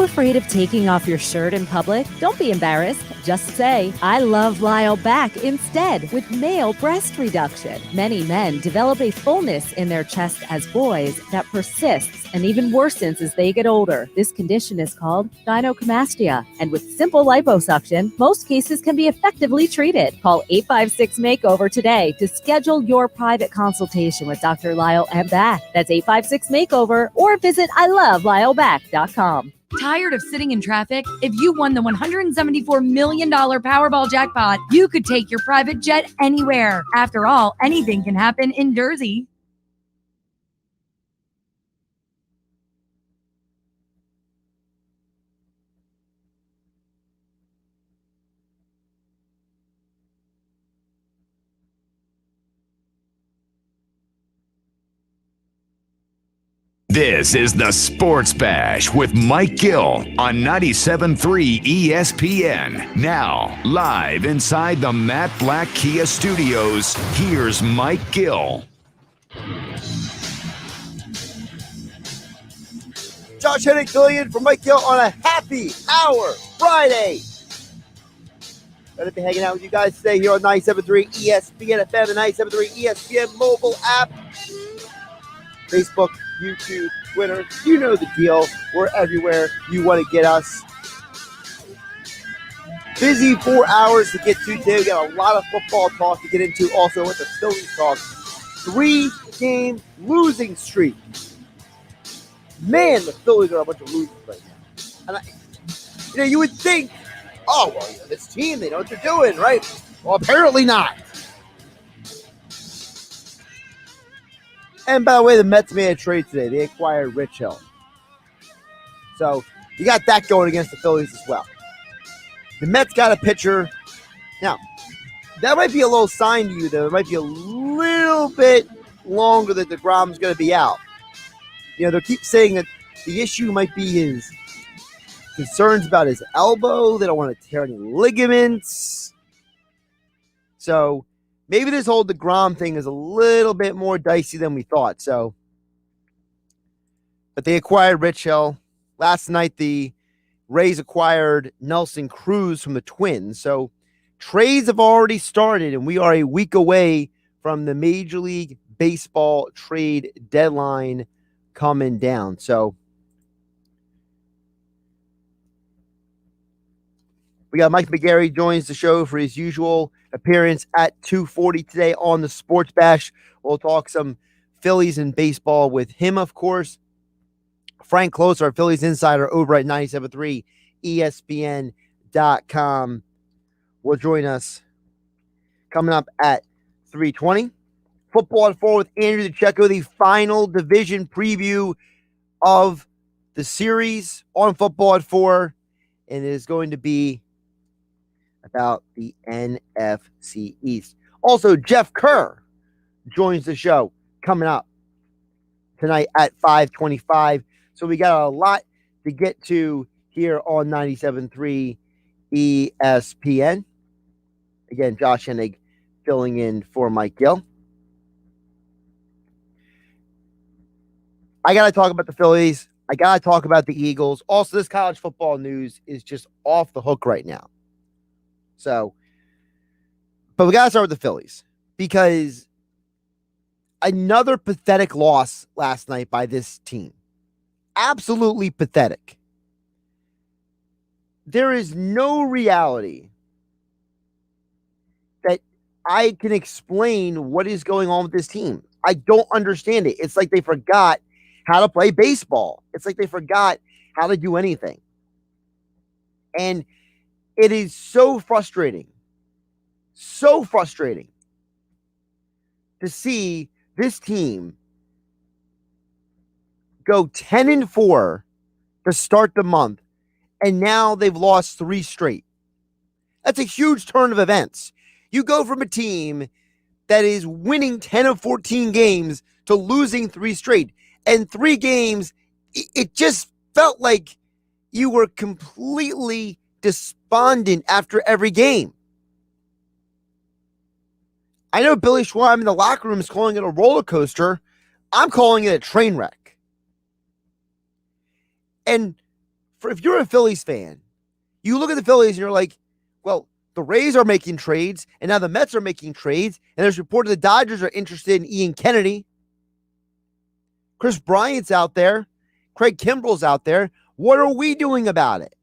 afraid of taking off your shirt in public? Don't be embarrassed. Just say, I love Lyle back instead with male breast reduction. Many men develop a fullness in their chest as boys that persists and even worsens as they get older. This condition is called gynecomastia, and with simple liposuction, most cases can be effectively treated. Call 856-MAKEOVER today to schedule your private consultation with Dr. Lyle and Back. That's 856-MAKEOVER, or visit ilovelyle.com. Tired of sitting in traffic? If you won the $174 million Powerball jackpot, you could take your private jet anywhere. After all, anything can happen in Jersey. This is the Sports Bash with Mike Gill on 97.3 ESPN. Now, live inside the Matt Black Kia Studios, here's Mike Gill. Josh Hennig filling in for Mike Gill on a happy hour Friday. Going to be hanging out with you guys today here on 97.3 ESPN FM, the 97.3 ESPN mobile app, Facebook, YouTube, Twitter. You know the deal. We're everywhere you want to get us. Busy 4 hours to get to today. We got a lot of football talk to get into. Also with the Phillies talk. 3-game losing streak. Man, the Phillies are a bunch of losers right now. And you would think, oh, well, this team, they know what they're doing, right? Well, apparently not. And by the way, the Mets made a trade today. They acquired Rich Hill. So you got that going against the Phillies as well. The Mets got a pitcher. Now, that might be a little sign to you that it might be a little bit longer that DeGrom's going to be out. You know, they keep saying that the issue might be his concerns about his elbow. They don't want to tear any ligaments. So maybe this whole DeGrom thing is a little bit more dicey than we thought. So, but they acquired Rich Hill. Last night, the Rays acquired Nelson Cruz from the Twins. So trades have already started, and we are a week away from the Major League Baseball trade deadline coming down. So we got Mike McGarry joins the show for his usual appearance at 2:40 today on the Sports Bash. We'll talk some Phillies and baseball with him, of course. Frank Klose, our Phillies insider over at 97.3 ESPN.com, will join us coming up at 3:20. Football at 4 with Andrew DiCecco, the final division preview of the series on Football at 4. And it is going to be about the NFC East. Also, Jeff Kerr joins the show coming up tonight at 5:25. So we got a lot to get to here on 97.3 ESPN. Again, Josh Hennig filling in for Mike Gill. I got to talk about the Phillies. I got to talk about the Eagles. Also, this college football news is just off the hook right now. So, but we got to start with the Phillies because another pathetic loss last night by this team. Absolutely pathetic. There is no reality that I can explain what is going on with this team. I don't understand it. It's like they forgot how to play baseball. It's like they forgot how to do anything. And it is so frustrating to see this team go 10-4 to start the month, and now they've lost 3 straight. That's a huge turn of events. You go from a team that is winning 10 of 14 games to losing 3 straight. And 3 games, it just felt like you were completely despondent after every game. I know Billy Schweim in the locker room is calling it a roller coaster. I'm calling it a train wreck. And if you're a Phillies fan, you look at the Phillies and you're like, well, the Rays are making trades, and now the Mets are making trades, and there's reported the Dodgers are interested in Ian Kennedy. Chris Bryant's out there. Craig Kimbrell's out there. What are we doing about it?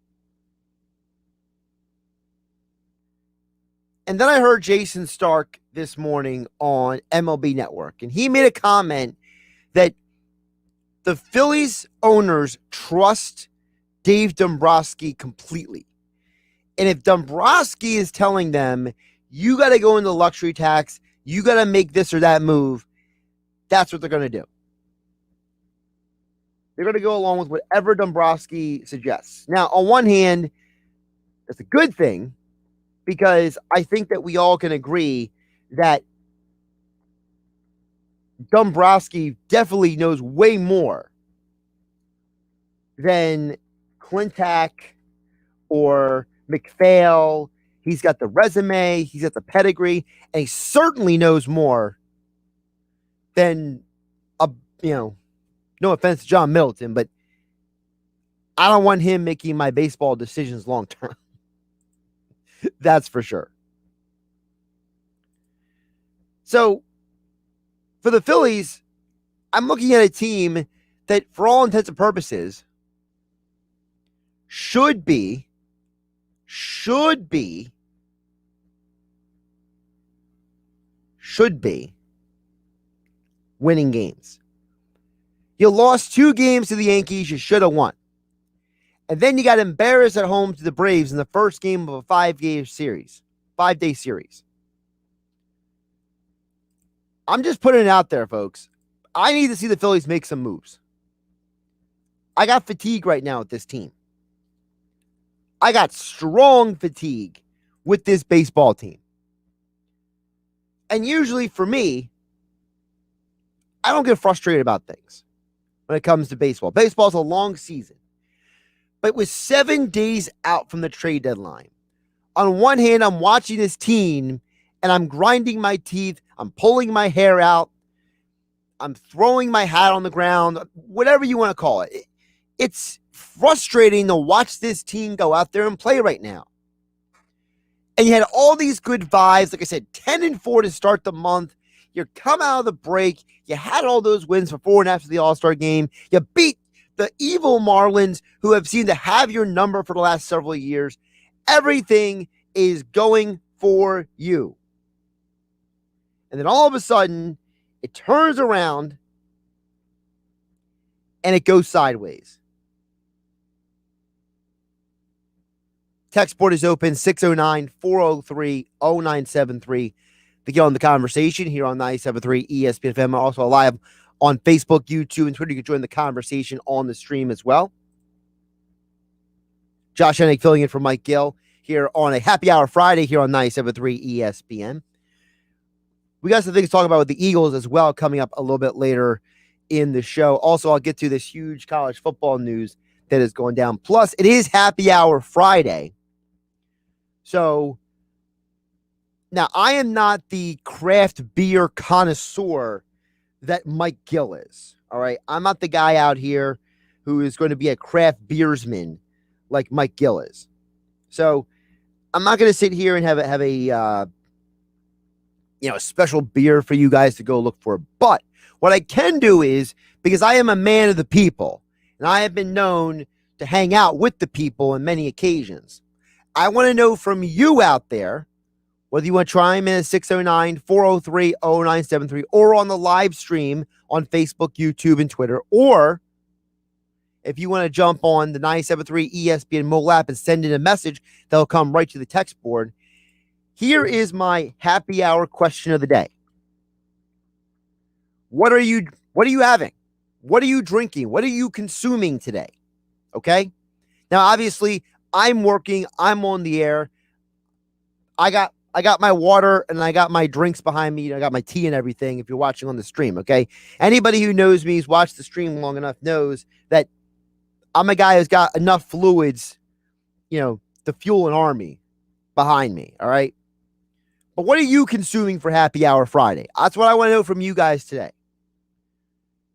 And then I heard Jason Stark this morning on MLB Network, and he made a comment that the Phillies owners trust Dave Dombrowski completely. And if Dombrowski is telling them, you got to go into luxury tax, you got to make this or that move, that's what they're going to do. They're going to go along with whatever Dombrowski suggests. Now, on one hand, that's a good thing, because I think that we all can agree that Dombrowski definitely knows way more than Klintak or McPhail. He's got the resume, he's got the pedigree, and he certainly knows more than no offense to John Middleton, but I don't want him making my baseball decisions long term. That's for sure. So for the Phillies, I'm looking at a team that, for all intents and purposes, should be winning games. You lost 2 games to the Yankees you should have won. And then you got embarrassed at home to the Braves in the first game of a 5-day series. I'm just putting it out there, folks. I need to see the Phillies make some moves. I got fatigue right now with this team. I got strong fatigue with this baseball team. And usually for me, I don't get frustrated about things when it comes to baseball. Baseball's a long season. But with 7 days out from the trade deadline, on one hand, I'm watching this team and I'm grinding my teeth. I'm pulling my hair out. I'm throwing my hat on the ground, whatever you want to call it. It's frustrating to watch this team go out there and play right now. And you had all these good vibes. Like I said, 10-4 to start the month. You come out of the break. You had all those wins before and after the All-Star game. You beat the evil Marlins, who have seemed to have your number for the last several years. Everything is going for you. And then all of a sudden, it turns around and it goes sideways. Text board is open, 609-403-0973 to get on the conversation here on 97.3 ESPN FM. Also live on Facebook, YouTube, and Twitter. You can join the conversation on the stream as well. Josh Hennig filling in for Mike Gill here on a happy hour Friday here on 97.3 ESPN. We got some things to talk about with the Eagles as well coming up a little bit later in the show. Also, I'll get to this huge college football news that is going down. Plus, it is happy hour Friday. So now I am not the craft beer connoisseur that Mike Gill is. All right. I'm not the guy out here who is going to be a craft beersman like Mike Gill is. So I'm not going to sit here and have a special beer for you guys to go look for. But what I can do is, because I am a man of the people and I have been known to hang out with the people on many occasions, I want to know from you out there, whether you want to chime in at 609-403-0973 or on the live stream on Facebook, YouTube, and Twitter, or if you want to jump on the 97.3 ESPN mobile app and send in a message, that'll come right to the text board. Here is my happy hour question of the day. What are you having? What are you drinking? What are you consuming today? Okay? Now, obviously, I'm working. I'm on the air. I got my water and I got my drinks behind me. I got my tea and everything if you're watching on the stream, okay? Anybody who knows me, who's watched the stream long enough, knows that I'm a guy who's got enough fluids, to fuel an army behind me, all right? But what are you consuming for Happy Hour Friday? That's what I want to know from you guys today.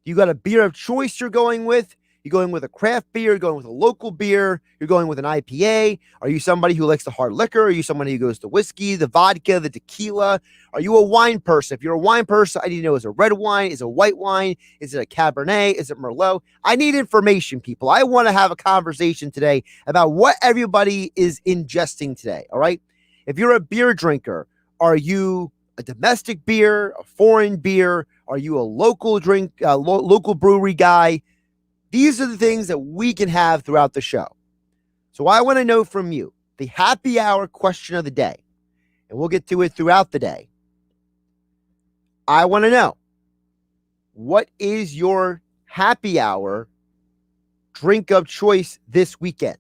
You got a beer of choice you're going with? You going with a craft beer? You're going with a local beer? You're going with an IPA? Are you somebody who likes the hard liquor? Are you somebody who goes to whiskey, the vodka, the tequila? Are you a wine person? If you're a wine person, I need to know, is it red wine? Is it white wine? Is it a Cabernet? Is it Merlot? I need information, people. I want to have a conversation today about what everybody is ingesting today, all right? If you're a beer drinker, are you a domestic beer, a foreign beer? Are you a local drink, local brewery guy? These are the things that we can have throughout the show. So I want to know from you the happy hour question of the day, and we'll get to it throughout the day. I want to know, what is your happy hour drink of choice this weekend?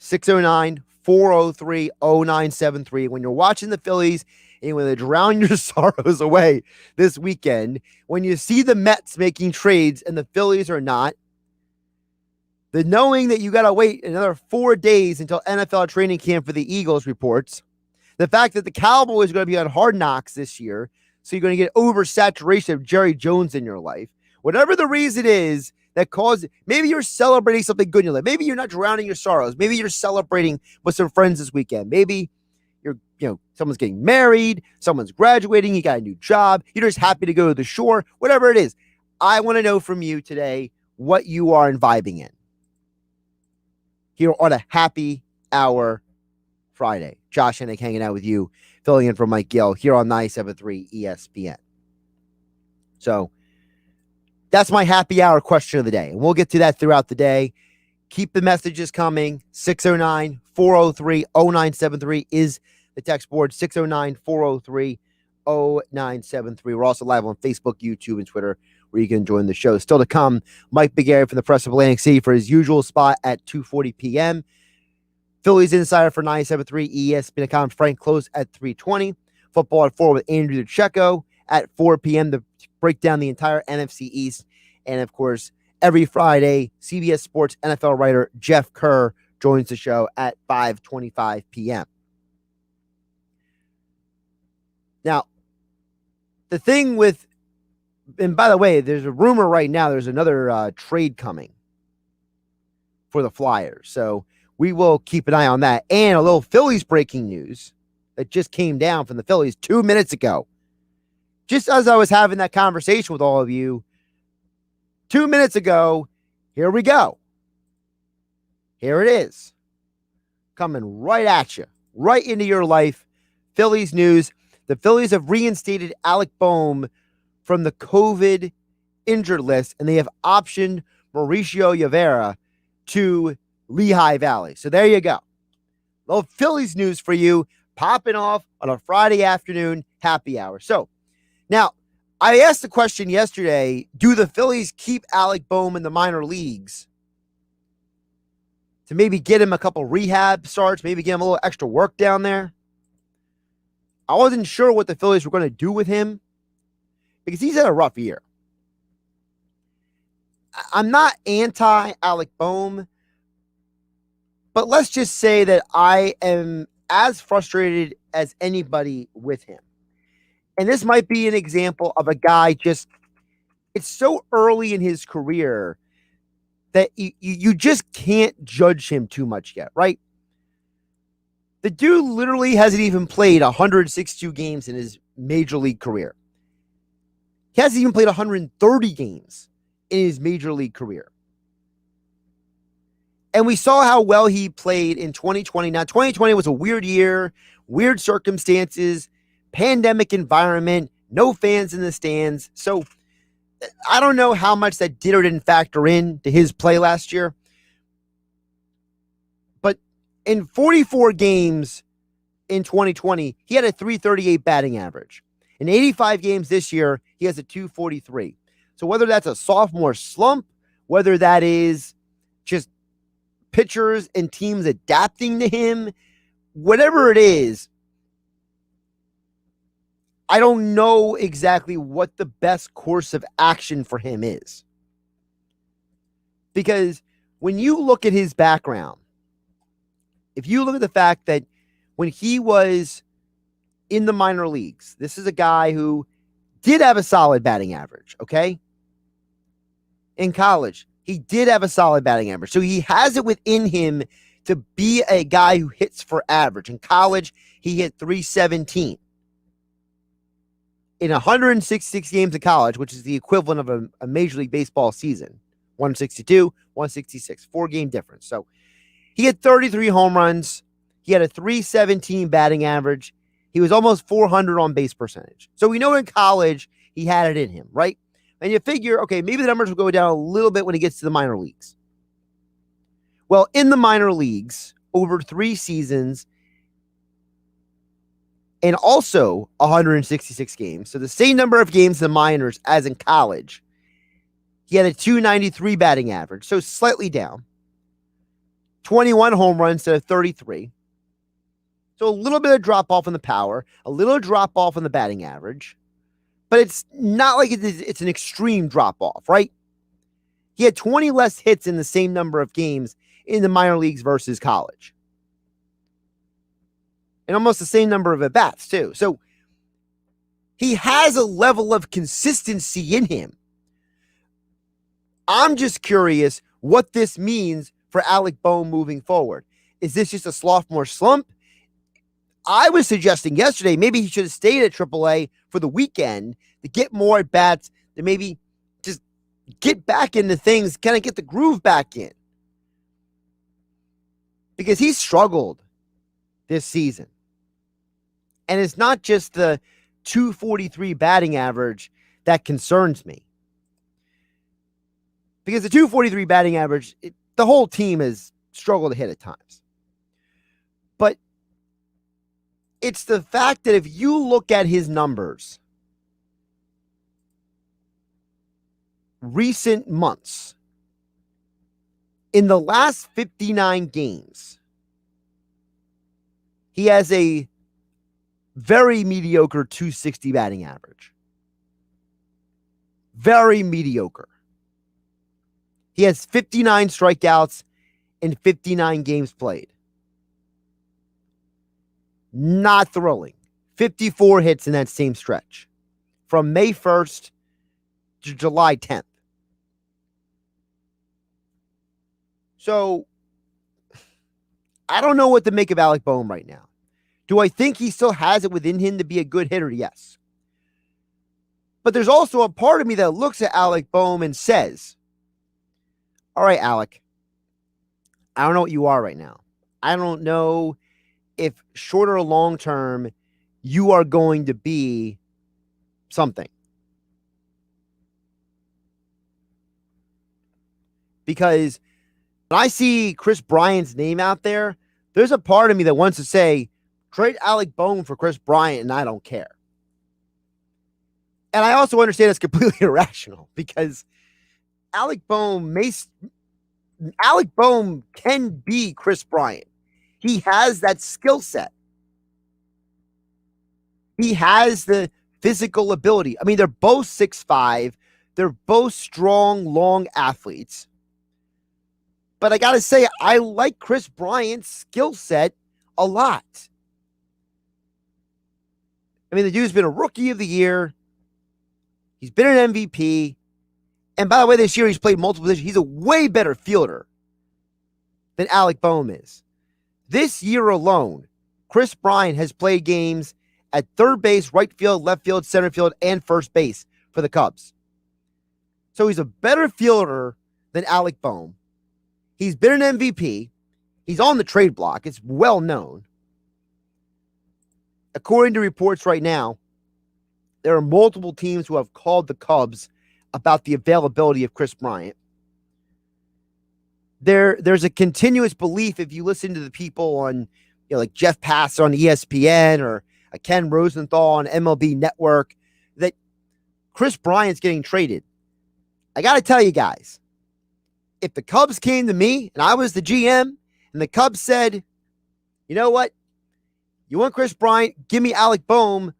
609-403-0973. When you're watching the Phillies and when they drown your sorrows away this weekend, when you see the Mets making trades and the Phillies are not, the knowing that you got to wait another 4 days until NFL training camp for the Eagles reports, the fact that the Cowboys are going to be on Hard Knocks this year, so you're going to get oversaturation of Jerry Jones in your life. Whatever the reason is that causes, maybe you're celebrating something good in your life. Maybe you're not drowning your sorrows. Maybe you're celebrating with some friends this weekend. Maybe someone's getting married, someone's graduating, you got a new job, you're just happy to go to the shore, whatever it is. I want to know from you today what you are vibing in here on a happy hour Friday. Josh Hennig hanging out with you, filling in for Mike Gill here on 97.3 ESPN. So that's my happy hour question of the day, and we'll get to that throughout the day. Keep the messages coming. 609-403-0973 is the text board. 609-403-0973. We're also live on Facebook, YouTube, and Twitter, where you can join the show. Still to come, Mike McGarry from the Press of Atlantic City for his usual spot at 2:40 p.m. Phillies Insider for 97.3 ESPN.com, Frank Klose at 3:20. Football at 4 with Andrew DiCecco at 4 p.m. to break down the entire NFC East. And, of course, every Friday, CBS Sports NFL writer Jeff Kerr joins the show at 5:25 p.m. Now, the thing with, and by the way, there's a rumor right now, there's another trade coming for the Flyers. So we will keep an eye on that. And a little Phillies breaking news that just came down from the Phillies 2 minutes ago. Just as I was having that conversation with all of you 2 minutes ago, here we go. Here it is. Coming right at you, right into your life. Phillies news. The Phillies have reinstated Alec Boehm from the COVID injured list, and they have optioned Mauricio Rivera to Lehigh Valley. So there you go. Little Phillies news for you, popping off on a Friday afternoon happy hour. So now, I asked the question yesterday, do the Phillies keep Alec Boehm in the minor leagues to maybe get him a couple rehab starts, maybe get him a little extra work down there? I wasn't sure what the Phillies were going to do with him because he's had a rough year. I'm not anti-Alec Boehm, but let's just say that I am as frustrated as anybody with him. And this might be an example of a guy it's so early in his career that you just can't judge him too much yet, right? The dude literally hasn't even played 162 games in his major league career. He hasn't even played 130 games in his major league career. And we saw how well he played in 2020. Now, 2020 was a weird year, weird circumstances, pandemic environment, no fans in the stands. So I don't know how much that did or didn't factor in to his play last year. But in 44 games in 2020, he had a 338 batting average. In 85 games this year, he has a 243. So whether that's a sophomore slump, whether that is just pitchers and teams adapting to him, whatever it is, I don't know exactly what the best course of action for him is. Because when you look at his background, if you look at the fact that when he was in the minor leagues, this is a guy who did have a solid batting average, okay? in college, he did have a solid batting average. So he has it within him to be a guy who hits for average. In college, he hit 317. In 166 games in college, which is the equivalent of a Major League Baseball season, 162, 166, 4-game difference. So he had 33 home runs. He had a 317 batting average. He was almost 400 on base percentage. So we know in college he had it in him, right? And you figure, okay, maybe the numbers will go down a little bit when he gets to the minor leagues. Well, in the minor leagues, over 3 seasons, and also 166 games, so the same number of games in the minors as in college, he had a 293 batting average, so slightly down. 21 home runs instead of 33. So a little bit of drop-off in the power, a little drop-off in the batting average, but it's not like it's an extreme drop-off, right? He had 20 less hits in the same number of games in the minor leagues versus college. And almost the same number of at-bats, too. So he has a level of consistency in him. I'm just curious what this means for Alec Bohm moving forward. Is this just a sophomore slump? I was suggesting yesterday maybe he should have stayed at AAA for the weekend to get more at-bats, to maybe just get back into things, kind of get the groove back in. Because he struggled this season. And it's not just the 243 batting average that concerns me. Because the 243 batting average, the whole team has struggled to hit at times. But it's the fact that if you look at his numbers, recent months, in the last 59 games, he has a very mediocre 260 batting average. Very mediocre. He has 59 strikeouts in 59 games played. Not thrilling. 54 hits in that same stretch. From May 1st to July 10th. So, I don't know what to make of Alec Bohm right now. Do I think he still has it within him to be a good hitter? Yes. But there's also a part of me that looks at Alec Bohm and says, all right, Alec, I don't know what you are right now. I don't know if short or long term you are going to be something. Because when I see Chris Bryant's name out there, there's a part of me that wants to say, trade Alec Bohm for Chris Bryant, and I don't care. And I also understand it's completely irrational because Alec Bohm can be Chris Bryant. He has that skill set. He has the physical ability. I mean, they're both 6'5". They're both strong, long athletes. But I got to say, I like Chris Bryant's skill set a lot. I mean, the dude's been a rookie of the year. He's been an MVP. And by the way, this year he's played multiple positions. He's a way better fielder than Alec Bohm is. This year alone, Chris Bryant has played games at third base, right field, left field, center field, and first base for the Cubs. So he's a better fielder than Alec Bohm. He's been an MVP. He's on the trade block. It's well known. According to reports right now, there are multiple teams who have called the Cubs about the availability of Chris Bryant. There's a continuous belief, if you listen to the people on, like Jeff Pass on ESPN or Ken Rosenthal on MLB Network, that Chris Bryant's getting traded. I got to tell you guys, if the Cubs came to me and I was the GM and the Cubs said, you know what? You want Chris Bryant? Give me Alec Bohm.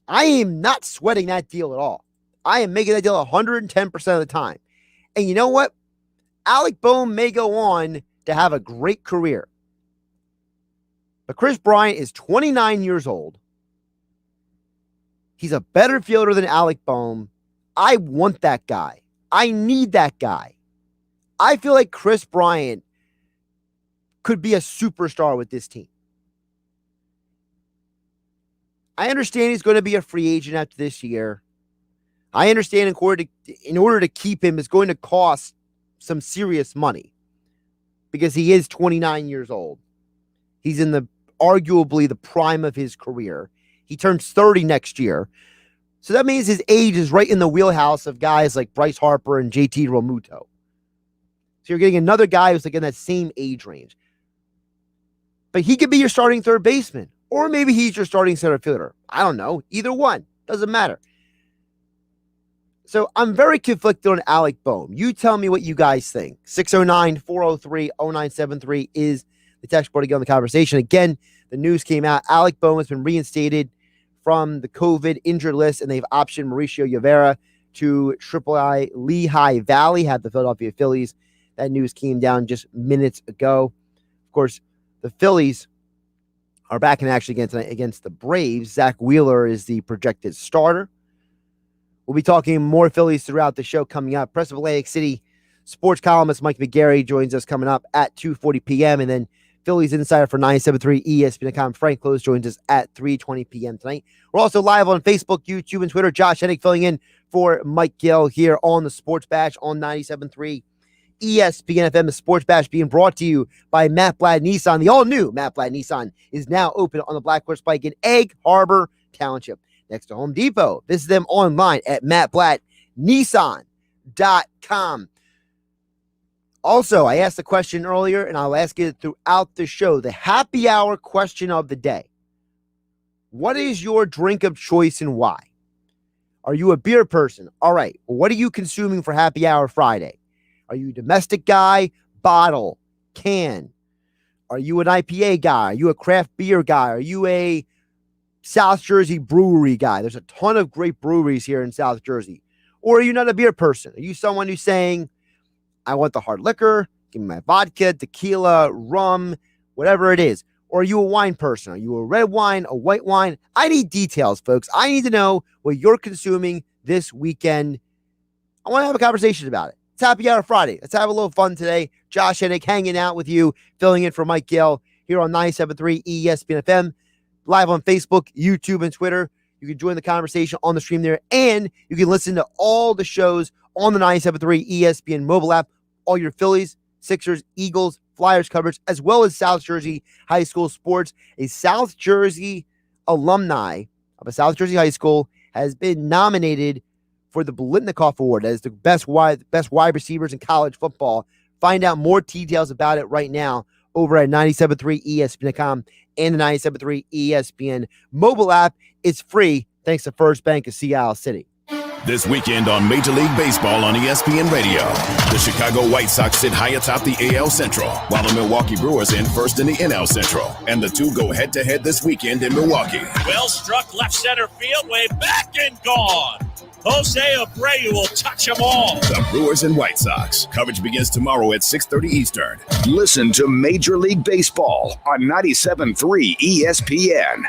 I am not sweating that deal at all. I am making that deal 110% of the time. And you know what? Alec Bohm may go on to have a great career. But Chris Bryant is 29 years old. He's a better fielder than Alec Bohm. I want that guy. I need that guy. I feel like Chris Bryant could be a superstar with this team. I understand he's going to be a free agent after this year. I understand in order to keep him, it's going to cost some serious money because he is 29 years old. He's in arguably the prime of his career. He turns 30 next year. So that means his age is right in the wheelhouse of guys like Bryce Harper and JT Realmuto. So you're getting another guy who's like in that same age range. But he could be your starting third baseman. Or maybe he's your starting center fielder. I don't know. Either one. Doesn't matter. So I'm very conflicted on Alec Bohm. You tell me what you guys think. 609-403-0973 is the text board to get on the conversation. Again, the news came out. Alec Bohm has been reinstated from the COVID injured list, and they've optioned Mauricio Rivera to AAA Lehigh Valley, had the Philadelphia Phillies. That news came down just minutes ago. Of course, the Phillies are back in action again tonight against the Braves. Zach Wheeler is the projected starter. We'll be talking more Phillies throughout the show coming up. Press of Atlantic City sports columnist Mike McGarry joins us coming up at 2:40 p.m. And then Phillies insider for 97.3 ESPN.com Frank Klose joins us at 3:20 p.m. tonight. We're also live on Facebook, YouTube, and Twitter. Josh Hennig filling in for Mike Gill here on the Sports Bash on 97.3 ESPN FM. The Sports Bash being brought to you by Matt Blatt Nissan. The all-new Matt Blatt Nissan is now open on the Black Horse Pike in Egg Harbor Township, next to Home Depot. Visit them online at mattblattnissan.com. Also, I asked the question earlier, and I'll ask it throughout the show. The happy hour question of the day. What is your drink of choice and why? Are you a beer person? All right. What are you consuming for happy hour Friday? Are you a domestic guy? Bottle, can? Are you an IPA guy? Are you a craft beer guy? Are you a South Jersey brewery guy? There's a ton of great breweries here in South Jersey. Or are you not a beer person? Are you someone who's saying, I want the hard liquor, give me my vodka, tequila, rum, whatever it is? Or are you a wine person? Are you a red wine, a white wine? I need details, folks. I need to know what you're consuming this weekend. I want to have a conversation about it. It's Happy Hour Friday. Let's have a little fun today. Josh Hennig hanging out with you, filling in for Mike Gill here on 97.3 ESPN FM, live on Facebook, YouTube, and Twitter. You can join the conversation on the stream there, and you can listen to all the shows on the 97.3 ESPN mobile app, all your Phillies, Sixers, Eagles, Flyers coverage, as well as South Jersey high school sports. A South Jersey alumni of a South Jersey high school has been nominated for the Blitnikoff Award as the best wide receivers in college football. Find out more details about it right now over at 97.3 ESPN.com and the 97.3 ESPN mobile app. It's free thanks to First Bank of Seattle City. This weekend on Major League Baseball on ESPN Radio, the Chicago White Sox sit high atop the AL Central, while the Milwaukee Brewers in first in the NL Central. And the two go head-to-head this weekend in Milwaukee. Well struck left center field, way back and gone. Jose Abreu will touch them all. The Brewers and White Sox. Coverage begins tomorrow at 6:30 Eastern. Listen to Major League Baseball on 97.3 ESPN.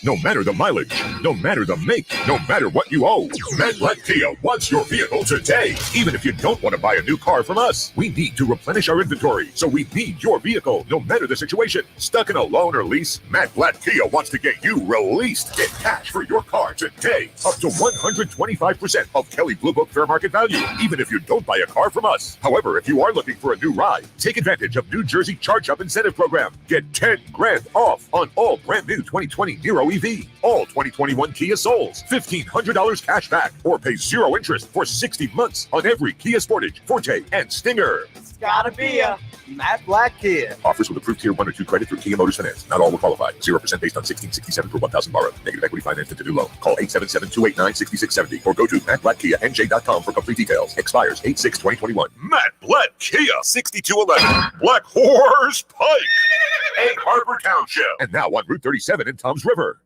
No matter the mileage, no matter the make, no matter what you owe, Matt Blatt Kia wants your vehicle today. Even if you don't want to buy a new car from us, we need to replenish our inventory, so we need your vehicle, no matter the situation. Stuck in a loan or lease? Matt Blatt Kia wants to get you released. Get cash for your car today, up to 125% of Kelley Blue Book fair market value, even if you don't buy a car from us. However, if you are looking for a new ride, take advantage of New Jersey Charge Up Incentive Program. Get $10,000 off on all brand new 2020 Niro EV, all 2021 Kia Souls, $1,500 cash back, or pay 0 interest for 60 months on every Kia Sportage, Forte, and Stinger. It's gotta be a Matt Blatt Kia. Offers with approved Tier 1 or 2 credit through Kia Motors Finance. Not all will qualify. 0% based on 1667 per 1,000 borrowed. Negative equity finance into new loan. Call 877-289-6670 or go to mattblattkianj.com for complete details. Expires 8/6/2021. Matt Blatt Kia, 6211 Black Horse Pike, Egg Harbor Township, and now on Route 37 in Toms River.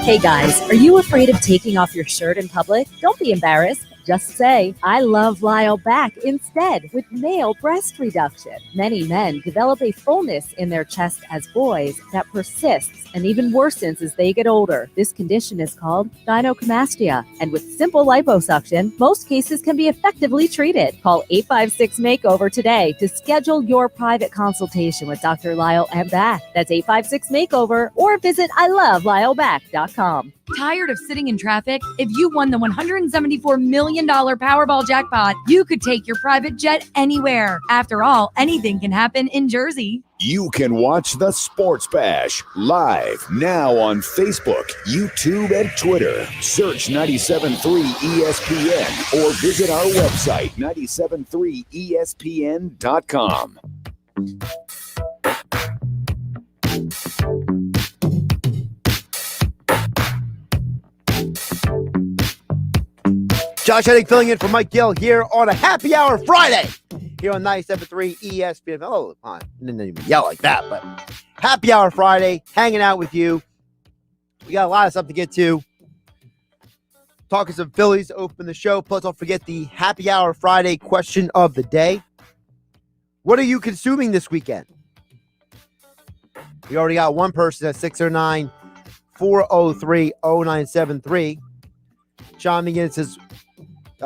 Hey guys, are you afraid of taking off your shirt in public? Don't be embarrassed. Just say, I love Lyle back instead with male breast reduction. Many men develop a fullness in their chest as boys that persists and even worsens as they get older. This condition is called gynecomastia, and with simple liposuction, most cases can be effectively treated. Call 856-MAKEOVER today to schedule your private consultation with Dr. Lyle and Back. That's 856-MAKEOVER, or visit iloveLyleback.com. Tired of sitting in traffic? If you won the $174 million Powerball jackpot, you could take your private jet anywhere. After all, anything can happen in Jersey. You can watch the Sports Bash live now on Facebook, YouTube, and Twitter. Search 97.3 ESPN or visit our website, 973ESPN.com. Josh Hennig filling in for Mike Gill here on a happy hour Friday here on 97.3 ESPN. Oh, I didn't even yell like that, but happy hour Friday, hanging out with you. We got a lot of stuff to get to. Talking some Phillies to open the show. Plus, don't forget the happy hour Friday question of the day. What are you consuming this weekend? We already got one person at 609-403-0973. Chiming in says,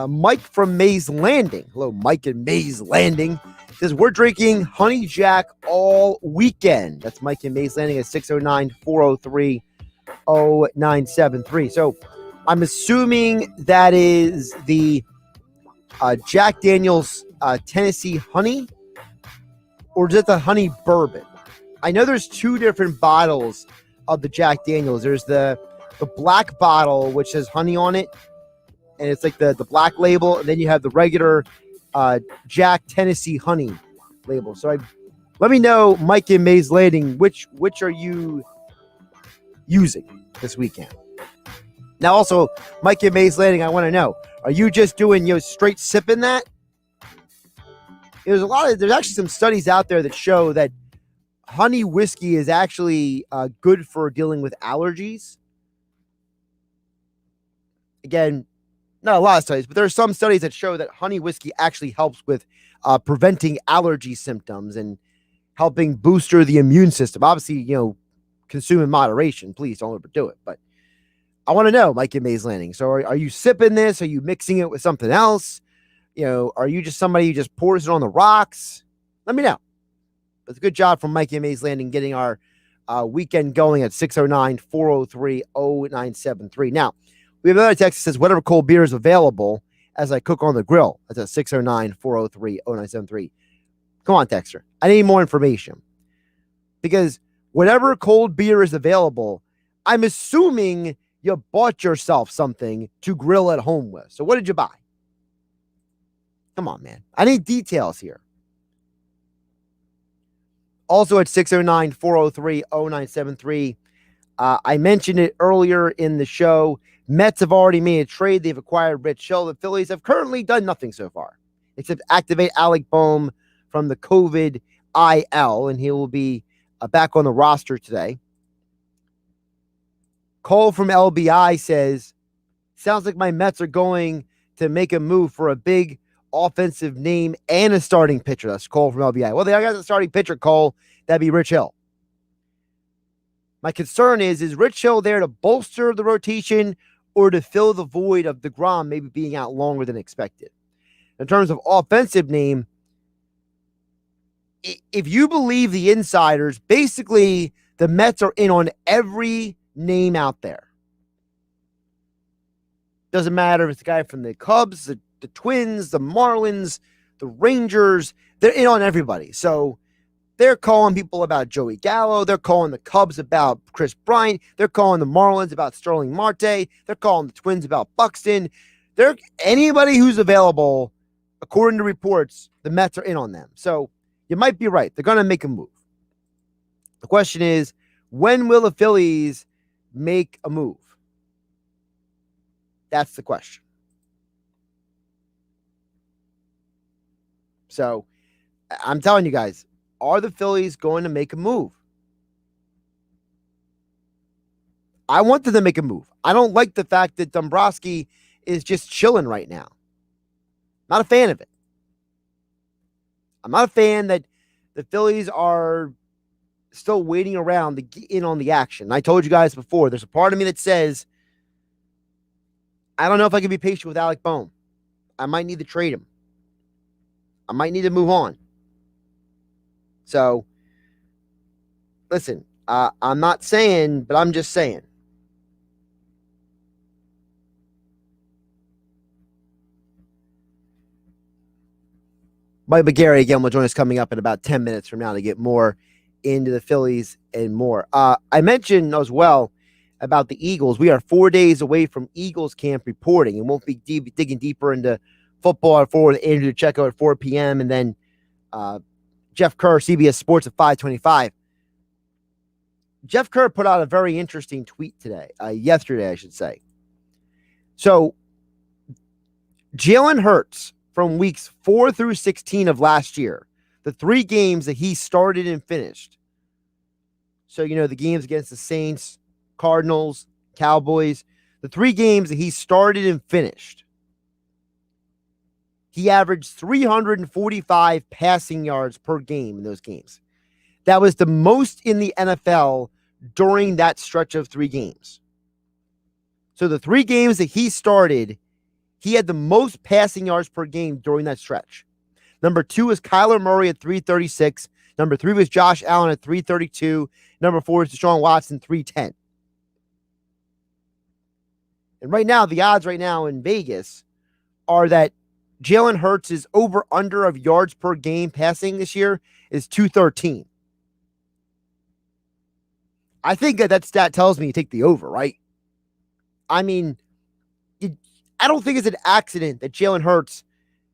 Mike from Mays Landing. Hello, Mike in Mays Landing. Says, we're drinking Honey Jack all weekend. That's Mike in Mays Landing at 609-403-0973. So I'm assuming that is the Jack Daniel's Tennessee Honey, or is it the Honey Bourbon? I know there's two different bottles of the Jack Daniels. There's the black bottle, which says honey on it, and it's like the black label, and then you have the regular Jack Tennessee Honey label. So let me know, Mike in Mays Landing, which are you using this weekend? Now, also, Mike in Mays Landing, I want to know, are you just doing straight sipping that? There's actually some studies out there that show that honey whiskey is actually good for dealing with allergies. Again, not a lot of studies, but there are some studies that show that honey whiskey actually helps with preventing allergy symptoms and helping booster the immune system. Obviously, consume in moderation. Please don't overdo it. But I want to know, Mike in Mays Landing. So are you sipping this? Are you mixing it with something else? Are you just somebody who just pours it on the rocks? Let me know. But it's a good job from Mike in Mays Landing getting our weekend going at 609-403-0973. Now, we have another text that says, whatever cold beer is available as I cook on the grill. That's at 609-403-0973. Come on, Texter. I need more information. Because whatever cold beer is available, I'm assuming you bought yourself something to grill at home with. So what did you buy? Come on, man. I need details here. Also at 609-403-0973. I mentioned it earlier in the show. Mets have already made a trade. They've acquired Rich Hill. The Phillies have currently done nothing so far, except activate Alec Boehm from the COVID IL, and he will be back on the roster today. Cole from LBI says, sounds like my Mets are going to make a move for a big offensive name and a starting pitcher. That's Cole from LBI. Well, they got the starting pitcher, Cole. That'd be Rich Hill. My concern is Rich Hill there to bolster the rotation or to fill the void of DeGrom maybe being out longer than expected? In terms of offensive name, if you believe the insiders, basically the Mets are in on every name out there. Doesn't matter if it's the guy from the Cubs, the Twins, the Marlins, the Rangers. They're in on everybody. So they're calling people about Joey Gallo. They're calling the Cubs about Chris Bryant. They're calling the Marlins about Sterling Marte. They're calling the Twins about Buxton. Anybody who's available, according to reports, the Mets are in on them. So you might be right. They're going to make a move. The question is, when will the Phillies make a move? That's the question. So I'm telling you guys, are the Phillies going to make a move? I want them to make a move. I don't like the fact that Dombrowski is just chilling right now. Not a fan of it. I'm not a fan that the Phillies are still waiting around to get in on the action. I told you guys before, there's a part of me that says, I don't know if I can be patient with Alec Bohm. I might need to trade him. I might need to move on. So, listen, I'm not saying, but I'm just saying. Mike McGarry, again, will join us coming up in about 10 minutes from now to get more into the Phillies and more. I mentioned as well about the Eagles. We are 4 days away from Eagles camp reporting, and we'll be digging deeper into football at 4 with Andrew DiCecco at 4 p.m. and then Jeff Kerr, CBS Sports at 5:25. Jeff Kerr put out a very interesting tweet yesterday, I should say. So, Jalen Hurts, from weeks 4 through 16 of last year, the 3 games that he started and finished. So, the games against the Saints, Cardinals, Cowboys, the 3 games that he started and finished, he averaged 345 passing yards per game in those games. That was the most in the NFL during that stretch of 3 games. So the 3 games that he started, he had the most passing yards per game during that stretch. Number 2 was Kyler Murray at 336. Number 3 was Josh Allen at 332. Number 4 is Deshaun Watson, 310. And right now, the odds right now in Vegas are that Jalen Hurts' over-under of yards per game passing this year is 213. I think that stat tells me you take the over, right? I mean, I don't think it's an accident that Jalen Hurts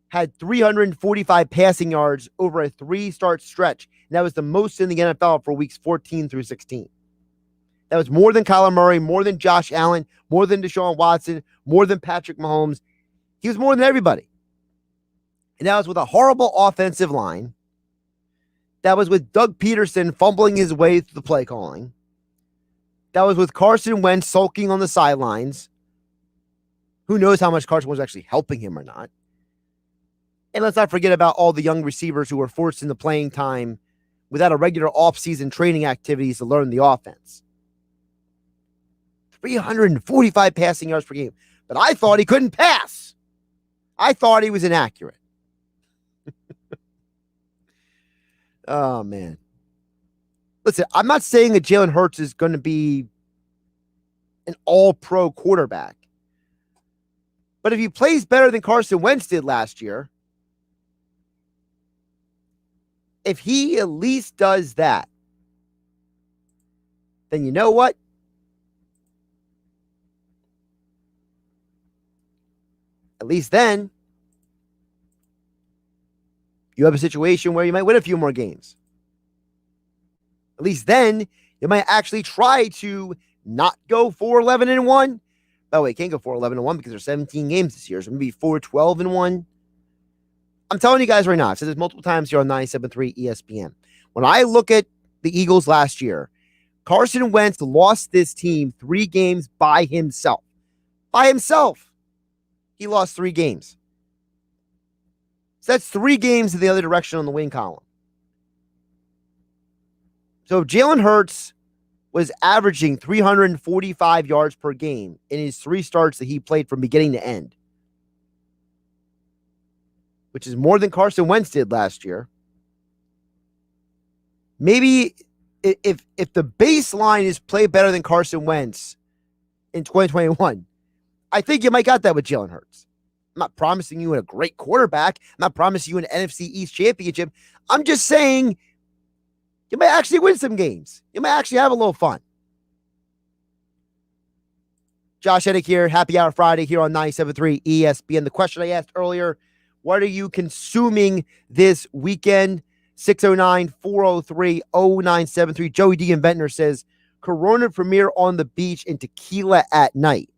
had 345 passing yards over a 3-start stretch. And that was the most in the NFL for weeks 14 through 16. That was more than Kyler Murray, more than Josh Allen, more than Deshaun Watson, more than Patrick Mahomes. He was more than everybody. And that was with a horrible offensive line. That was with Doug Peterson fumbling his way through the play calling. That was with Carson Wentz sulking on the sidelines. Who knows how much Carson was actually helping him or not. And let's not forget about all the young receivers who were forced into playing time without a regular offseason training activities to learn the offense. 345 passing yards per game. But I thought he couldn't pass. I thought he was inaccurate. Oh, man. Listen, I'm not saying that Jalen Hurts is going to be an all-pro quarterback. But if he plays better than Carson Wentz did last year, if he at least does that, then you know what? At least then, you have a situation where you might win a few more games. At least then, you might actually try to not go 4-11-1. By the way, you can't go 4-11-1 because there's 17 games this year. So maybe 4-12-1. I'm telling you guys right now, I've said this multiple times here on 97.3 ESPN. When I look at the Eagles last year, Carson Wentz lost this team 3 games by himself. By himself. He lost 3 games. So that's 3 games in the other direction on the win column. So Jalen Hurts was averaging 345 yards per game in his 3 starts that he played from beginning to end, which is more than Carson Wentz did last year. Maybe if the baseline is play better than Carson Wentz in 2021, I think you might got that with Jalen Hurts. I'm not promising you a great quarterback. I'm not promising you an NFC East championship. I'm just saying you might actually win some games. You might actually have a little fun. Josh Hennig here, Happy Hour Friday here on 97.3 ESPN. The question I asked earlier, what are you consuming this weekend? 609-403-0973. Joey D. in Ventnor says, Corona Premier on the beach and tequila at night.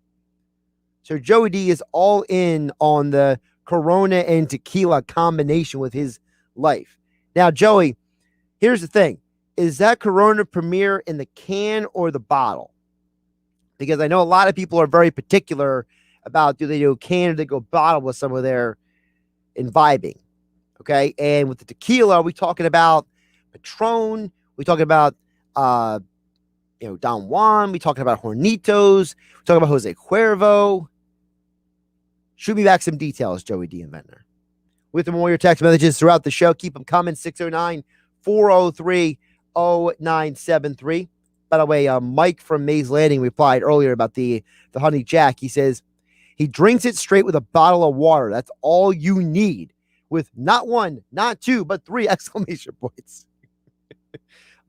So Joey D is all in on the Corona and tequila combination with his life. Now, Joey, here's the thing. Is that Corona Premier in the can or the bottle? because I know a lot of people are very particular about do they do can or do they go bottle with some of their imbibing. Okay. And with the tequila, we talking about Patron. We talking about, Don Juan. We talking about Hornitos. We talking about Jose Cuervo. Shoot me back some details, Joey D. Inventor. With more your text messages throughout the show. Keep them coming. 609-403-0973. By the way, Mike from Mays Landing replied earlier about the Honey Jack. He says he drinks it straight with a bottle of water. That's all you need, with not one, not two, but 3 exclamation points.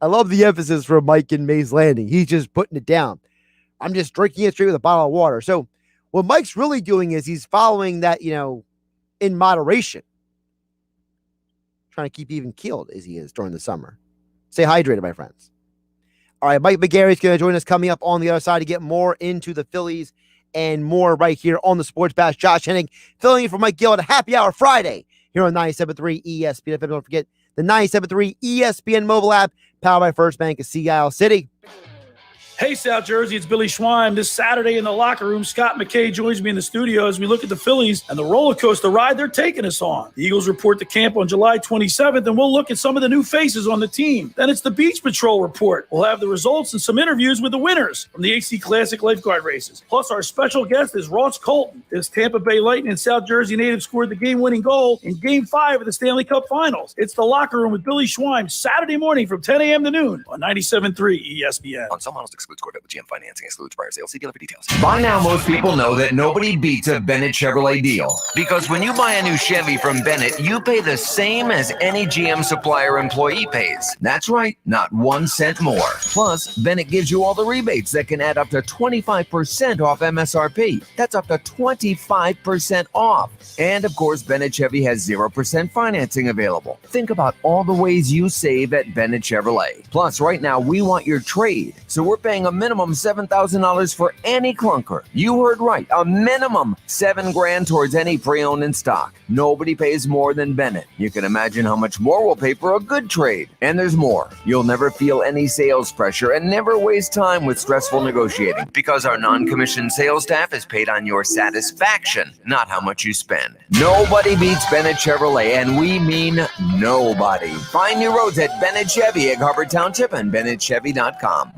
I love the emphasis from Mike in Mays Landing. He's just putting it down. I'm just drinking it straight with a bottle of water. So what Mike's really doing is he's following that, in moderation. Trying to keep even keeled as he is during the summer. Stay hydrated, my friends. All right, Mike McGarry is going to join us coming up on the other side to get more into the Phillies and more right here on the Sports Bash. Josh Hennig filling in for Mike Gill at a happy hour Friday here on 97.3 ESPN. Don't forget the 97.3 ESPN mobile app powered by First Bank of Sea Isle City. Hey, South Jersey, it's Billy Schwein. This Saturday in the locker room, Scott McKay joins me in the studio as we look at the Phillies and the roller coaster ride they're taking us on. The Eagles report to camp on July 27th, and we'll look at some of the new faces on the team. Then it's the Beach Patrol report. We'll have the results and some interviews with the winners from the HC Classic lifeguard races. Plus, our special guest is Ross Colton. This Tampa Bay Lightning and South Jersey native scored the game-winning goal in Game 5 of the Stanley Cup Finals. It's the locker room with Billy Schwein, Saturday morning from 10 a.m. to noon on 97.3 ESPN. On some models excludes Corvette with GM financing, excludes prior sales. See dealer for details. By now, most people know that nobody beats a Bennett Chevrolet deal. Because when you buy a new Chevy from Bennett, you pay the same as any GM supplier employee pays. That's right, not 1 cent more. Plus, Bennett gives you all the rebates that can add up to 25% off MSRP. That's up to 25% off. And of course, Bennett Chevy has 0% financing available. Think about all the ways you save at Bennett Chevrolet. Plus, right now, we want your trade. So we're paying a minimum $7,000 for any clunker. You heard right, a minimum $7,000 towards any pre-owned in stock. Nobody pays more than Bennett. You can imagine how much more we'll pay for a good trade. And there's more. You'll never feel any sales pressure and never waste time with stressful negotiating, because our non-commissioned sales staff is paid on your satisfaction, not how much you spend. Nobody beats Bennett Chevrolet, and we mean nobody. Find new roads at Bennett Chevy, Egg Harbor Township, and BennettChevy.com.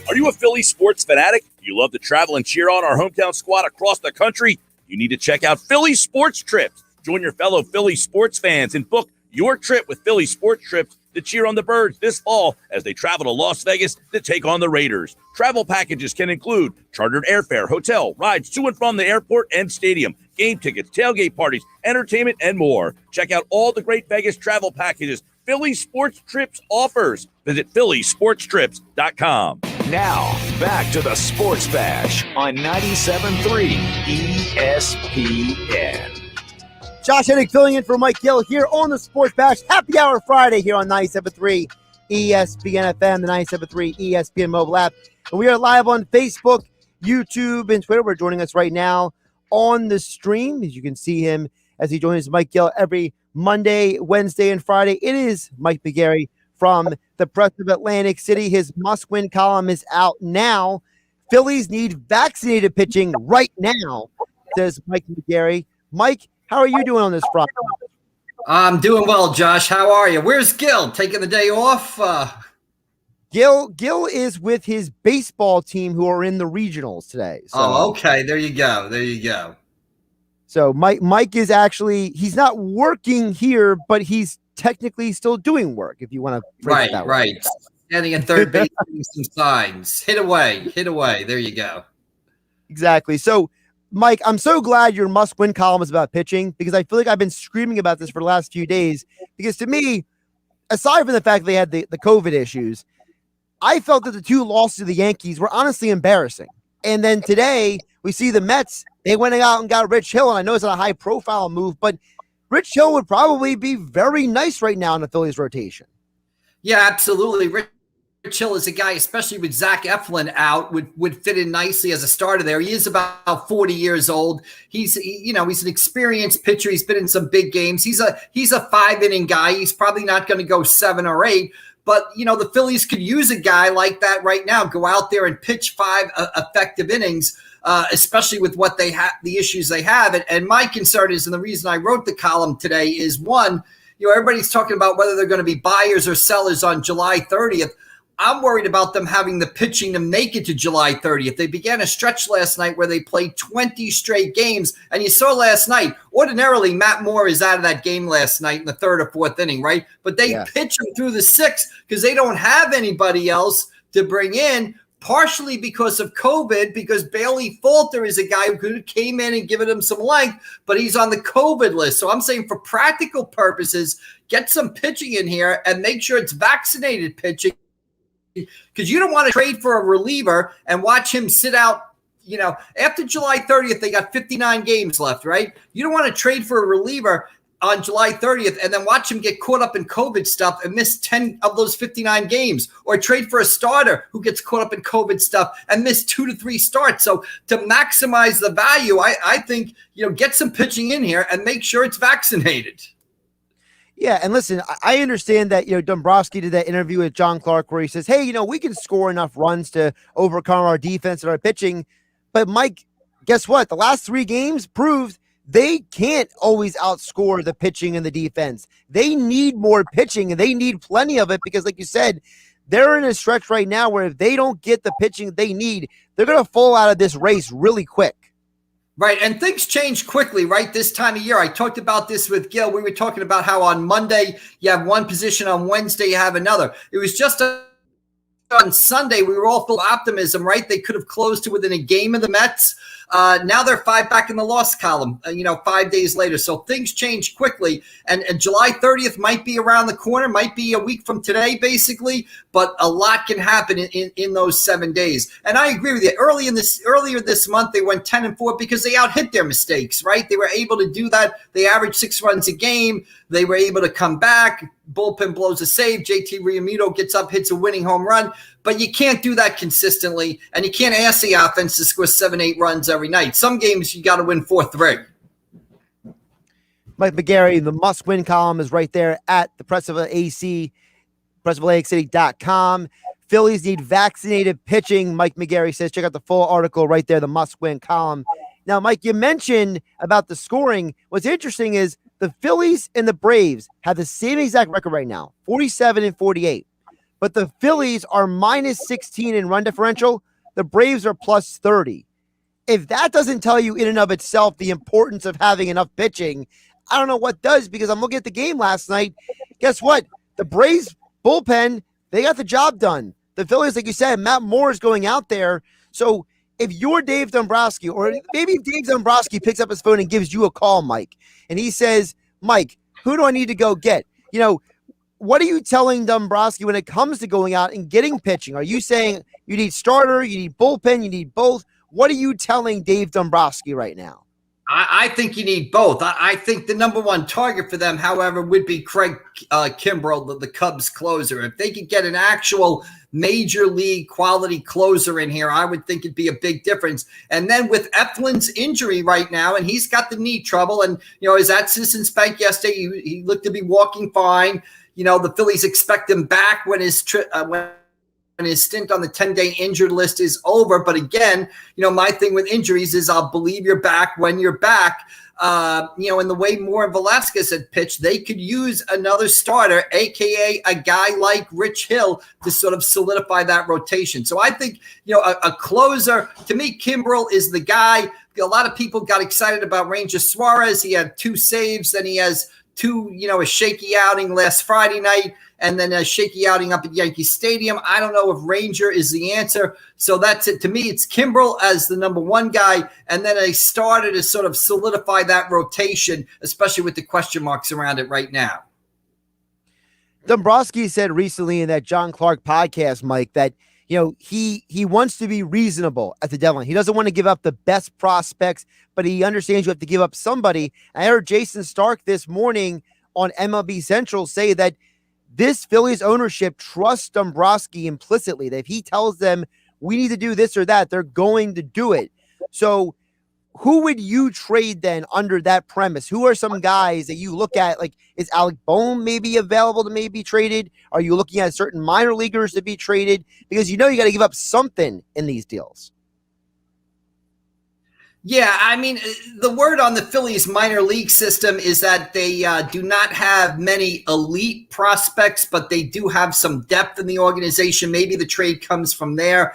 Are you a Philly sports fanatic? you love to travel and cheer on our hometown squad across the country, you need to check out Philly Sports Trips. Join your fellow Philly sports fans and book your trip with Philly Sports Trips to cheer on the Birds this fall as they travel to Las Vegas to take on the Raiders. Travel packages can include chartered airfare, hotel, rides to and from the airport and stadium, game tickets, tailgate parties, entertainment, and more. Check out all the great Vegas travel packages Philly Sports Trips offers. Visit phillysportstrips.com. Now, back to the Sports Bash on 97.3 ESPN. Josh Hennig filling in for Mike Gill here on the Sports Bash. Happy Hour Friday here on 97.3 ESPN FM, the 97.3 ESPN mobile app. And we are live on Facebook, YouTube, and Twitter. We're joining us right now on the stream. As you can see him as he joins Mike Gill every Monday, Wednesday, and Friday. It is Mike McGarry from the Press of Atlantic City. His must-win column is out now. Phillies need vaccinated pitching right now, says Mike McGarry. Mike, how are you doing on this Friday? I'm doing well, Josh. How are you? Where's Gill? Taking the day off? Gill is with his baseball team who are in the regionals today. So, okay. There you go. So Mike is actually, he's not working here, but he's technically still doing work, if you want to phrase it that way. Right. Standing in third base, giving some signs. Hit away. There you go. Exactly. So, Mike, I'm so glad your must-win column is about pitching, because I feel like I've been screaming about this for the last few days, because to me, aside from the fact they had the COVID issues, I felt that the two losses to the Yankees were honestly embarrassing. And then today, we see the Mets, they went out and got Rich Hill, and I know it's not a high-profile move, but Rich Hill would probably be very nice right now in the Phillies rotation. Yeah, absolutely. Rich Hill is a guy, especially with Zach Eflin out, would fit in nicely as a starter there. He is about 40 years old. He's an experienced pitcher. He's been in some big games. He's a 5-inning guy. He's probably not going to go 7 or 8. But, the Phillies could use a guy like that right now. Go out there and pitch 5 effective innings, especially with what they have, the issues they have. And my concern is, and the reason I wrote the column today is, one, everybody's talking about whether they're going to be buyers or sellers on July 30th. I'm worried about them having the pitching to make it to July 30th. They began a stretch last night where they played 20 straight games. And you saw last night, ordinarily, Matt Moore is out of that game last night in the 3rd or 4th inning, right? But they pitch him through the 6th because they don't have anybody else to bring in, partially because of COVID, because Bailey Falter is a guy who could have came in and given him some length, but he's on the COVID list. So I'm saying for practical purposes, get some pitching in here and make sure it's vaccinated pitching, because you don't want to trade for a reliever and watch him sit out. After July 30th, they got 59 games left, right? You don't want to trade for a reliever on July 30th and then watch him get caught up in COVID stuff and miss 10 of those 59 games, or trade for a starter who gets caught up in COVID stuff and miss 2 to 3 starts. So to maximize the value, I think, get some pitching in here and make sure it's vaccinated. Yeah, and listen, I understand that, Dombrowski did that interview with John Clark where he says, hey, we can score enough runs to overcome our defense and our pitching. But, Mike, guess what? The last 3 games proved they can't always outscore the pitching and the defense. They need more pitching, and they need plenty of it because, like you said, they're in a stretch right now where if they don't get the pitching they need, they're going to fall out of this race really quick. Right, and things change quickly, right, this time of year. I talked about this with Gill. We were talking about how on Monday you have one position, on Wednesday you have another. It was just on Sunday we were all full of optimism, right? They could have closed to within a game of the Mets. Now they're 5 back in the loss column, 5 days later. So things change quickly. And July 30th might be around the corner, might be a week from today, basically. But a lot can happen in those 7 days. And I agree with you. Earlier this month, they went 10-4 because they out-hit their mistakes, right? They were able to do that. They averaged 6 runs a game. They were able to come back. Bullpen blows a save. JT Realmuto gets up, hits a winning home run. But you can't do that consistently, and you can't ask the offense to score 7-8 runs every night. Some games you got to win 4-3. Mike McGarry, the must-win column is right there at the Press of AC, pressofatlanticcity.com. Phillies need vaccinated pitching, Mike McGarry says. Check out the full article right there, the must-win column. Now, Mike, you mentioned about the scoring. What's interesting is the Phillies and the Braves have the same exact record right now, 47-48. But the Phillies are minus 16 in run differential. The Braves are plus 30. If that doesn't tell you in and of itself the importance of having enough pitching, I don't know what does, because I'm looking at the game last night. Guess what? The Braves bullpen, they got the job done. The Phillies, like you said, Matt Moore is going out there. So if you're Dave Dombrowski, or maybe if Dave Dombrowski picks up his phone and gives you a call, Mike, and he says, Mike, who do I need to go get? What are you telling Dombrowski when it comes to going out and getting pitching? Are you saying you need starter, you need bullpen, you need both? What are you telling Dave Dombrowski right now? I think you need both. I think the number one target for them, however, would be Craig Kimbrell, the Cubs closer. If they could get an actual major league quality closer in here, I would think it'd be a big difference. And then with Eflin's injury right now, and he's got the knee trouble, and is at Citizens Bank yesterday. He looked to be walking fine. The Phillies expect him back when his stint on the 10-day injured list is over. But again, my thing with injuries is I'll believe you're back when you're back. And the way Moore and Velasquez had pitched, they could use another starter, a.k.a. a guy like Rich Hill, to sort of solidify that rotation. So I think, a closer, to me, Kimbrell is the guy. A lot of people got excited about Ranger Suarez. He had 2 saves, then he has 2, a shaky outing last Friday night, and then a shaky outing up at Yankee Stadium. I don't know if Ranger is the answer. So that's it. To me, it's Kimbrell as the number one guy, and then a starter to sort of solidify that rotation, especially with the question marks around it right now. Dombrowski said recently in that John Clark podcast, Mike, that he wants to be reasonable at the deadline. He doesn't want to give up the best prospects, but he understands you have to give up somebody. I heard Jason Stark this morning on MLB Central say that this Phillies ownership trusts Dombrowski implicitly, that if he tells them we need to do this or that, they're going to do it. So who would you trade then under that premise? Who are some guys that you look at, like, is Alec Bohm maybe available to maybe be traded? Are you looking at certain minor leaguers to be traded? Because you got to give up something in these deals. Yeah, I mean, the word on the Phillies minor league system is that they do not have many elite prospects, but they do have some depth in the organization. Maybe the trade comes from there.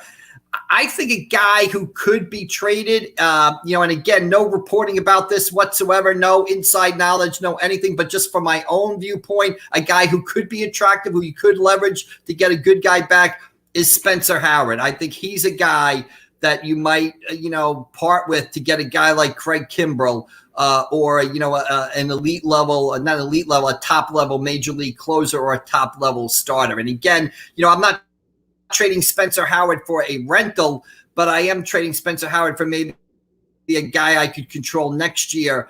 I think a guy who could be traded, and again, no reporting about this whatsoever, no inside knowledge, no anything, but just from my own viewpoint, a guy who could be attractive, who you could leverage to get a good guy back is Spencer Howard. I think he's a guy that you might, part with to get a guy like Craig Kimbrell or, an elite level, not elite level, a top level major league closer or a top level starter. And again, I'm not trading Spencer Howard for a rental, but I am trading Spencer Howard for maybe a guy I could control next year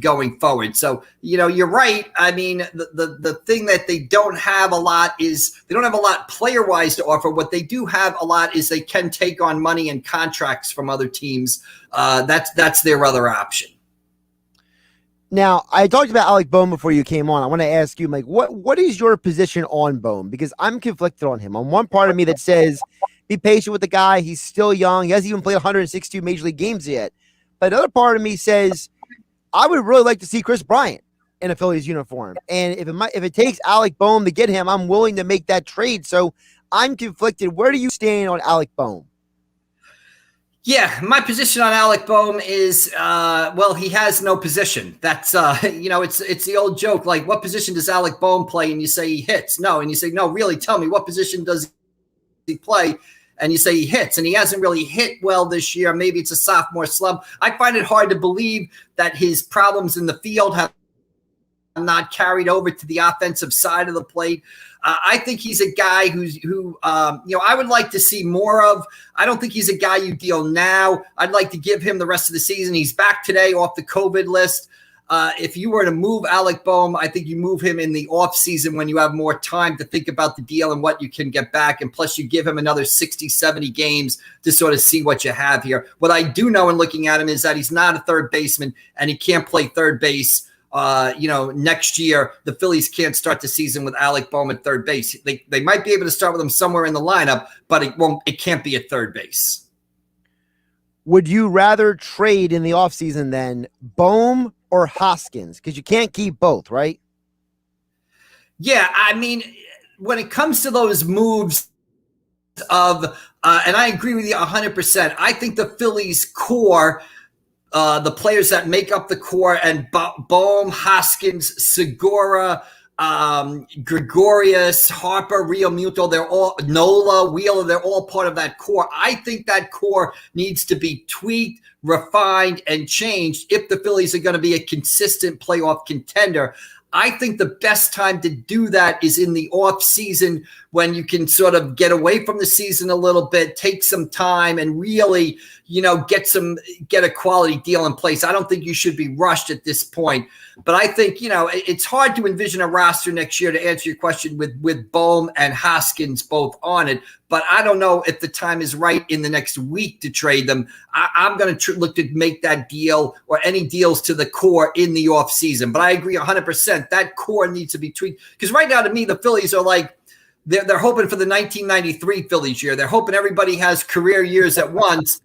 going forward. So, you're right. I mean, the thing that they don't have a lot is they don't have a lot player-wise to offer. What they do have a lot is they can take on money and contracts from other teams. That's their other option. Now, I talked about Alec Bohm before you came on. I want to ask you, Mike, what is your position on Bohm? Because I'm conflicted on him. On one part of me that says, be patient with the guy. He's still young. He hasn't even played 162 major league games yet. But another part of me says, I would really like to see Chris Bryant in a Phillies uniform. And if it takes Alec Bohm to get him, I'm willing to make that trade. So I'm conflicted. Where do you stand on Alec Bohm? Yeah, my position on Alec Bohm is, he has no position. That's, it's the old joke. Like, what position does Alec Bohm play? And you say he hits. No. And you say, no, really, tell me, what position does he play? And you say he hits, and he hasn't really hit well this year. Maybe it's a sophomore slump. I find it hard to believe that his problems in the field have not carried over to the offensive side of the plate. I think he's a guy who I would like to see more of. I don't think he's a guy you deal now. I'd like to give him the rest of the season. He's back today off the COVID list. If you were to move Alec Bohm, I think you move him in the offseason when you have more time to think about the deal and what you can get back. And plus you give him another 60, 70 games to sort of see what you have here. What I do know in looking at him is that he's not a third baseman and he can't play third base. Next year, the Phillies can't start the season with Alec Bohm at third base. They might be able to start with him somewhere in the lineup, but it can't be at third base. Would you rather trade in the offseason than Bohm or Hoskins? Because you can't keep both, right? Yeah, I mean, when it comes to those moves, of, and I agree with you 100%. I think the Phillies core, the players that make up the core, and Bohm, Hoskins, Segura, Gregorius, Harper, Real Muto, they're all, Nola, Wheeler, they're all part of that core. I think that core needs to be tweaked, refined, and changed if the Phillies are going to be a consistent playoff contender. I think the best time to do that is in the off season, when you can sort of get away from the season a little bit, take some time, and really, get a quality deal in place. I don't think you should be rushed at this point, but I think, it's hard to envision a roster next year, to answer your question, with Bohm and Hoskins both on it. But I don't know if the time is right in the next week to trade them. I'm going to look to make that deal, or any deals to the core, in the offseason. But I agree 100%. That core needs to be tweaked. Because right now, to me, the Phillies are like, they're hoping for the 1993 Phillies year. They're hoping everybody has career years at once.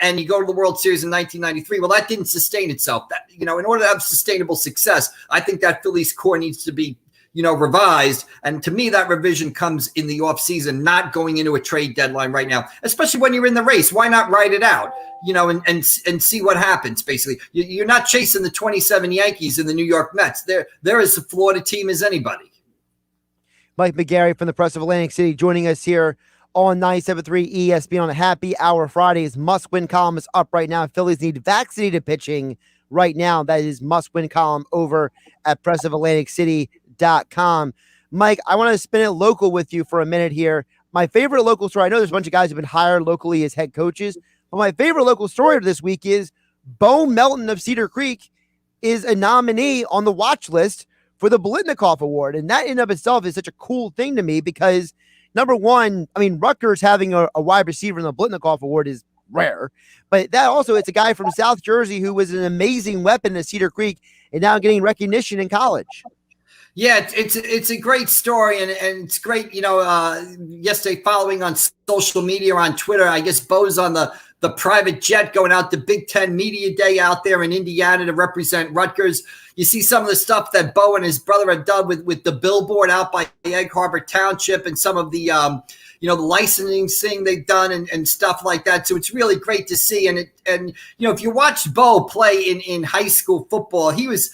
And you go to the World Series in 1993. Well, that didn't sustain itself. That, in order to have sustainable success, I think that Phillies core needs to be revised. And to me, that revision comes in the offseason, not going into a trade deadline right now, especially when you're in the race. Why not ride it out, and see what happens, basically. You're not chasing the 27 Yankees and the New York Mets. They're as a Florida team as anybody. Mike McGarry from the Press of Atlantic City joining us here on 97.3 ESPN on a happy hour Fridays. Must-win column is up right now. Phillies need vaccinated pitching right now. That is must-win column over at pressofatlanticcity.com. Mike, I want to spin it local with you for a minute here. My favorite local story, I know there's a bunch of guys who have been hired locally as head coaches, but my favorite local story of this week is Bo Melton of Cedar Creek is a nominee on the watch list for the Blitnikoff Award. And that in and of itself is such a cool thing to me because, number one, I mean, Rutgers having a wide receiver in the Blitnikoff Award is rare, but that also, it's a guy from South Jersey who was an amazing weapon at Cedar Creek and now getting recognition in college. Yeah, it's a great story, and it's great, yesterday following on social media, on Twitter, I guess Bo's on the private jet going out to Big Ten Media Day out there in Indiana to represent Rutgers. You see some of the stuff that Bo and his brother have done with the billboard out by Egg Harbor Township, and some of the the licensing thing they've done and stuff like that. So it's really great to see. And if you watched Bo play in high school football, he was,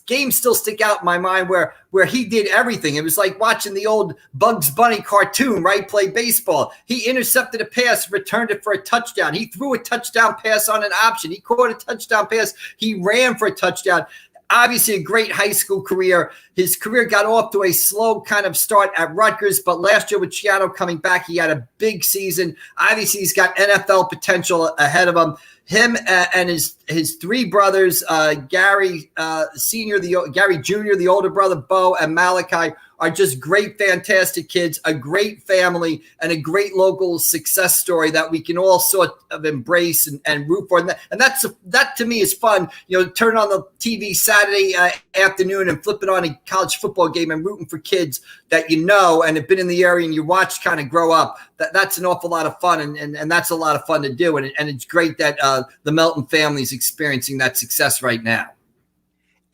games still stick out in my mind where he did everything. It was like watching the old Bugs Bunny cartoon, right? Play baseball. He intercepted a pass, returned it for a touchdown. He threw a touchdown pass on an option. He caught a touchdown pass. He ran for a touchdown. Obviously, a great high school career. His career got off to a slow kind of start at Rutgers, but last year with Chiano coming back, he had a big season. Obviously, he's got NFL potential ahead of him. Him and his three brothers, Gary Sr., Gary Jr., the older brother, Bo, and Malachi, are just great, fantastic kids, a great family, and a great local success story that we can all sort of embrace and root for. And that to me is fun. Turn on the TV Saturday afternoon and flip it on a college football game and rooting for kids that and have been in the area and you watch kind of grow up. That's an awful lot of fun, and that's a lot of fun to do. And it's great that the Melton family is experiencing that success right now.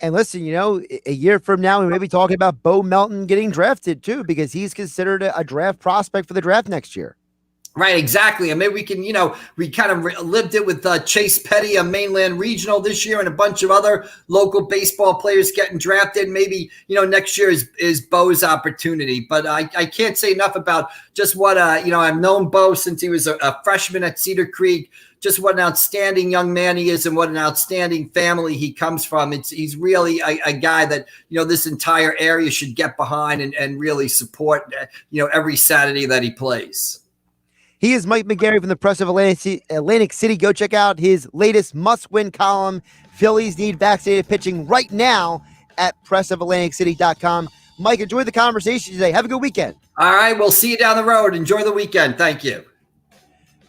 And listen, a year from now, we may be talking about Bo Melton getting drafted too, because he's considered a draft prospect for the draft next year. Right, exactly. And maybe we can, we kind of lived it with Chase Petty, a Mainland Regional this year, and a bunch of other local baseball players getting drafted. Maybe, next year is Bo's opportunity. But I can't say enough about just what, I've known Bo since he was a freshman at Cedar Creek. Just what an outstanding young man he is and what an outstanding family he comes from. He's really a guy that, this entire area should get behind and really support, every Saturday that he plays. He is Mike McGarry from the Press of Atlantic City. Go check out his latest must-win column, Phillies Need Vaccinated Pitching, right now at pressofatlanticcity.com. Mike, enjoy the conversation today. Have a good weekend. All right, we'll see you down the road. Enjoy the weekend. Thank you.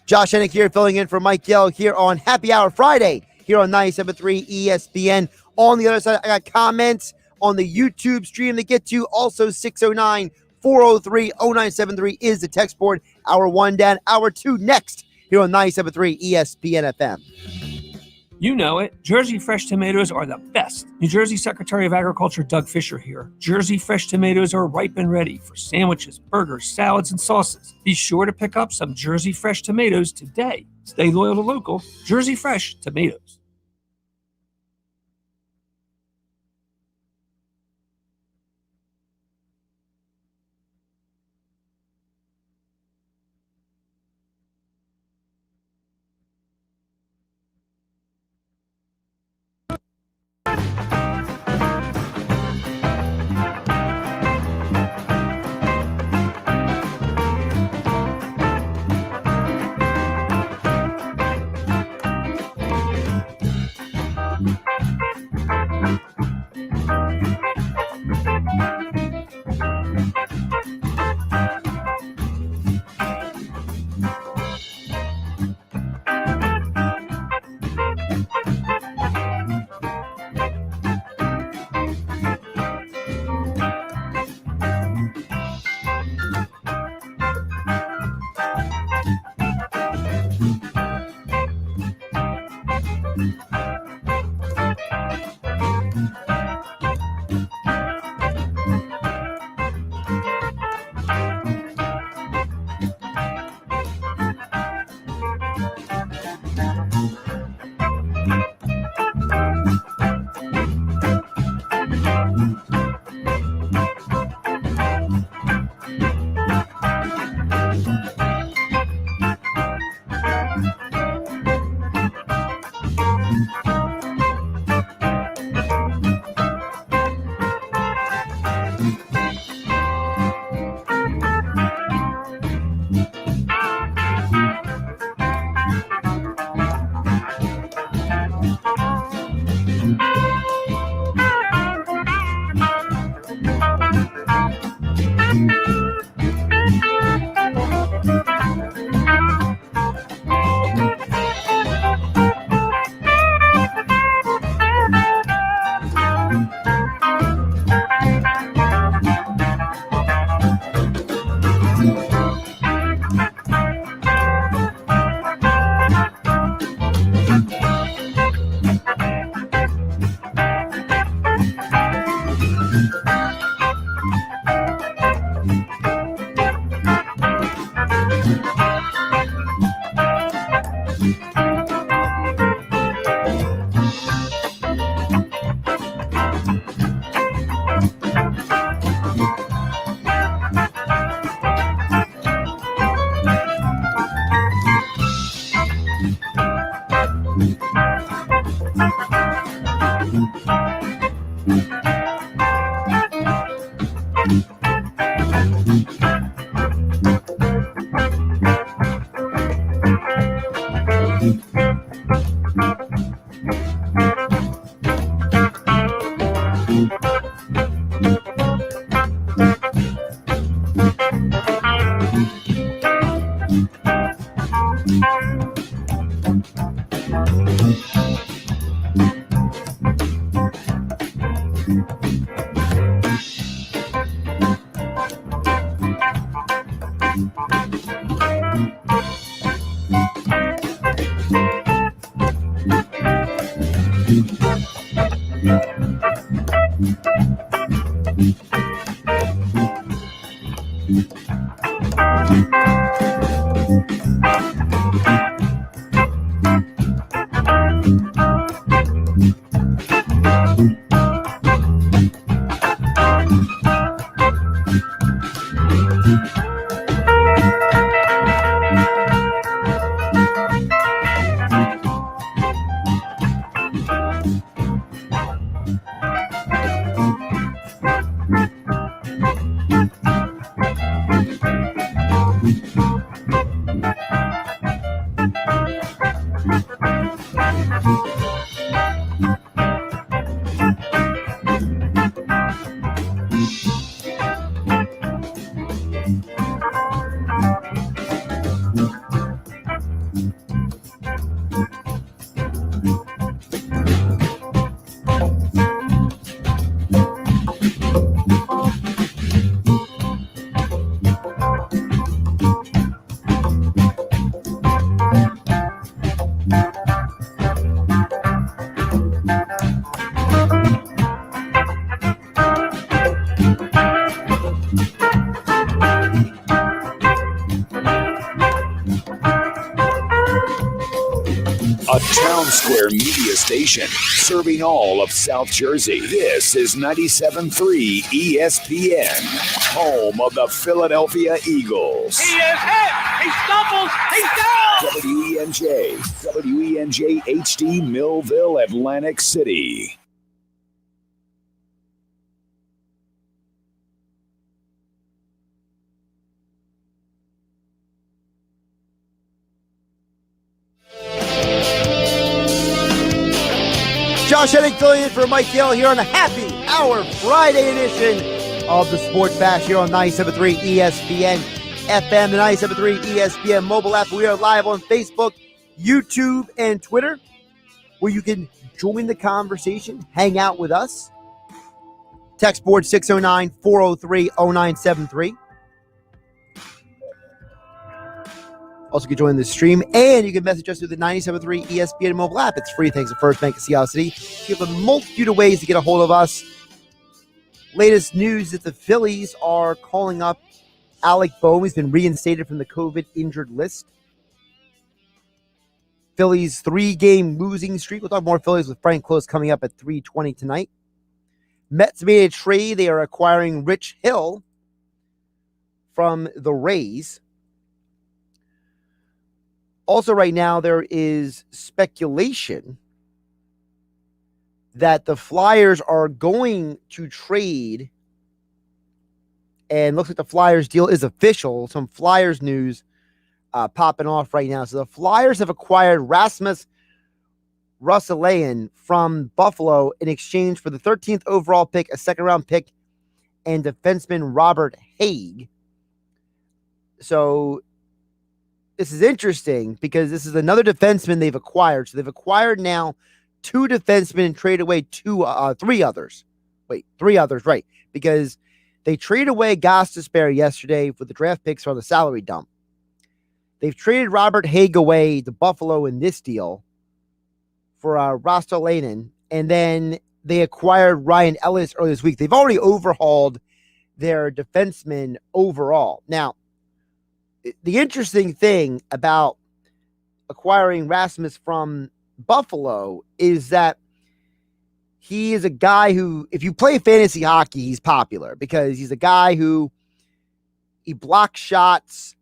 Josh Hennig here, filling in for Mike Gill here on Happy Hour Friday here on 97.3 ESPN. On the other side, I got comments on the YouTube stream to get to. Also, 609-403-0973 is the text board. Hour 1 down, hour 2 next here on 97.3 ESPN FM. You know it. Jersey Fresh tomatoes are the best. New Jersey Secretary of Agriculture Doug Fisher here. Jersey Fresh tomatoes are ripe and ready for sandwiches, burgers, salads, and sauces. Be sure to pick up some Jersey Fresh tomatoes today. Stay loyal to local. Jersey Fresh tomatoes. A town square media station serving all of South Jersey. This is 97.3 ESPN, home of the Philadelphia Eagles. He is hit. He stumbles. He's down. WENJ HD Millville, Atlantic City. Josh Hennig filling in for Mike Gill here on a happy hour Friday edition of the Sports Bash here on 97.3 ESPN FM, the 97.3 ESPN mobile app. We are live on Facebook, YouTube, and Twitter, where you can join the conversation, hang out with us. Text board 609-403-0973. Also, you can join the stream, and you can message us through the 97.3 ESPN mobile app. It's free, thanks to First Bank of Seattle City. You have a multitude of ways to get a hold of us. Latest news that the Phillies are calling up Alec Bohm. He's been reinstated from the COVID injured list. Phillies 3-game losing streak. We'll talk more Phillies with Frank Klose coming up at 3:20 tonight. Mets made a trade. They are acquiring Rich Hill from the Rays. Also, right now, there is speculation that the Flyers are going to trade, and looks like the Flyers deal is official. Some Flyers news popping off right now. So the Flyers have acquired Rasmus Ristolainen from Buffalo in exchange for the 13th overall pick, a second-round pick, and defenseman Robert Haig. So this is interesting because this is another defenseman they've acquired. So they've acquired now 2 defensemen and traded away 3 others. Three others, right? Because they traded away Gostisbehere yesterday with the draft picks on the salary dump. They've traded Robert Haig away to Buffalo in this deal for Ristolainen, and then they acquired Ryan Ellis earlier this week. They've already overhauled their defensemen overall. Now, the interesting thing about acquiring Rasmus from Buffalo is that he is a guy who, if you play fantasy hockey, he's popular because he's a guy who he blocks shots.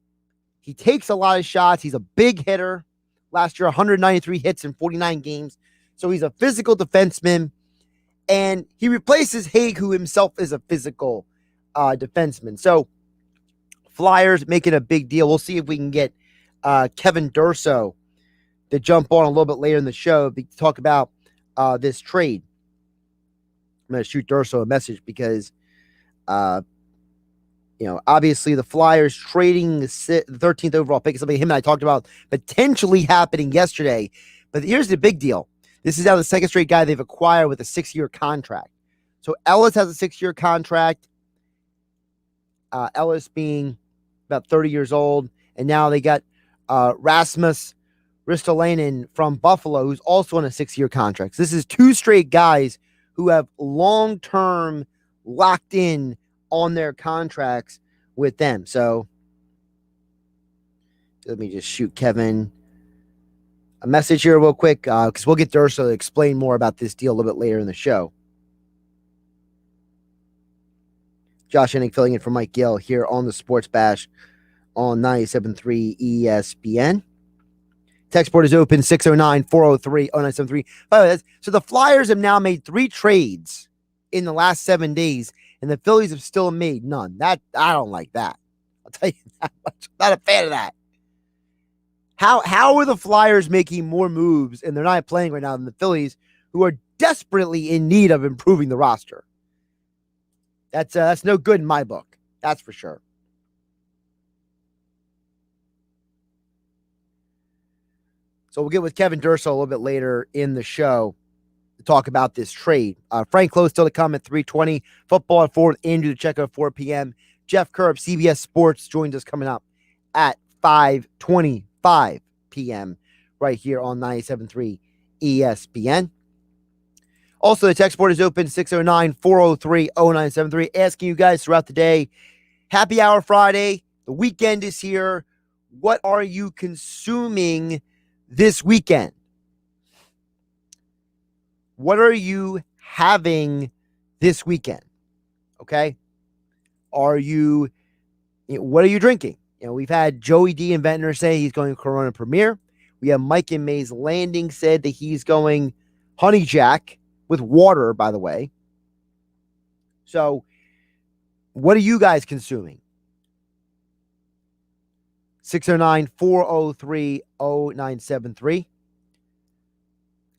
He takes a lot of shots. He's a big hitter. Last year, 193 hits in 49 games. So he's a physical defenseman. And he replaces Haig, who himself is a physical defenseman. So Flyers making a big deal. We'll see if we can get Kevin Durso to jump on a little bit later in the show to talk about this trade. I'm going to shoot Durso a message because, obviously the Flyers trading the 13th overall pick is something him and I talked about potentially happening yesterday. But here's the big deal. This is now the second straight guy they've acquired with a 6-year contract. So Ellis has a 6-year contract. Ellis being about 30 years old. And now they got Rasmus Ristolainen from Buffalo, who's also on a 6-year contract. So this is 2 straight guys who have long-term locked in on their contracts with them. So let me just shoot Kevin a message here real quick because we'll get Durso to explain more about this deal a little bit later in the show. Josh Hennig filling in for Mike Gill here on the Sports Bash on 97.3 ESPN. Text board is open, 609-403-0973. By the way, so the Flyers have now made 3 trades in the last 7 days, and the Phillies have still made none. That I don't like that. I'll tell you that much. Not a fan of that. How are the Flyers making more moves, and they're not playing right now, than the Phillies, who are desperately in need of improving the roster? That's no good in my book. That's for sure. So we'll get with Kevin Durso a little bit later in the show to talk about this trade. Frank Klose still to come at 3:20. Football at 4 with Andrew DiCecco at 4 p.m. Jeff Kerr of CBS Sports joins us coming up at 5:25 p.m. right here on 97.3 ESPN. Also, the text board is open, 609-403-0973. Asking you guys throughout the day, happy hour Friday. The weekend is here. What are you consuming this weekend? What are you having this weekend? Okay. What are you drinking? We've had Joey D and Ventnor say he's going Corona Premier. We have Mike and Mays Landing said that he's going Honey Jack with water, by the way. So what are you guys consuming? 609-403-0973.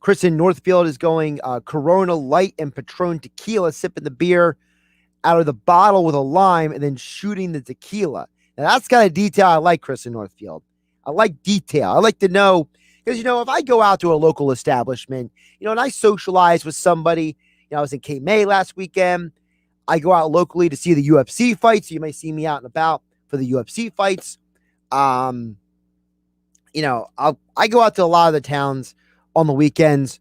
Chris in Northfield is going Corona Light and Patron Tequila, sipping the beer out of the bottle with a lime and then shooting the tequila. Now, that's kind of detail I like, Chris in Northfield. I like detail. I like to know, because, if I go out to a local establishment, and I socialize with somebody, I was in Cape May last weekend. I go out locally to see the UFC fights. So you may see me out and about for the UFC fights. I go out to a lot of the towns on the weekends.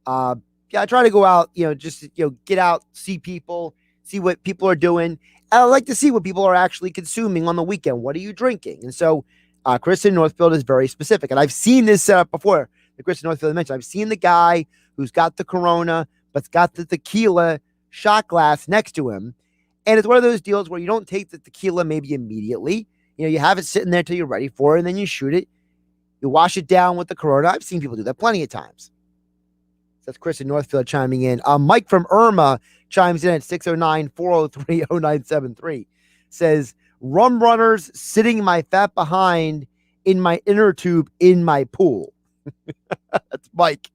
I try to go out, just, get out, see people, see what people are doing. And I like to see what people are actually consuming on the weekend. What are you drinking? And so Chris in Northfield is very specific. And I've seen this setup before. The Chris in Northfield mentioned, I've seen the guy who's got the Corona, but's got the tequila shot glass next to him. And it's one of those deals where you don't take the tequila maybe immediately. You have it sitting there till you're ready for it, and then you shoot it. You wash it down with the Corona. I've seen people do that plenty of times. That's Chris in Northfield chiming in. Mike from Irma chimes in at 609-403-0973. Says, rum runners sitting my fat behind in my inner tube in my pool. That's Mike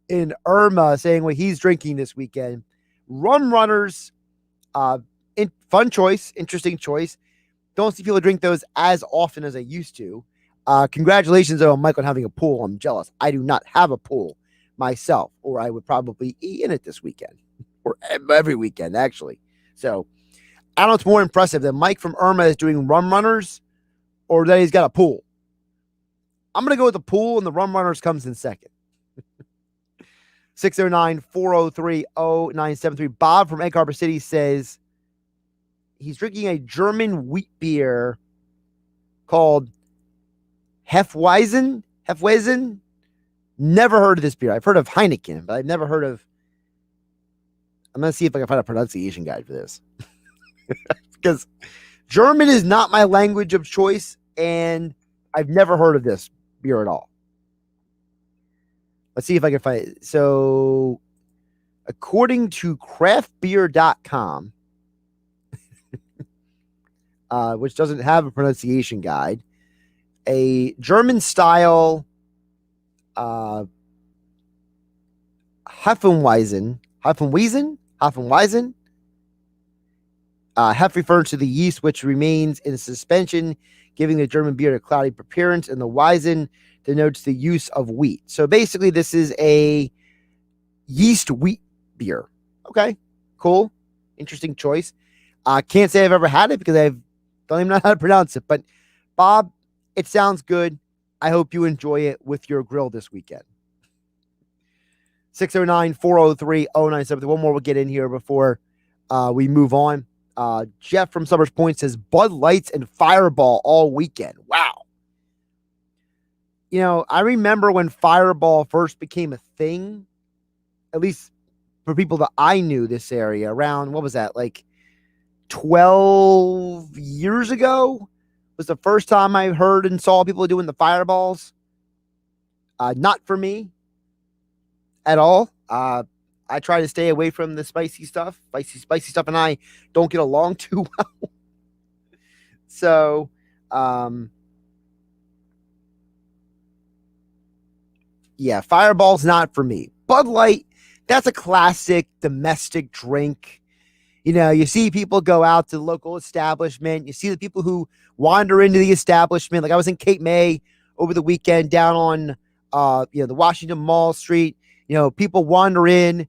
in Irma saying what he's drinking this weekend. Rum runners, fun choice, interesting choice. Don't see people drink those as often as I used to. Congratulations, though, Mike, on having a pool. I'm jealous. I do not have a pool myself, or I would probably be in it this weekend, or every weekend, actually. So I don't know what's more impressive, that Mike from Irma is doing rum runners or that he's got a pool. I'm going to go with the pool, and the rum runners comes in second. 609-403-0973. Bob from Egg Harbor City says he's drinking a German wheat beer called Hefeweizen. Never heard of this beer. I've heard of Heineken, but I've never heard of. I'm going to see if I can find a pronunciation guide for this. Because German is not my language of choice, and I've never heard of this beer at all. Let's see if I can find it. So, according to craftbeer.com, which doesn't have a pronunciation guide, a German-style Hefeweizen, Hef refers to the yeast which remains in suspension, giving the German beer a cloudy appearance, and the Weizen denotes the use of wheat. So basically, this is a yeast wheat beer. Okay, cool. Interesting choice. Can't say I've ever had it because I don't even know how to pronounce it. But Bob, it sounds good. I hope you enjoy it with your grill this weekend. 609-403-0973. One more we'll get in here before we move on. Jeff from Summers Point says Bud Lights and Fireball all weekend. Wow. I remember when Fireball first became a thing, at least for people that I knew this area around, what was that, like 12 years ago? Was the first time I heard and saw people doing the Fireballs. Not for me at all. I try to stay away from the spicy stuff. Spicy stuff and I don't get along too well. So, yeah, Fireball's not for me. Bud Light, that's a classic domestic drink. You see people go out to the local establishment. You see the people who wander into the establishment. Like I was in Cape May over the weekend down on, the Washington Mall Street. People wander in.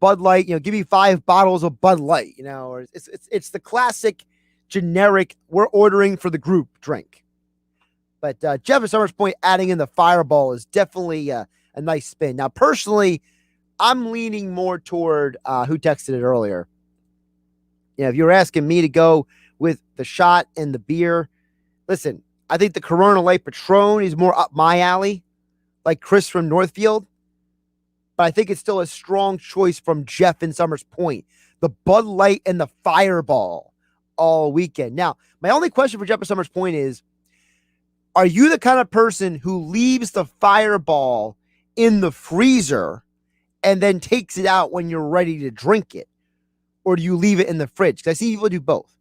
Bud Light, give me 5 bottles of Bud Light, or it's the classic generic, we're ordering for the group drink. But Jeff at Summers Point adding in the Fireball is definitely a nice spin. Now, personally, I'm leaning more toward who texted it earlier. If you're asking me to go with the shot and the beer, listen, I think the Corona Light Patron is more up my alley, like Chris from Northfield. but I think it's still a strong choice from Jeff in Summers Point. The Bud Light and the Fireball all weekend. Now, my only question for Jeff in Summers Point is, are you the kind of person who leaves the Fireball in the freezer and then takes it out when you're ready to drink it? Or do you leave it in the fridge? Because I see people do both.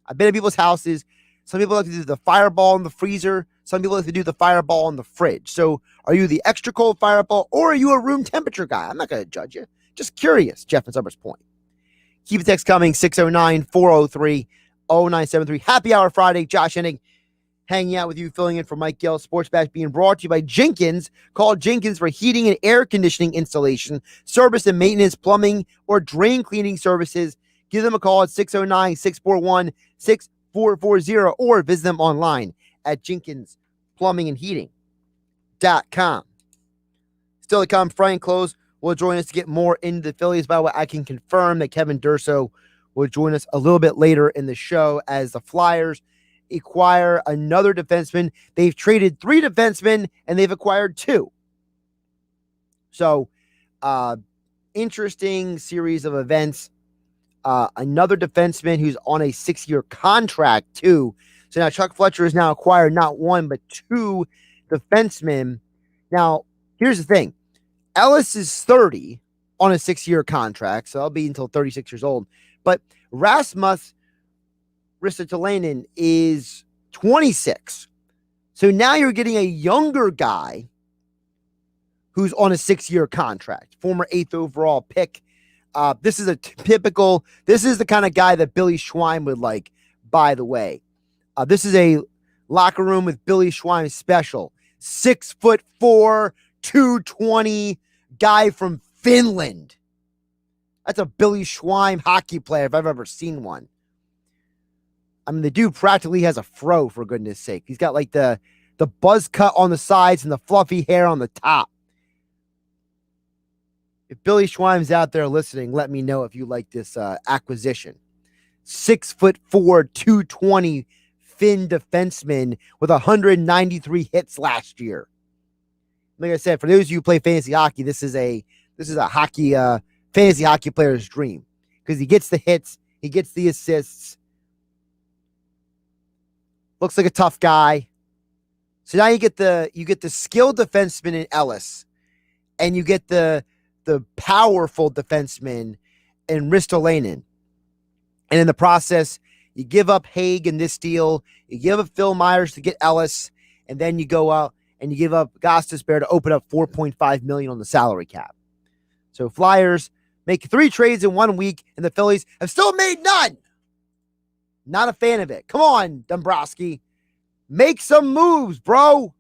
I've been at people's houses. Some people like to do the Fireball in the freezer. Some people like to do the Fireball in the fridge. So are you the extra cold Fireball, or are you a room temperature guy? I'm not going to judge you. Just curious, Jeff in Summers Point. Keep the text coming, 609-403-0973. Happy Hour Friday. Josh Hennig hanging out with you, filling in for Mike Gill. Sports Bash being brought to you by Jenkins. Call Jenkins for heating and air conditioning installation, service and maintenance, plumbing, or drain cleaning services. Give them a call at 609-641-6440 or visit them online at JenkinsPlumbingandHeating.com. Still to come, Frank Klose will join us to get more into the Phillies. By the way, I can confirm that Kevin Durso will join us a little bit later in the show as the Flyers acquire another defenseman. They've traded 3 defensemen and they've acquired 2. So, interesting series of events. Another defenseman who's on a 6-year contract too. So now Chuck Fletcher has now acquired not 1, but 2 defensemen. Now, here's the thing. Ellis is 30 on a 6-year contract, so that'll be until 36 years old. But Rasmus Ristolainen is 26. So now you're getting a younger guy who's on a 6-year contract, former 8th overall pick. This is the kind of guy that Billy Schwein would like, by the way. This is a locker room with Billy Schwein special. 6'4", 220 guy from Finland. That's a Billy Schwein hockey player if I've ever seen one. I mean, the dude practically has a fro, for goodness sake. He's got like the buzz cut on the sides and the fluffy hair on the top. If Billy Schwein's out there listening, let me know if you like this acquisition. 6'4", 220 Finn defenseman with 193 hits last year. Like I said, for those of you who play fantasy hockey, this is a hockey fantasy hockey player's dream, because he gets the hits, he gets the assists. Looks like a tough guy. So now you get the skilled defenseman in Ellis, and you get the powerful defenseman in Ristolainen. And in the process, you give up Haig in this deal, you give up Phil Myers to get Ellis, and then you go out and you give up Gostisbehere to open up $4.5 million on the salary cap. So Flyers make 3 trades in 1 week, and the Phillies have still made none. Not a fan of it. Come on, Dombrowski. Make some moves, bro.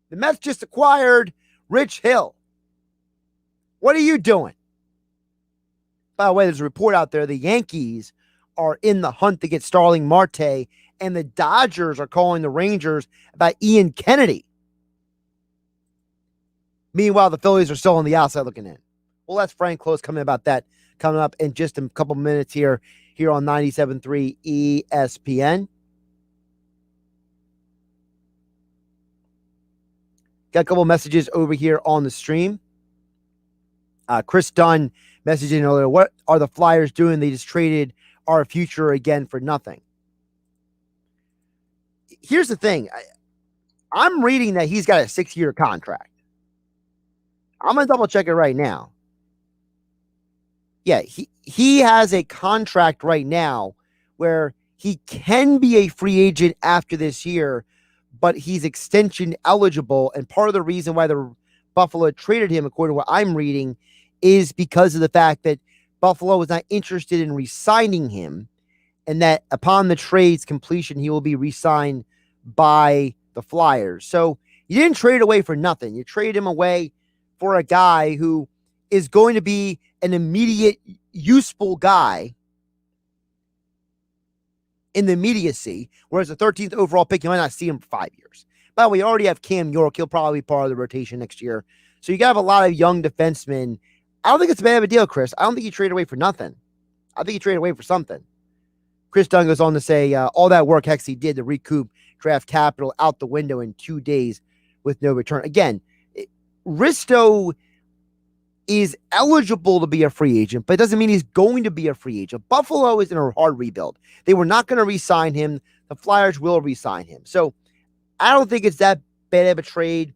The Mets just acquired Rich Hill. What are you doing? By the way, there's a report out there. The Yankees are in the hunt to get Starling Marte, and the Dodgers are calling the Rangers about Ian Kennedy. Meanwhile, the Phillies are still on the outside looking in. Well, that's Frank Klose coming about that coming up in just a couple minutes here on 97.3 ESPN. Got a couple messages over here on the stream. Chris Dunn messaging earlier, what are the Flyers doing? They just traded our future again for nothing. Here's the thing. I'm reading that he's got a 6-year contract. I'm going to double check it right now. Yeah, he has a contract right now where he can be a free agent after this year, but he's extension eligible. And part of the reason why the Buffalo traded him, according to what I'm reading, is because of the fact that Buffalo was not interested in re-signing him, and that upon the trade's completion, he will be re-signed by the Flyers. So you didn't trade away for nothing. You trade him away for a guy who is going to be an immediate, useful guy in the immediacy, whereas the 13th overall pick, you might not see him for 5 years. By the way, you already have Cam York. He'll probably be part of the rotation next year. So you got to have a lot of young defensemen. I don't think it's a bad of a deal, Chris. I don't think you trade away for nothing. I think you trade away for something. Chris Dunn goes on to say, all that work Hexie did to recoup draft capital out the window in 2 days with no return. Again, Risto is eligible to be a free agent, but it doesn't mean he's going to be a free agent. Buffalo is in a hard rebuild. They were not going to re-sign him. The Flyers will re-sign him. So I don't think it's that bad of a trade.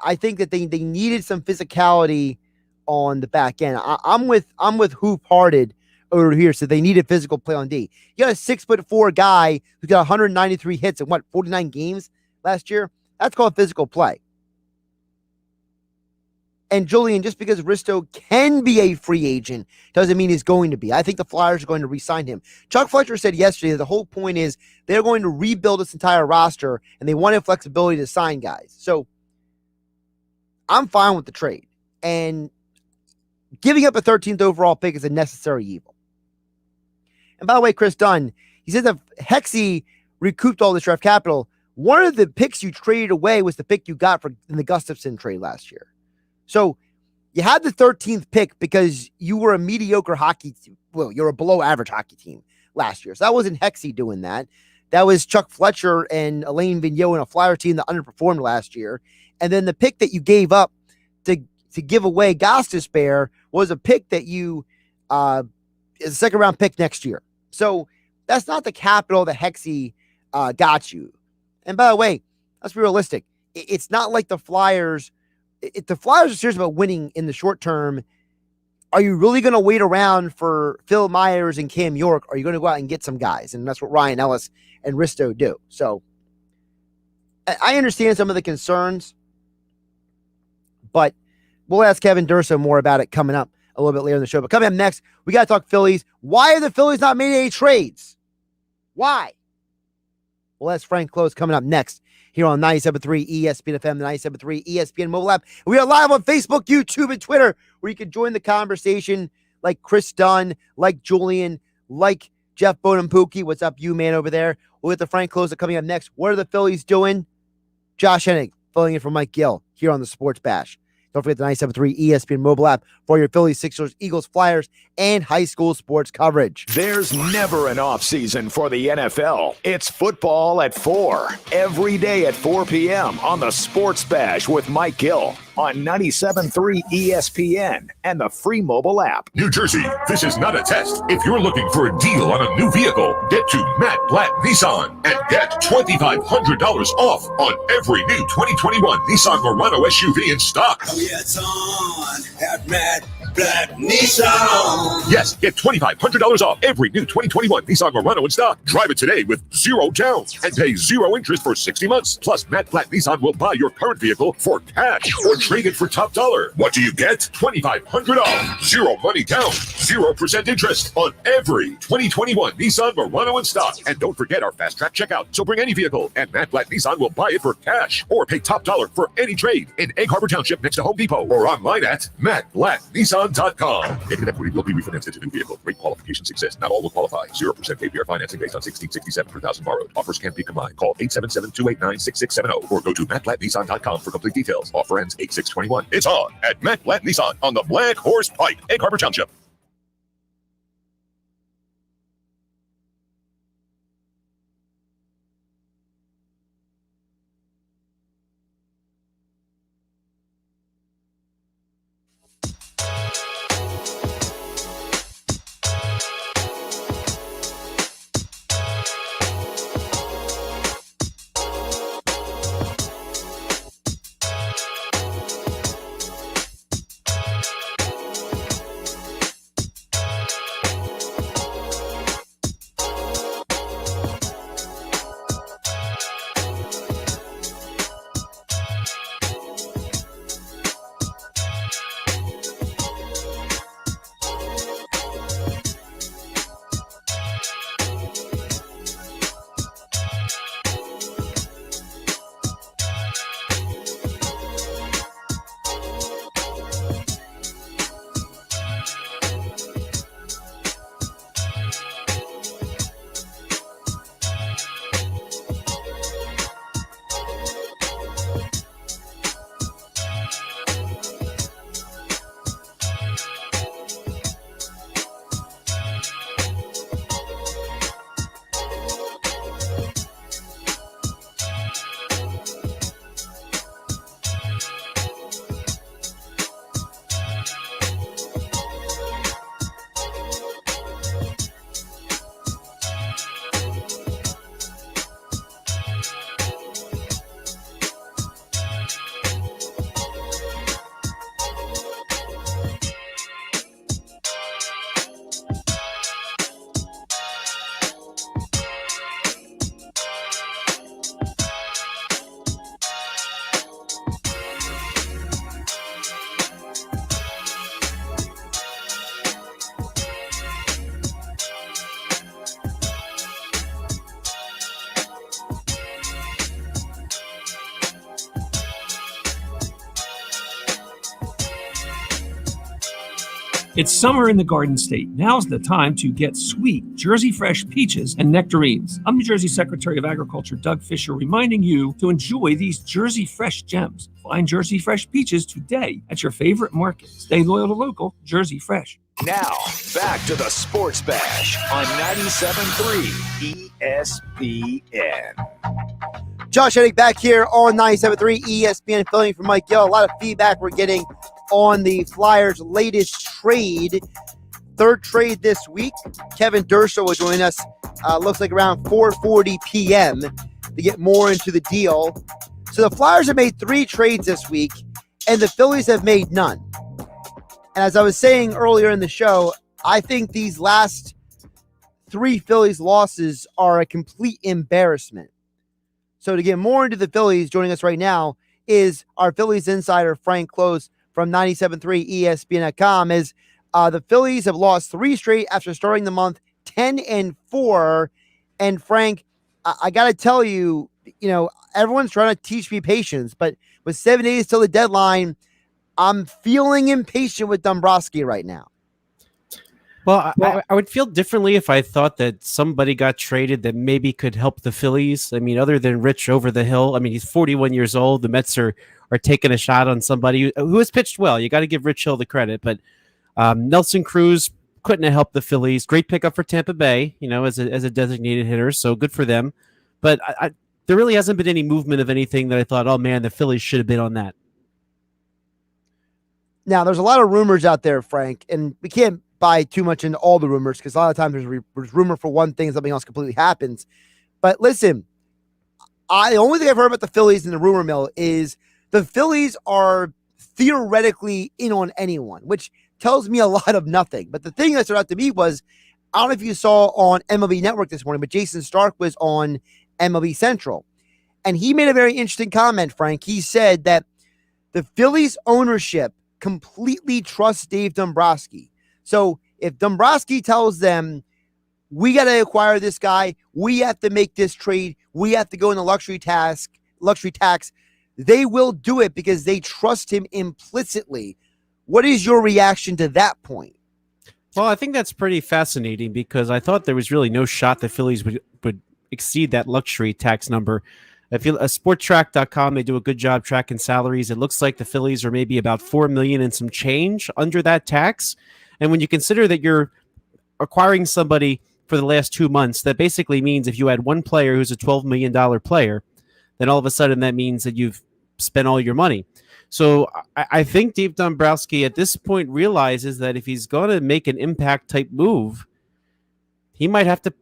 I think that they needed some physicality on the back end. I'm with Hoop-Hearted over here, so they needed physical play on D. You got a 6'4" guy who got 193 hits in 49 games last year? That's called physical play. And Julian, just because Risto can be a free agent doesn't mean he's going to be. I think the Flyers are going to re-sign him. Chuck Fletcher said yesterday that the whole point is they're going to rebuild this entire roster, and they wanted flexibility to sign guys. So I'm fine with the trade. And giving up a 13th overall pick is a necessary evil. And by the way, Chris Dunn, he said that Hexie recouped all this draft capital. One of the picks you traded away was the pick you got in the Gustafson trade last year. So you had the 13th pick because you were a mediocre hockey team. Well, you're a below average hockey team last year. So that wasn't Hexie doing that. That was Chuck Fletcher and Alain Vigneault and a Flyer team that underperformed last year. And then the pick that you gave up to give away Gostisbehere was a pick that you is a second round pick next year. So that's not the capital that Hexie got you. And by the way, let's be realistic. It's not like the Flyers. If the Flyers are serious about winning in the short term, are you really going to wait around for Phil Myers and Cam York? Or are you going to go out and get some guys? And that's what Ryan Ellis and Risto do. So I understand some of the concerns, but we'll ask Kevin Durso more about it coming up a little bit later in the show. But coming up next, we got to talk Phillies. Why are the Phillies not made any trades? Why? Well, that's Frank Klose coming up next here on 97.3 ESPN FM, the 97.3 ESPN mobile app. We are live on Facebook, YouTube, and Twitter, where you can join the conversation like Chris Dunn, like Julian, like Jeff Bonampuki. What's up, you man over there? We'll get the Frank Klose coming up next. What are the Phillies doing? Josh Hennig filling in for Mike Gill here on the Sports Bash. Don't forget the 97.3 ESPN mobile app for your Phillies, Sixers, Eagles, Flyers, and high school sports coverage. There's never an off season for the NFL. It's football at 4 every day at 4 p.m. on the Sports Bash with Mike Gill on 97.3 ESPN and the free mobile app. New Jersey, this is not a test. If you're looking for a deal on a new vehicle, get to Matt Blatt Nissan and get $2,500 off on every new 2021 Nissan Murano SUV in stock. Oh, yeah, it's on at Matt Blatt Nissan. Yes, get $2,500 off every new 2021 Nissan Murano in stock. Drive it today with 0 down and pay 0 interest for 60 months. Plus, Matt Blatt Nissan will buy your current vehicle for cash or trade it for top dollar. What do you get? $2,500 off. 0 money down, 0% interest on every 2021 Nissan Murano in stock. And don't forget our fast track checkout. So bring any vehicle and Matt Blatt Nissan will buy it for cash or pay top dollar for any trade in Egg Harbor Township next to Home Depot or online at mattblattnissan.com. Negative equity will be refinanced into new vehicle. Rate qualifications exist. Not all will qualify. 0% APR financing based on 1667 per thousand borrowed. Offers can't be combined. Call 877-289-6670 or go to mattblattnissan.com for complete details. Offer ends 8/6/21. It's on at Matt Blatt Nissan on the Black Horse Pike, Egg Harbor Township. It's summer in the Garden State. Now's the time to get sweet Jersey Fresh peaches and nectarines. I'm New Jersey Secretary of Agriculture Doug Fisher, reminding you to enjoy these Jersey Fresh gems. Find Jersey Fresh peaches today at your favorite market. Stay loyal to local Jersey Fresh. Now, back to the Sports Bash on 97.3 ESPN. Josh Hennig back here on 97.3 ESPN, filling for Mike Gill. A lot of feedback we're getting on the Flyers' latest trade. Third trade this week. Kevin Durso will join us, looks like around 4:40 p.m. to get more into the deal. So the Flyers have made 3 trades this week, and the Phillies have made none. And as I was saying earlier in the show, I think these last 3 Phillies losses are a complete embarrassment. So to get more into the Phillies, joining us right now is our Phillies insider, Frank Klose from 97.3 ESPN.com. Is the Phillies have lost 3 straight after starting the month 10-4. And Frank, I got to tell you, everyone's trying to teach me patience, but with 7 days till the deadline, I'm feeling impatient with Dombrowski right now. Well, I would feel differently if I thought that somebody got traded that maybe could help the Phillies. I mean, other than Rich over the hill. I mean, he's 41 years old. The Mets are taking a shot on somebody who has pitched well. You got to give Rich Hill the credit. But Nelson Cruz couldn't have helped the Phillies. Great pickup for Tampa Bay, as a designated hitter. So good for them. But there really hasn't been any movement of anything that I thought, oh, man, the Phillies should have been on that. Now, there's a lot of rumors out there, Frank, and we can't buy too much into all the rumors because a lot of times there's rumor for one thing, something else completely happens. But listen, the only thing I've heard about the Phillies in the rumor mill is the Phillies are theoretically in on anyone, which tells me a lot of nothing. But the thing that stood out to me was, I don't know if you saw on MLB Network this morning, but Jason Stark was on MLB Central. And he made a very interesting comment, Frank. He said that the Phillies ownership completely trusts Dave Dombrowski. So if Dombrowski tells them, we got to acquire this guy, we have to make this trade, we have to go in the luxury tax, they will do it because they trust him implicitly. What is your reaction to that point? Well, I think that's pretty fascinating because I thought there was really no shot the Phillies would exceed that luxury tax number. If you sporttrack.com, they do a good job tracking salaries. It looks like the Phillies are maybe about $4 million and some change under that tax. And when you consider that you're acquiring somebody for the last 2 months, that basically means if you had one player who's a $12 million player, then all of a sudden that means that you've spent all your money. So I think Dave Dombrowski at this point realizes that if he's going to make an impact type move, he might have to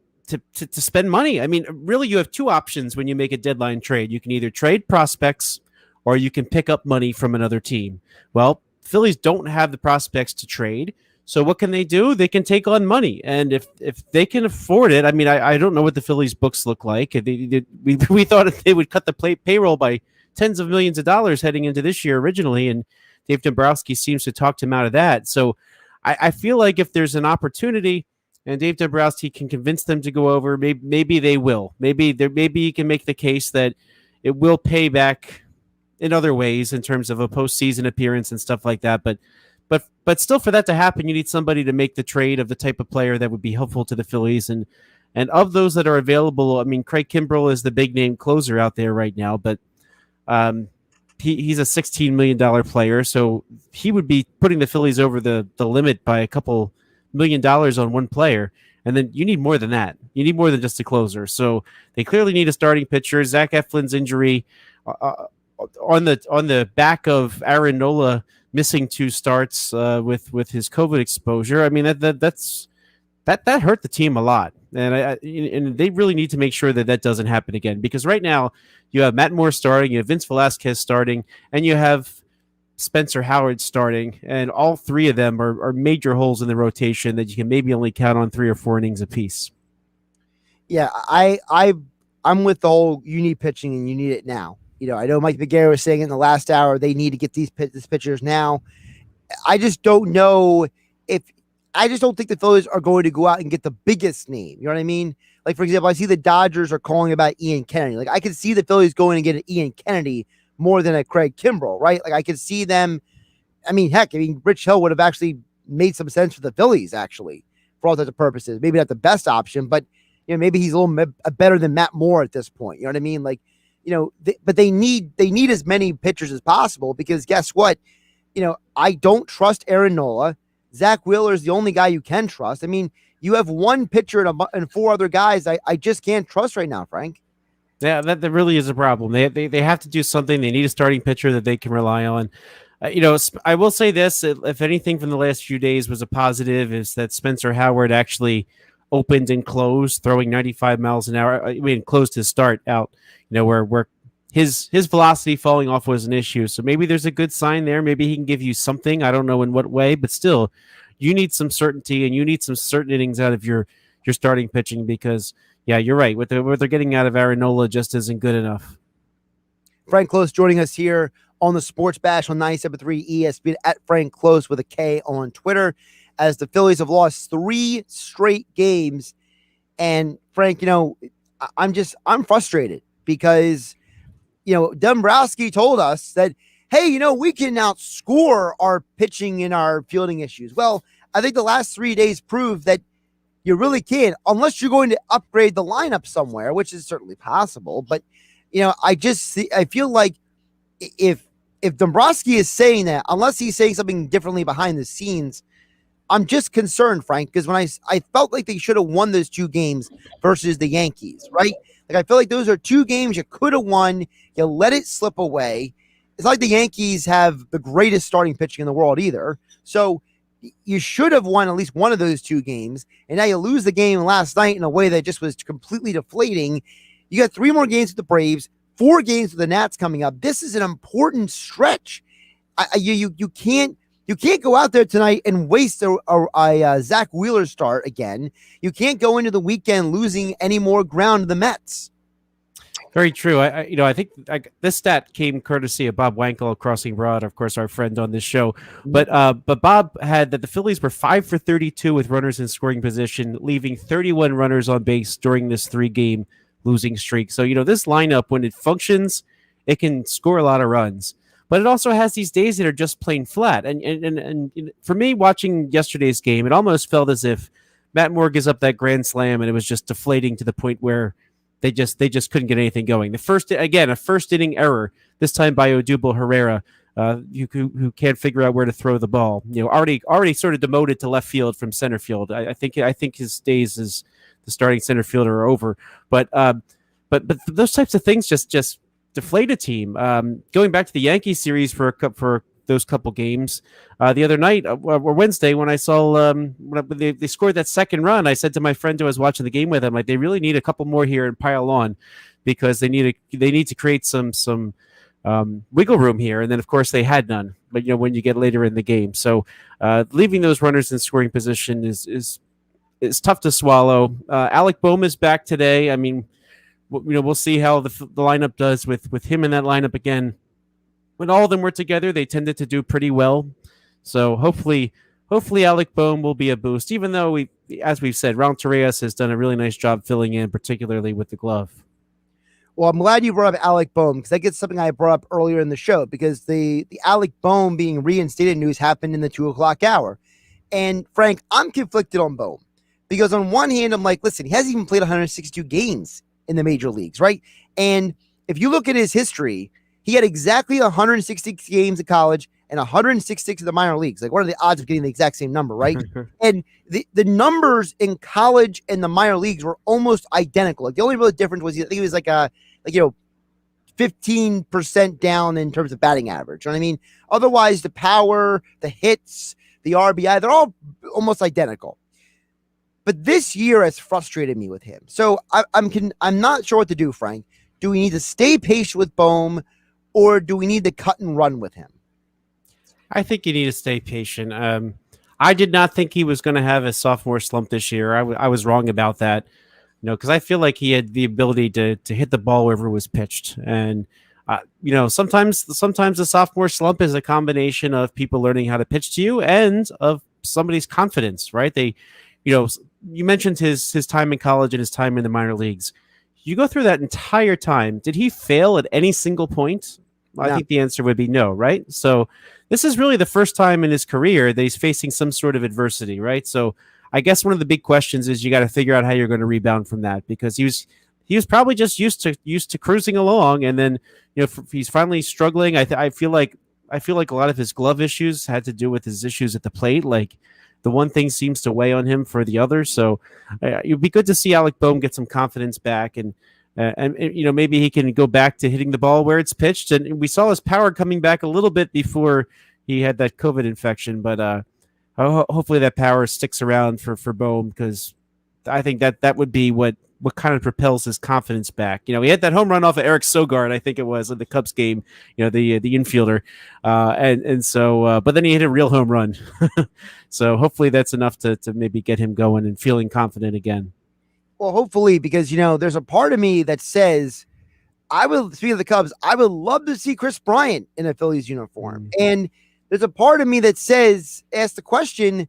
spend money. I mean, really, you have 2 options when you make a deadline trade. You can either trade prospects or you can pick up money from another team. Well, Phillies don't have the prospects to trade. So what can they do? They can take on money. And if they can afford it, I mean, I don't know what the Phillies books look like. We thought they would cut the payroll by tens of millions of dollars heading into this year originally, and Dave Dombrowski seems to talk them out of that. So I feel like if there's an opportunity and Dave Dombrowski can convince them to go over, maybe they will. Maybe he can make the case that it will pay back in other ways in terms of a postseason appearance and stuff like that. But still, for that to happen, you need somebody to make the trade of the type of player that would be helpful to the Phillies. And of those that are available, I mean, Craig Kimbrell is the big name closer out there right now, but he's a $16 million player, so he would be putting the Phillies over the limit by a couple $1 million on one player. And then you need more than that. You need more than just a closer. So they clearly need a starting pitcher. Zach Eflin's injury on the back of Aaron Nola missing 2 starts with his COVID exposure. I mean, that hurt the team a lot. And they really need to make sure that doesn't happen again, because right now you have Matt Moore starting, you have Vince Velasquez starting, and you have Spencer Howard starting, and all 3 of them are major holes in the rotation that you can maybe only count on 3 or 4 innings apiece. Yeah, I'm with the whole you need pitching and you need it now. I know Mike McGarry was saying in the last hour they need to get these pitchers now. I just don't know I just don't think the Phillies are going to go out and get the biggest name. You know what I mean? Like, for example, I see the Dodgers are calling about Ian Kennedy. Like, I could see the Phillies going and get an Ian Kennedy more than a Craig Kimbrell, right? Like, I could see them. I mean, heck, Rich Hill would have actually made some sense for the Phillies, actually, for all intents and purposes. Maybe not the best option, but maybe he's a little better than Matt Moore at this point. You know what I mean? Like, but they need as many pitchers as possible, because guess what? I don't trust Aaron Nola. Zach Wheeler is the only guy you can trust. I mean, you have one pitcher and 4 other guys I just can't trust right now, Frank. Yeah, that really is a problem. They have to do something. They need a starting pitcher that they can rely on. I will say this, if anything from the last few days was a positive, is that Spencer Howard actually opened and closed, throwing 95 miles an hour. I mean, closed his start out, where his velocity falling off was an issue. So maybe there's a good sign there. Maybe he can give you something. I don't know in what way, but still, you need some certainty and you need some certain innings out of your starting pitching, because, yeah, you're right. What they're getting out of Aaron Nola just isn't good enough. Frank Klose joining us here on the Sports Bash on 97.3 ESPN, at Frank Klose with a K on Twitter, as the Phillies have lost 3 straight games. And Frank, I'm frustrated because, Dombrowski told us that, hey, we can outscore our pitching and our fielding issues. Well, I think the last 3 days prove that you really can't, unless you're going to upgrade the lineup somewhere, which is certainly possible. But, I feel like if Dombrowski is saying that, unless he's saying something differently behind the scenes, I'm just concerned, Frank, because when I felt like they should have won those 2 games versus the Yankees, right? Like, I feel like those are 2 games you could have won. You let it slip away. It's not like the Yankees have the greatest starting pitching in the world either. So you should have won at least one of those 2 games. And now you lose the game last night in a way that just was completely deflating. You got 3 more games with the Braves, 4 games with the Nats coming up. This is an important stretch. You can't go out there tonight and waste a Zach Wheeler start again. You can't go into the weekend losing any more ground to the Mets. Very true. I think this stat came courtesy of Bob Wankel of Crossing Broad, of course, our friend on this show. But Bob had that the Phillies were 5 for 32 with runners in scoring position, leaving 31 runners on base during this 3-game losing streak. So, this lineup, when it functions, it can score a lot of runs. But it also has these days that are just plain flat. And for me, watching yesterday's game, it almost felt as if Matt Moore gives up that grand slam and it was just deflating to the point where they just couldn't get anything going. A first inning error, this time by Odubel Herrera, who can't figure out where to throw the ball. Already sort of demoted to left field from center field. I think his days as the starting center fielder are over. But those types of things just deflate a team. Going back to the Yankees series for those couple games, the other night or Wednesday when I saw when they scored that second run, I said to my friend who was watching the game with him, like, they really need a couple more here and pile on, because they need to create some wiggle room here. And then of course they had none. But when you get later in the game, so leaving those runners in scoring position is tough to swallow. Alec Bohm is back today. I mean, we'll see how the lineup does with him in that lineup again. When all of them were together, they tended to do pretty well. So hopefully Alec Bohm will be a boost, even though as we've said, Raul Torreyes has done a really nice job filling in, particularly with the glove. Well, I'm glad you brought up Alec Bohm, because that gets something I brought up earlier in the show, because the Alec Bohm being reinstated news happened in the 2:00 hour. And Frank, I'm conflicted on Bohm, because on one hand, I'm like, listen, he hasn't even played 162 games in the major leagues, right? And if you look at his history, he had exactly 166 games in college and 166 in the minor leagues. Like, what are the odds of getting the exact same number, right? And the numbers in college and the minor leagues were almost identical. Like, the only real difference was, I think it was 15% down in terms of batting average. You know what I mean? Otherwise, the power, the hits, the RBI, they're all almost identical. But this year has frustrated me with him. So I'm not sure what to do, Frank. Do we need to stay patient with Bohm, or do we need to cut and run with him? I think you need to stay patient. I did not think he was going to have a sophomore slump this year. I was wrong about that, because I feel like he had the ability to hit the ball wherever it was pitched. And, sometimes the sophomore slump is a combination of people learning how to pitch to you and of somebody's confidence, right? You mentioned his time in college and his time in the minor leagues. You go through that entire time. Did he fail at any single point? I think the answer would be no, right? So this is really the first time in his career that he's facing some sort of adversity, right? So I guess one of the big questions is you got to figure out how you're going to rebound from that, because he was probably just used to cruising along, and then he's finally struggling. I feel like a lot of his glove issues had to do with his issues at the plate. Like the one thing seems to weigh on him for the other. So it'd be good to see Alec Boehm get some confidence back, and maybe he can go back to hitting the ball where it's pitched. And we saw his power coming back a little bit before he had that COVID infection, but hopefully that power sticks around for Boehm, because I think that would be what kind of propels his confidence back. He had that home run off of Eric Sogard, I think it was, in the Cubs game, the infielder. But then he hit a real home run. So hopefully that's enough to maybe get him going and feeling confident again. Well, hopefully, because, there's a part of me that says, speaking of the Cubs, I would love to see Chris Bryant in a Phillies uniform. And there's a part of me that says, ask the question,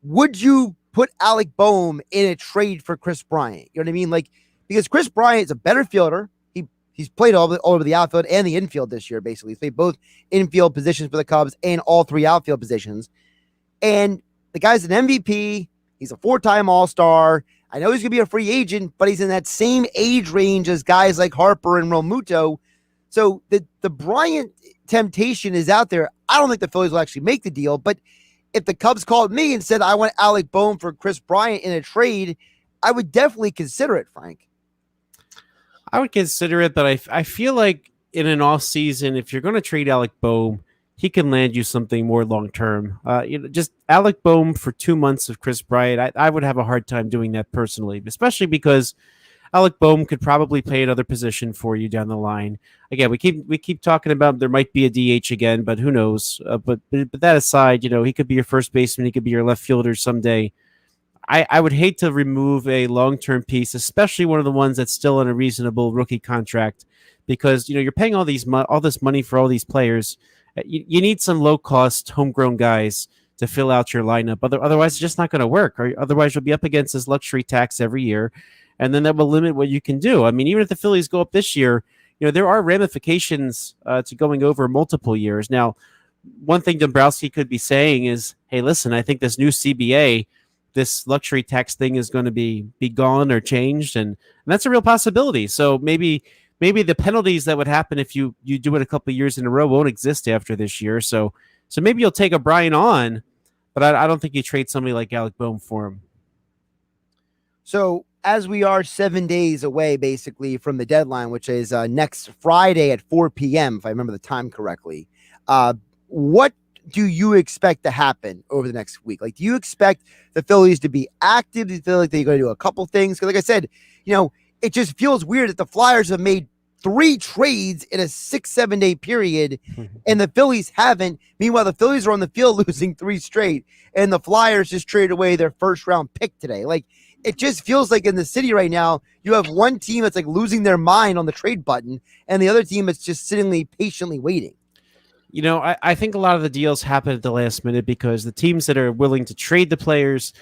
would you put Alec Boehm in a trade for Chris Bryant? You know what I mean? Like, because Chris Bryant is a better fielder. He's played all over the outfield and the infield this year, basically. He's played both infield positions for the Cubs and all three outfield positions. And the guy's an MVP. He's a 4-time All-Star. I know he's going to be a free agent, but he's in that same age range as guys like Harper and Realmuto. So the Bryant temptation is out there. I don't think the Phillies will actually make the deal, but if the Cubs called me and said, I want Alec Boehm for Chris Bryant in a trade, I would definitely consider it, Frank. I would consider it, but I feel like in an off season, if you're going to trade Alec Boehm, he can land you something more long-term. Just Alec Boehm for 2 months of Chris Bryant, I would have a hard time doing that personally, especially because Alec Boehm could probably play another position for you down the line. Again, we keep talking about there might be a DH again, but who knows? But that aside, he could be your first baseman, he could be your left fielder someday. I would hate to remove a long-term piece, especially one of the ones that's still on a reasonable rookie contract, because you're paying all this money for all these players. You need some low-cost homegrown guys to fill out your lineup. Otherwise, it's just not going to work. Or otherwise, you'll be up against this luxury tax every year, and then that will limit what you can do. I mean, even if the Phillies go up this year, there are ramifications to going over multiple years. Now, one thing Dombrowski could be saying is, hey, listen, I think this new CBA, this luxury tax thing is going to be gone or changed, and that's a real possibility. So maybe the penalties that would happen if you do it a couple of years in a row won't exist after this year. So maybe you'll take a Bryant on, but I don't think you trade somebody like Alec Boehm for him. So as we are 7 days away, basically, from the deadline, which is next Friday at 4 p.m., if I remember the time correctly, what do you expect to happen over the next week? Like, do you expect the Phillies to be active? Do you feel like they're going to do a couple things? Because like I said, it just feels weird that the Flyers have made 3 trades in a 6-7 day period and the Phillies haven't. Meanwhile, the Phillies are on the field losing 3 straight, and the Flyers just traded away their first round pick today. Like, it just feels like in the city right now, you have one team that's like losing their mind on the trade button and the other team that's just sitting patiently waiting. I think a lot of the deals happen at the last minute because the teams that are willing to trade the players,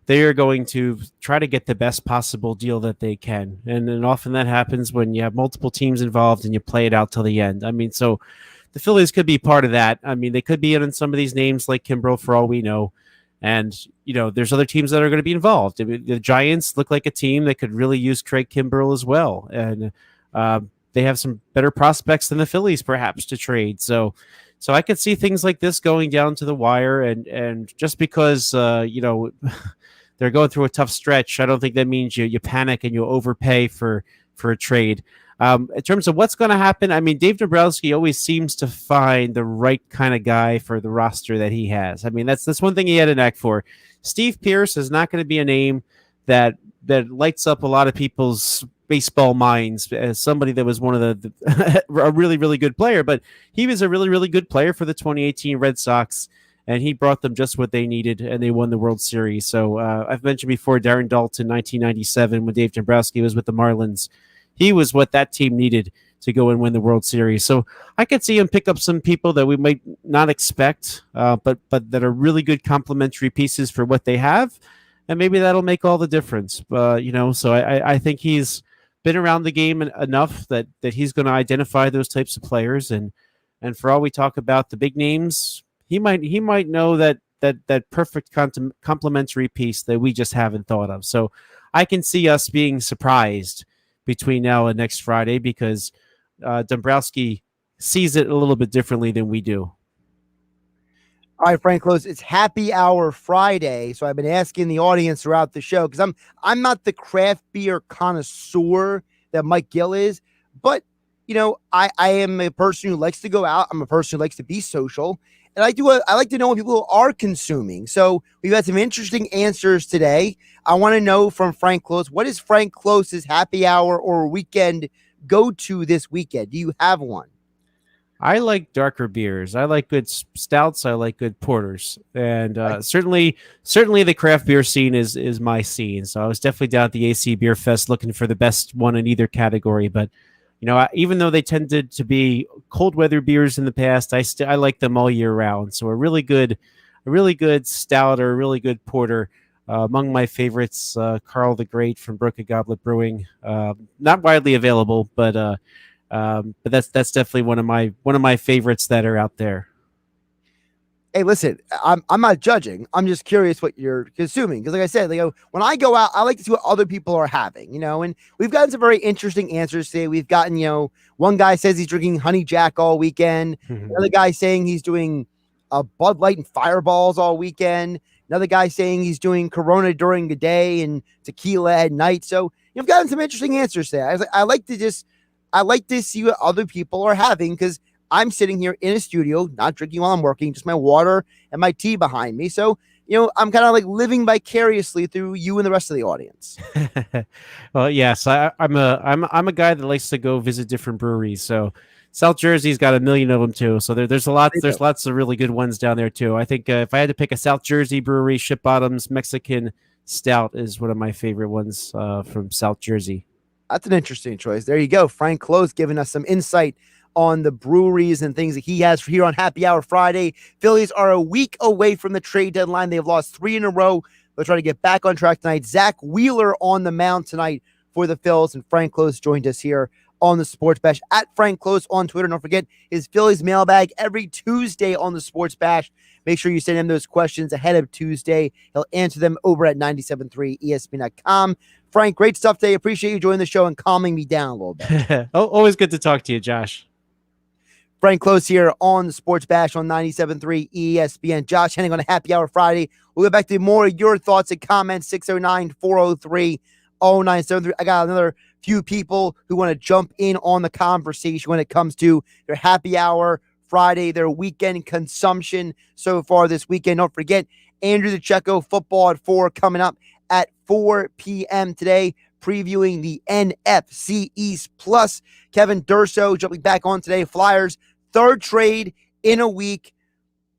they are going to try to get the best possible deal that they can. And often that happens when you have multiple teams involved and you play it out till the end. I mean, so the Phillies could be part of that. I mean, they could be in some of these names like Kimbrel for all we know. And, there's other teams that are going to be involved. I mean, the Giants look like a team that could really use Craig Kimbrel as well. And they have some better prospects than the Phillies perhaps to trade. So I could see things like this going down to the wire, and just because they're going through a tough stretch, I don't think that means you panic and you overpay for a trade. In terms of what's going to happen, I mean, Dave Dombrowski always seems to find the right kind of guy for the roster that he has. I mean, that's one thing he had a knack for. Steve Pearce is not going to be a name that lights up a lot of people's baseball minds as somebody that was one of a really, really good player, but he was a really, really good player for the 2018 Red Sox, and he brought them just what they needed, and they won the World Series. So I've mentioned before Darren Dalton, 1997, when Dave Dombrowski was with the Marlins. He was what that team needed to go and win the World Series. So I could see him pick up some people that we might not expect, but that are really good complementary pieces for what they have, and maybe that'll make all the difference. So I think he's been around the game enough that he's going to identify those types of players. And for all we talk about the big names, he might know that perfect complementary piece that we just haven't thought of. So I can see us being surprised between now and next Friday because Dombrowski sees it a little bit differently than we do. All right, Frank Klose, it's Happy Hour Friday, so I've been asking the audience throughout the show because I'm not the craft beer connoisseur that Mike Gill is, but I am a person who likes to go out. I'm a person who likes to be social, and I like to know what people are consuming. So we've had some interesting answers today. I want to know from Frank Klose, what is Frank Klose's happy hour or weekend go to this weekend? Do you have one? I like darker beers. I like good stouts. I like good porters, and certainly the craft beer scene is my scene. So I was definitely down at the AC Beer Fest looking for the best one in either category. But even though they tended to be cold weather beers in the past, I like them all year round. So a really good stout or a really good porter. Among my favorites, Carl the Great from Broken Goblet Brewing. Not widely available, but that's definitely one of my favorites that are out there. Hey, listen, I'm not judging. I'm just curious what you're consuming because, like I said, when I go out, I like to see what other people are having. And we've gotten some very interesting answers today. We've gotten, one guy says he's drinking Honey Jack all weekend. Another guy saying he's doing Bud Light and Fireballs all weekend. Another guy saying he's doing Corona during the day and tequila at night. So you've gotten some interesting answers there. I like to see what other people are having because I'm sitting here in a studio, not drinking while I'm working, just my water and my tea behind me. So, I'm kind of like living vicariously through you and the rest of the audience. Well, yes, I'm a guy that likes to go visit different breweries. So South Jersey's got a million of them too. So there's lots of really good ones down there too. I think if I had to pick a South Jersey brewery, Ship Bottoms Mexican Stout is one of my favorite ones from South Jersey. That's an interesting choice. There you go. Frank Klose giving us some insight on the breweries and things that he has here on Happy Hour Friday. Phillies are a week away from the trade deadline. They've lost 3 in a row. They'll try to get back on track tonight. Zach Wheeler on the mound tonight for the Phils, and Frank Klose joined us here on the Sports Bash at Frank Klose on Twitter. Don't forget his Phillies mailbag every Tuesday on the Sports Bash. Make sure you send him those questions ahead of Tuesday. He'll answer them over at 97.3 ESPN.com. Frank, great stuff today. Appreciate you joining the show and calming me down a little bit. Always good to talk to you, Josh. Frank Klose here on the Sports Bash on 97.3 ESPN. Josh Hennig on a Happy Hour Friday. We'll get back to more of your thoughts and comments, 609-403-0973. I got another few people who want to jump in on the conversation when it comes to their Happy Hour Friday, their weekend consumption so far this weekend. Don't forget, Andrew DiCecco, football at 4 coming up at 4 p.m. today, previewing the NFC East. Plus, Kevin Durso jumping back on today. Flyers, third trade in a week.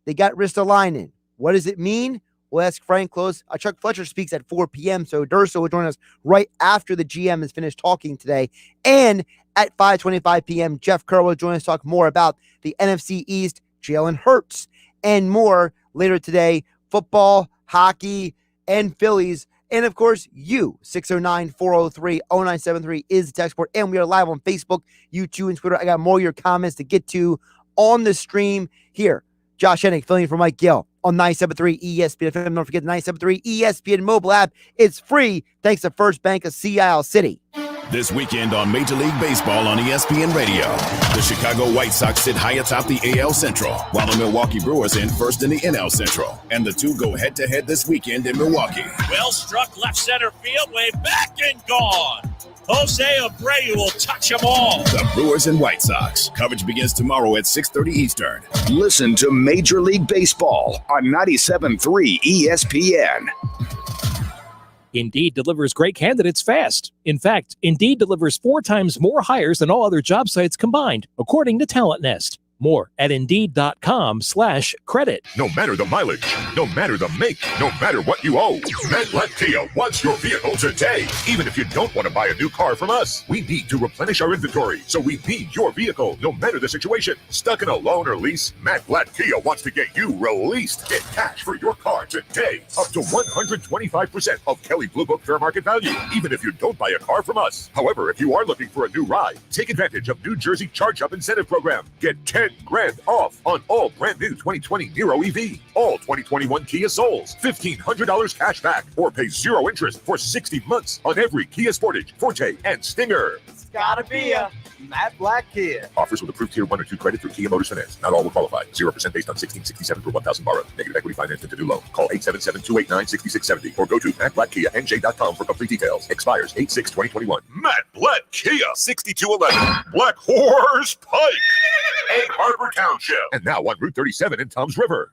They got Ristolainen. What does it mean? We'll ask Frank Klose. Chuck Fletcher speaks at 4 p.m., so Durso will join us right after the GM has finished talking today. And at 5:25 p.m., Jeff Kerr will join us to talk more about the NFC East, Jalen Hurts, and more later today. Football, hockey, and Phillies. And, of course, you, 609-403-0973 is the text board. And we are live on Facebook, YouTube, and Twitter. I got more of your comments to get to on the stream here. Josh Hennig filling in for Mike Gill on 97.3 ESPN. Don't forget the 97.3 ESPN mobile app. It's free thanks to First Bank of Sea Isle City. This weekend on Major League Baseball on ESPN Radio, the Chicago White Sox sit high atop the AL Central, while the Milwaukee Brewers in first in the NL Central. And the two go head-to-head this weekend in Milwaukee. Well struck left center field, way back and gone. Jose Abreu will touch them all. The Brewers and White Sox. Coverage begins tomorrow at 6:30 Eastern. Listen to Major League Baseball on 97.3 ESPN. Indeed delivers great candidates fast. In fact, Indeed delivers 4 times more hires than all other job sites combined, according to Talent Nest. More at Indeed.com/credit. No matter the mileage, no matter the make, no matter what you owe, Matt Black Kia wants your vehicle today. Even if you don't want to buy a new car from us, we need to replenish our inventory, so we need your vehicle, no matter the situation. Stuck in a loan or lease? Matt Black Kia wants to get you released. Get cash for your car today, up to 125% of Kelley Blue Book fair market value, even if you don't buy a car from us. However, if you are looking for a new ride, take advantage of New Jersey Charge Up Incentive Program. Get 10 grand off on all brand new 2020 Niro EV, all 2021 Kia Souls, $1,500 cash back, or pay 0 interest for 60 months on every Kia Sportage, Forte, and Stinger. It's gotta be a Matt Black Kia. Offers with approved Tier 1 or 2 credit through Kia Motors Finance. Not all will qualify. 0% based on 1667 per 1,000 borrowed. Negative equity financed into new loan. Call 877-289-6670 or go to mattblackkianj.com for complete details. Expires 8/6/2021. Matt Black Kia, 6211 Black Horse Pike, Egg Harbor Township, and now on Route 37 in Toms River.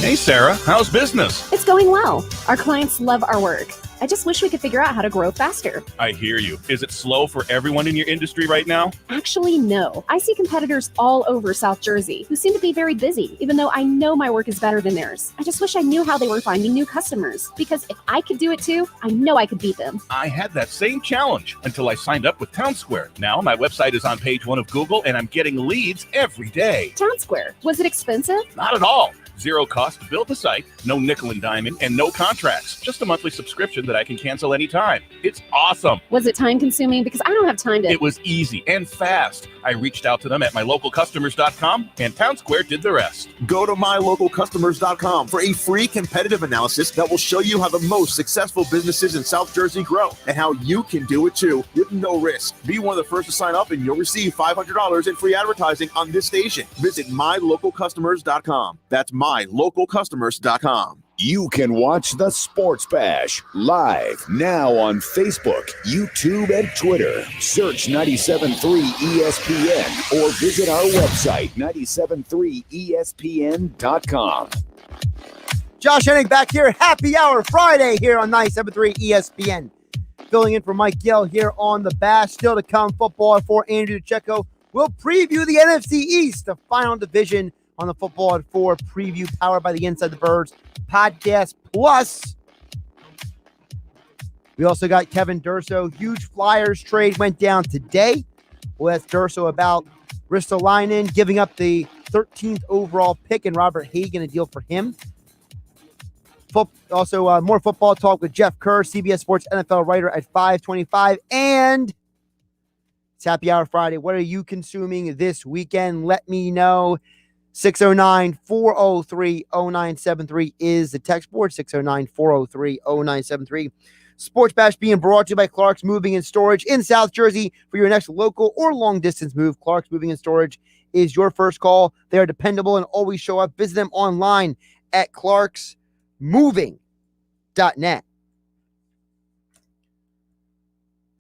Hey, Sarah, how's business? It's going well. Our clients love our work. I just wish we could figure out how to grow faster. I hear you. Is it slow for everyone in your industry right now? Actually, no. I see competitors all over South Jersey who seem to be very busy, even though I know my work is better than theirs. I just wish I knew how they were finding new customers, because if I could do it too, I know I could beat them. I had that same challenge until I signed up with Town Square. Now my website is on page 1 of Google and I'm getting leads every day. Town Square, was it expensive? Not at all. Zero cost to build the site, no nickel and diamond, and no contracts. Just a monthly subscription that I can cancel anytime. It's awesome. Was it time consuming? Because I don't have time to... It was easy and fast. I reached out to them at mylocalcustomers.com, and Town Square did the rest. Go to mylocalcustomers.com for a free competitive analysis that will show you how the most successful businesses in South Jersey grow and how you can do it too with no risk. Be one of the first to sign up and you'll receive $500 in free advertising on this station. Visit mylocalcustomers.com. That's mylocalcustomers.com. You can watch the Sports Bash live now on Facebook, YouTube, and Twitter. Search 97.3 ESPN or visit our website, 97.3ESPN.com. Josh Hennig back here. Happy Hour Friday here on 97.3 ESPN. Filling in for Mike Gill here on the Bash. Still to come, football for Andrew DiCecco. We'll preview the NFC East, the final division on the Football at 4 preview powered by the Inside the Birds podcast. Plus, we also got Kevin Durso. Huge Flyers trade went down today. We'll ask Durso about Ristolainen giving up the 13th overall pick and Robert Hagan, a deal for him. Also, more football talk with Jeff Kerr, CBS Sports NFL writer at 5:25. And it's Happy Hour Friday. What are you consuming this weekend? Let me know. 609-403-0973 is the text board. 609-403-0973. Sports Bash being brought to you by Clark's Moving and Storage in South Jersey for your next local or long distance move. Clark's Moving and Storage is your first call. They are dependable and always show up. Visit them online at clarksmoving.net.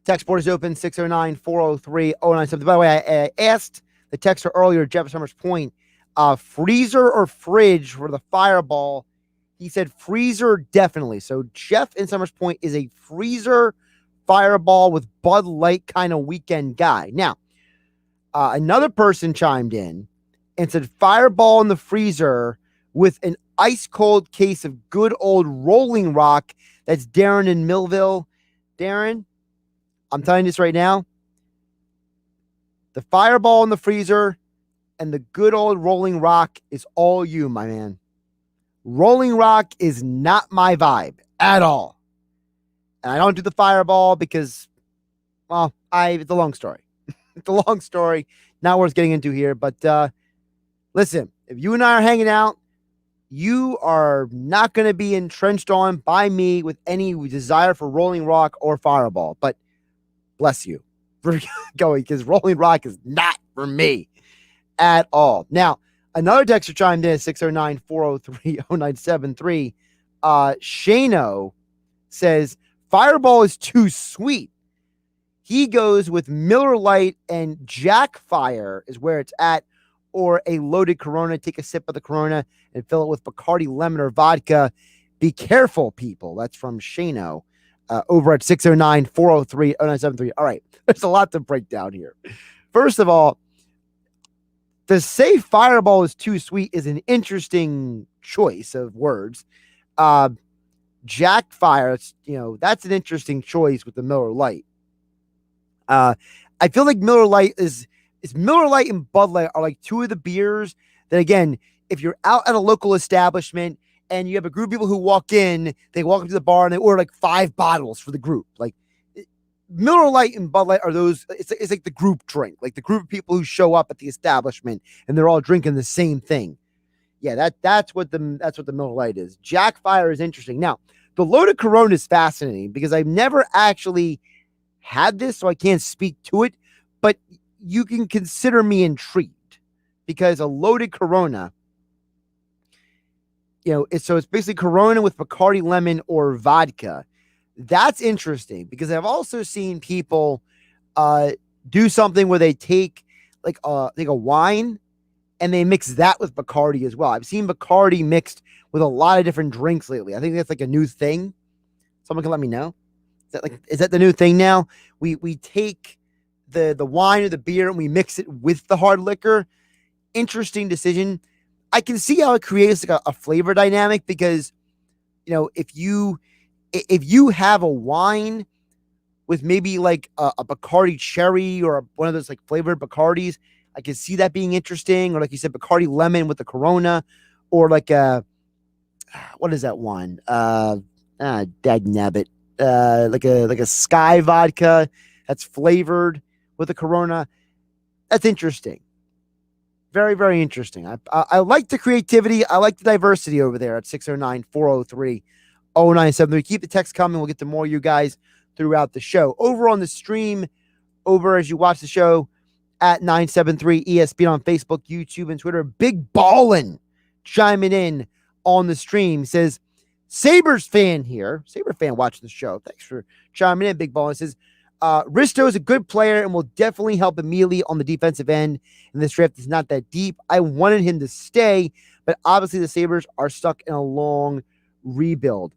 Text board is open, 609-403-0970. By the way, I asked the texter earlier, Jeff Summers Point, freezer or fridge for the Fireball. He said freezer, definitely. So Jeff in Summers Point is a freezer Fireball with Bud Light kind of weekend guy. Now, another person chimed in and said Fireball in the freezer with an ice cold case of good old Rolling Rock. That's Darren in Millville. Darren, I'm telling you this right now. The Fireball in the freezer and the good old Rolling Rock is all you, my man. Rolling Rock is not my vibe at all. And I don't do the Fireball because, well, it's a long story. It's a long story. Not worth getting into here. But listen, if you and I are hanging out, you are not going to be entrenched on by me with any desire for Rolling Rock or Fireball. But bless you for going, because Rolling Rock is not for me at all. Now, another texter chimed in at 609-403-0973. Shano says, Fireball is too sweet. He goes with Miller Lite and Jack Fire is where it's at, or a loaded Corona. Take a sip of the Corona and fill it with Bacardi lemon or vodka. Be careful, people. That's from Shano over at 609-403-0973. All right, there's a lot to break down here. First of all, to say Fireball is too sweet is an interesting choice of words. Jack Fire, that's an interesting choice with the Miller Lite. I feel like Miller Lite is Miller Lite and Bud Light are like two of the beers that, again, if you're out at a local establishment and you have a group of people who walk in, they walk up to the bar and they order like 5 bottles for the group. Like Miller Lite and Bud Light are those, it's like the group drink, like the group of people who show up at the establishment and they're all drinking the same thing. Yeah, that's what the Miller Lite is. Jack Fire is interesting. Now, the loaded Corona is fascinating because I've never actually had this, so I can't speak to it, but you can consider me intrigued because a loaded Corona, it's basically Corona with Bacardi lemon or vodka. That's interesting because I've also seen people do something where they take like a wine and they mix that with Bacardi as well. I've seen Bacardi mixed with a lot of different drinks lately. I think that's like a new thing. Someone can let me know. Is that the new thing now? We take the wine or the beer and we mix it with the hard liquor. Interesting decision. I can see how it creates like a flavor dynamic because, if you have a wine with maybe like a Bacardi cherry or one of those like flavored Bacardis, I can see that being interesting. Or like you said, Bacardi lemon with the Corona, or like what is that one? Dagnabbit. Like a Sky vodka that's flavored with a Corona. That's interesting. Very, very interesting. I like the creativity. I like the diversity over there at 609-403-0973. Keep the text coming. We'll get to more of you guys throughout the show. Over on the stream, as you watch the show at 973 ESPN on Facebook, YouTube, and Twitter. Big Ballin' chiming in on the stream says, Sabres fan here. Sabre fan watching the show. Thanks for chiming in, Big Ball. It says, Risto is a good player and will definitely help immediately on the defensive end. And this draft is not that deep. I wanted him to stay, but obviously the Sabres are stuck in a long rebuild.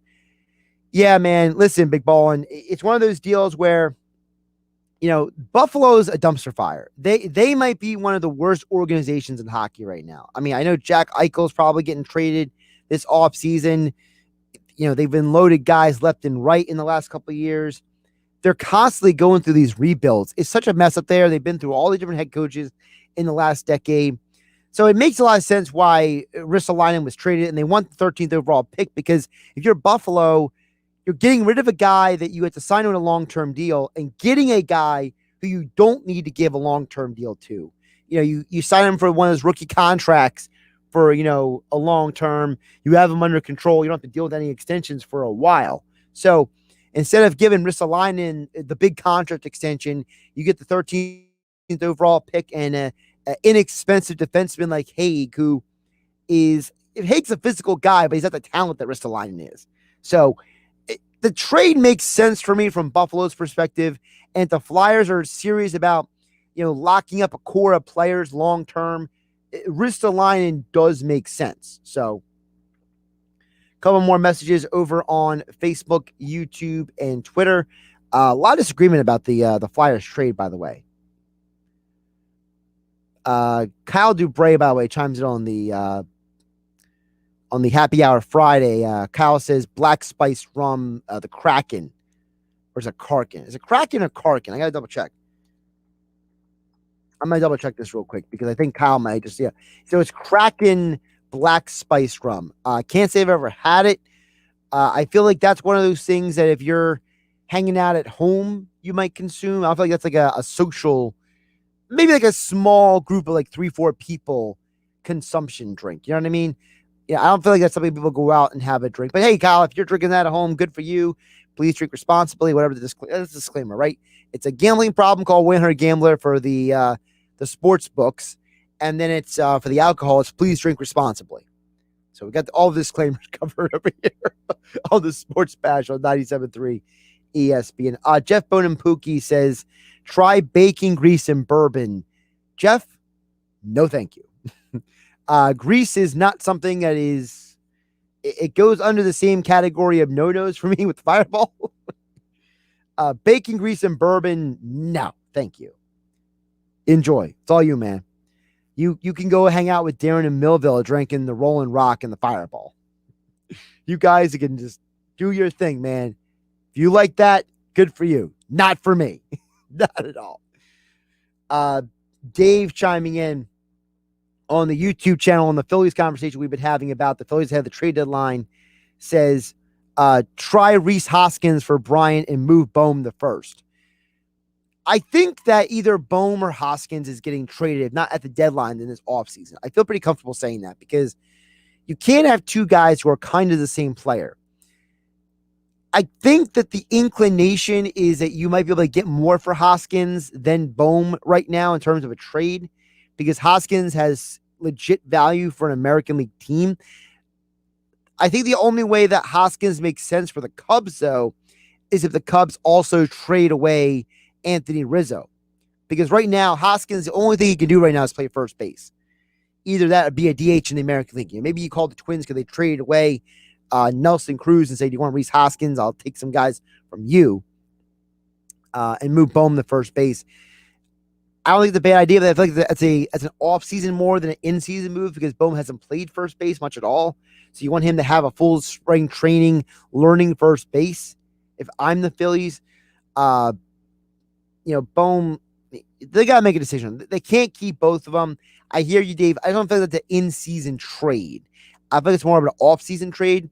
Yeah, man. Listen, Big Ball. And it's one of those deals where, Buffalo's a dumpster fire. They might be one of the worst organizations in hockey right now. I mean, I know Jack Eichel's probably getting traded this offseason. They've been loaded guys left and right in the last couple of years. They're constantly going through these rebuilds. It's such a mess up there. They've been through all the different head coaches in the last decade. So it makes a lot of sense why Ristolainen was traded and they want the 13th overall pick, because if you're Buffalo, you're getting rid of a guy that you had to sign on a long-term deal and getting a guy who you don't need to give a long-term deal to. You sign him for one of those rookie contracts for, a long term. You have him under control. You don't have to deal with any extensions for a while. So instead of giving Ristolainen the big contract extension, you get the 13th overall pick and an inexpensive defenseman like Haig, who is, if Haig's a physical guy, but he's not the talent that Ristolainen is. So the trade makes sense for me from Buffalo's perspective. And the Flyers are serious about, locking up a core of players long-term. Ristolainen does make sense. So a couple more messages over on Facebook, YouTube, and Twitter. A lot of disagreement about the Flyers trade, by the way. Kyle Dubray, by the way, chimes in on the Happy Hour Friday. Kyle says black spiced rum, the Kraken. Or is it Karkin? Is it Kraken or Karkin? I got to double check. I'm going to double check this real quick because I think Kyle might just, So it's Kraken black spiced rum. Can't say I've ever had it. I feel like that's one of those things that if you're hanging out at home, you might consume. I feel like that's like a social, maybe like a small group of like 3-4 people consumption drink. You know what I mean? Yeah, I don't feel like that's something people go out and have a drink. But hey, Kyle, if you're drinking that at home, good for you. Please drink responsibly, whatever the disclaimer, right? It's a gambling problem called 1-800-GAMBLER for the sports books. And then it's for the alcohol, it's please drink responsibly. So we got all the disclaimers covered over here on the Sports Bash on 97.3 ESPN. Jeff Bonampuki says, try bacon grease and bourbon. Jeff, no thank you. Grease is not something that is, it goes under the same category of no-nos for me with Fireball. Bacon grease and bourbon, no, thank you. Enjoy. It's all you, man. You can go hang out with Darren and Millville drinking the Rolling Rock and the Fireball. You guys can just do your thing, man. If you like that, good for you. Not for me. Not at all. Dave chiming in on the YouTube channel on the Phillies conversation we've been having about the Phillies have the trade deadline, says try Rhys Hoskins for Bryant and move Bohm the first. I think that either Bohm or Hoskins is getting traded, if not at the deadline, in this offseason. I feel pretty comfortable saying that because you can't have two guys who are kind of the same player. I think that the inclination is that you might be able to get more for Hoskins than Bohm right now in terms of a trade because Hoskins has legit value for an American League team. I think the only way that Hoskins makes sense for the Cubs, though, is if the Cubs also trade away Anthony Rizzo. Because right now, Hoskins, the only thing he can do right now is play first base. Either that or be a DH in the American League. Maybe you call the Twins because they traded away Nelson Cruz and say, do you want Rhys Hoskins? I'll take some guys from you and move Bohm to first base. I don't think it's a bad idea, but I feel like it's an off-season more than an in-season move because Bohm hasn't played first base much at all. So you want him to have a full spring training learning first base. If I'm the Phillies, Bohm, they got to make a decision. They can't keep both of them. I hear you, Dave. I don't feel like that's an in-season trade. I feel like it's more of an off-season trade.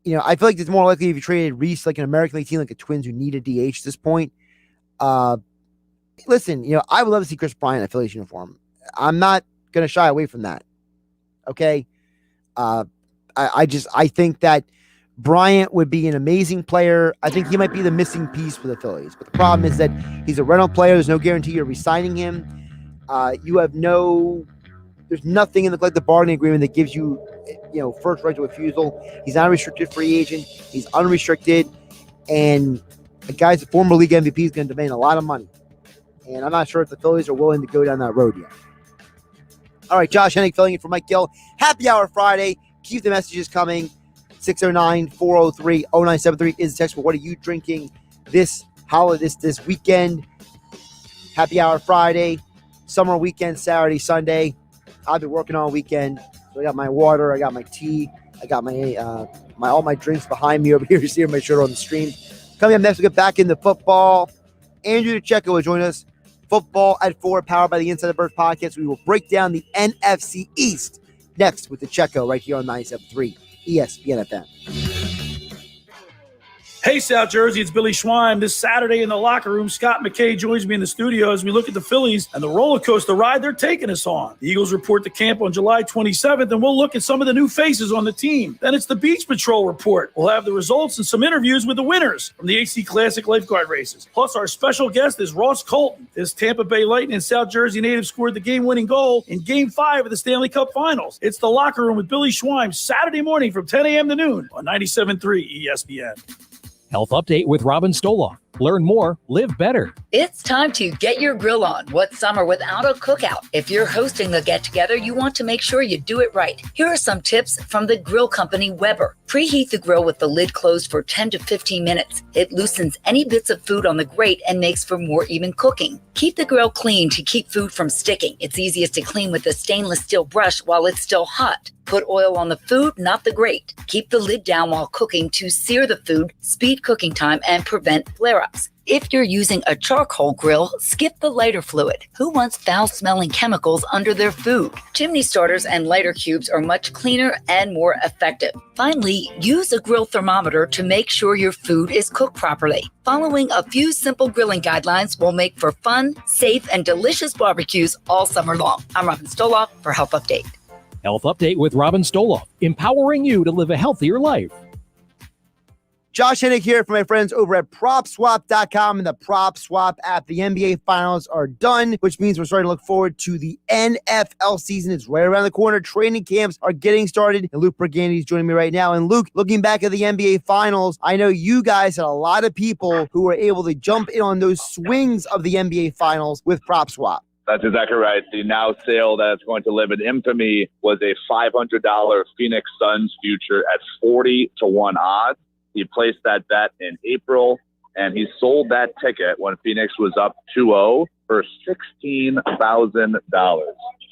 I feel like it's more likely if you traded Rhys like an American League team like the Twins who need a DH at this point. Listen, I would love to see Chris Bryant in a Phillies uniform. I'm not going to shy away from that. Okay? I think that Bryant would be an amazing player. I think he might be the missing piece for the Phillies. But the problem is that he's a rental player. There's no guarantee you're re-signing him. There's nothing in the collective bargaining agreement that gives you, first right to refusal. He's not a restricted free agent. He's unrestricted. And a guy's a former league MVP is going to demand a lot of money. And I'm not sure if the Phillies are willing to go down that road yet. All right, Josh Hennig filling in for Mike Gill. Happy Hour Friday. Keep the messages coming. 609-403-0973 is the text for what are you drinking this holiday, this weekend. Happy Hour Friday. Summer weekend, Saturday, Sunday. I've been working all weekend. So I got my water. I got my tea. I got my all my drinks behind me over here. You see my shirt on the stream. Coming up next, we'll get back into football. Andrew DiCecco will join us. Football at 4, powered by the Inside the Birds podcast. We will break down the NFC East next with DiCecco right here on 97.3 ESPN FM. Hey, South Jersey, it's Billy Schwein. This Saturday in the locker room, Scott McKay joins me in the studio as we look at the Phillies and the roller coaster ride they're taking us on. The Eagles report to camp on July 27th, and we'll look at some of the new faces on the team. Then it's the Beach Patrol report. We'll have the results and some interviews with the winners from the AC Classic lifeguard races. Plus, our special guest is Ross Colton. This Tampa Bay Lightning and South Jersey native scored the game-winning goal in Game 5 of the Stanley Cup Finals. It's the locker room with Billy Schwein, Saturday morning from 10 a.m. to noon on 97.3 ESPN. Health Update with Robin Stoloff. Learn more, live better. It's time to get your grill on. What's summer without a cookout? If you're hosting a get-together, you want to make sure you do it right. Here are some tips from the grill company Weber. Preheat the grill with the lid closed for 10 to 15 minutes. It loosens any bits of food on the grate and makes for more even cooking. Keep the grill clean to keep food from sticking. It's easiest to clean with a stainless steel brush while it's still hot. Put oil on the food, not the grate. Keep the lid down while cooking to sear the food, speed cooking time, and prevent flare-ups. If you're using a charcoal grill, skip the lighter fluid. Who wants foul-smelling chemicals under their food? Chimney starters and lighter cubes are much cleaner and more effective. Finally, use a grill thermometer to make sure your food is cooked properly. Following a few simple grilling guidelines will make for fun, safe, and delicious barbecues all summer long. I'm Robin Stoloff for Health Update. Health Update with Robin Stoloff, empowering you to live a healthier life. Josh Hennig here for my friends over at PropSwap.com and the PropSwap app. The NBA Finals are done, which means we're starting to look forward to the NFL season. It's right around the corner. Training camps are getting started, and Luke Briganti is joining me right now. And Luke, looking back at the NBA Finals, I know you guys had a lot of people who were able to jump in on those swings of the NBA Finals with PropSwap. That's exactly right. The now sale that's going to live in infamy was a $500 Phoenix Suns future at 40-1 odds. He placed that bet in April, and he sold that ticket when Phoenix was up 2-0 for $16,000.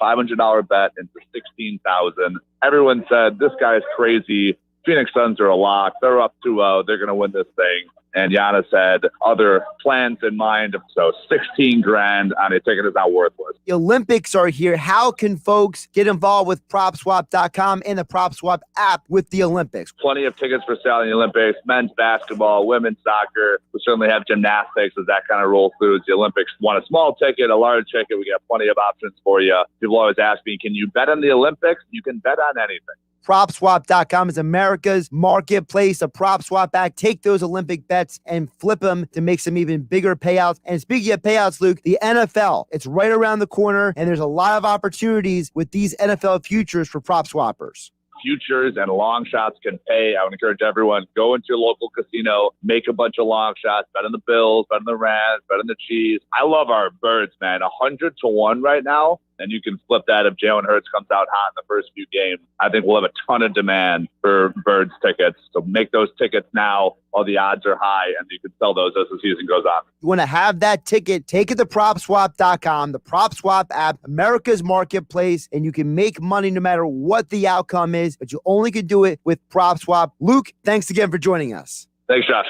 $500 bet into $16,000. Everyone said, this guy's crazy. Phoenix Suns are a lock. They're up 2-0. They're going to win this thing. And Giannis had other plans in mind. So $16,000 on a ticket is not worthless. The Olympics are here. How can folks get involved with PropSwap.com and the PropSwap app with the Olympics? Plenty of tickets for sale in the Olympics, men's basketball, women's soccer. We certainly have gymnastics as that kind of rolls through. The Olympics want a small ticket, a large ticket. We got plenty of options for you. People always ask me, can you bet on the Olympics? You can bet on anything. PropSwap.com is America's marketplace. The PropSwap app, take those Olympic bets and flip them to make some even bigger payouts. And speaking of payouts, Luke, the NFL, it's right around the corner, and there's a lot of opportunities with these NFL futures for PropSwappers. Futures and long shots can pay. I would encourage everyone, go into your local casino, make a bunch of long shots, bet on the Bills, bet on the Rams, bet on the Chiefs. I love our birds, man. 100-1 right now. And you can flip that if Jalen Hurts comes out hot in the first few games. I think we'll have a ton of demand for Birds tickets. So make those tickets now while the odds are high, and you can sell those as the season goes on. You want to have that ticket, take it to PropSwap.com, the PropSwap app, America's marketplace, and you can make money no matter what the outcome is, but you only can do it with PropSwap. Luke, thanks again for joining us. Thanks, Josh.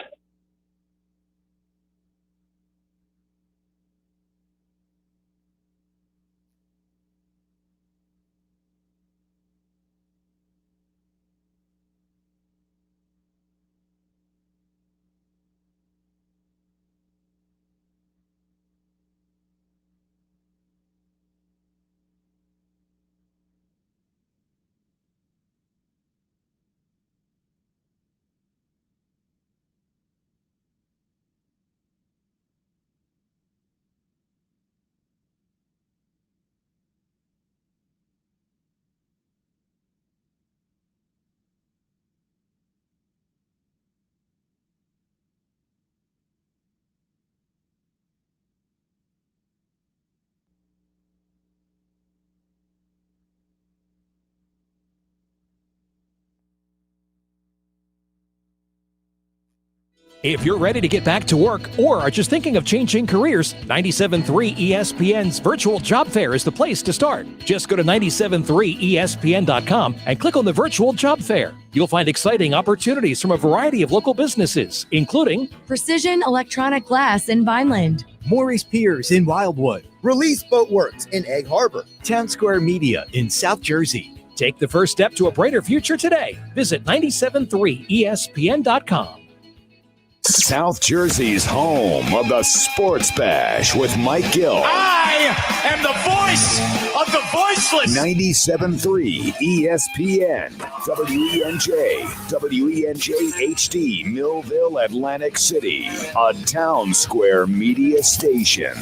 If you're ready to get back to work or are just thinking of changing careers, 97.3 ESPN's virtual job fair is the place to start. Just go to 973ESPN.com and click on the virtual job fair. You'll find exciting opportunities from a variety of local businesses, including Precision Electronic Glass in Vineland, Maurice Piers in Wildwood, Release Boatworks in Egg Harbor, Town Square Media in South Jersey. Take the first step to a brighter future today. Visit 973ESPN.com. South Jersey's home of the Sports Bash with Mike Gill. I am the voice of the voiceless. 97.3 ESPN, WENJ, WENJ HD, Millville, Atlantic City, a Town Square media station.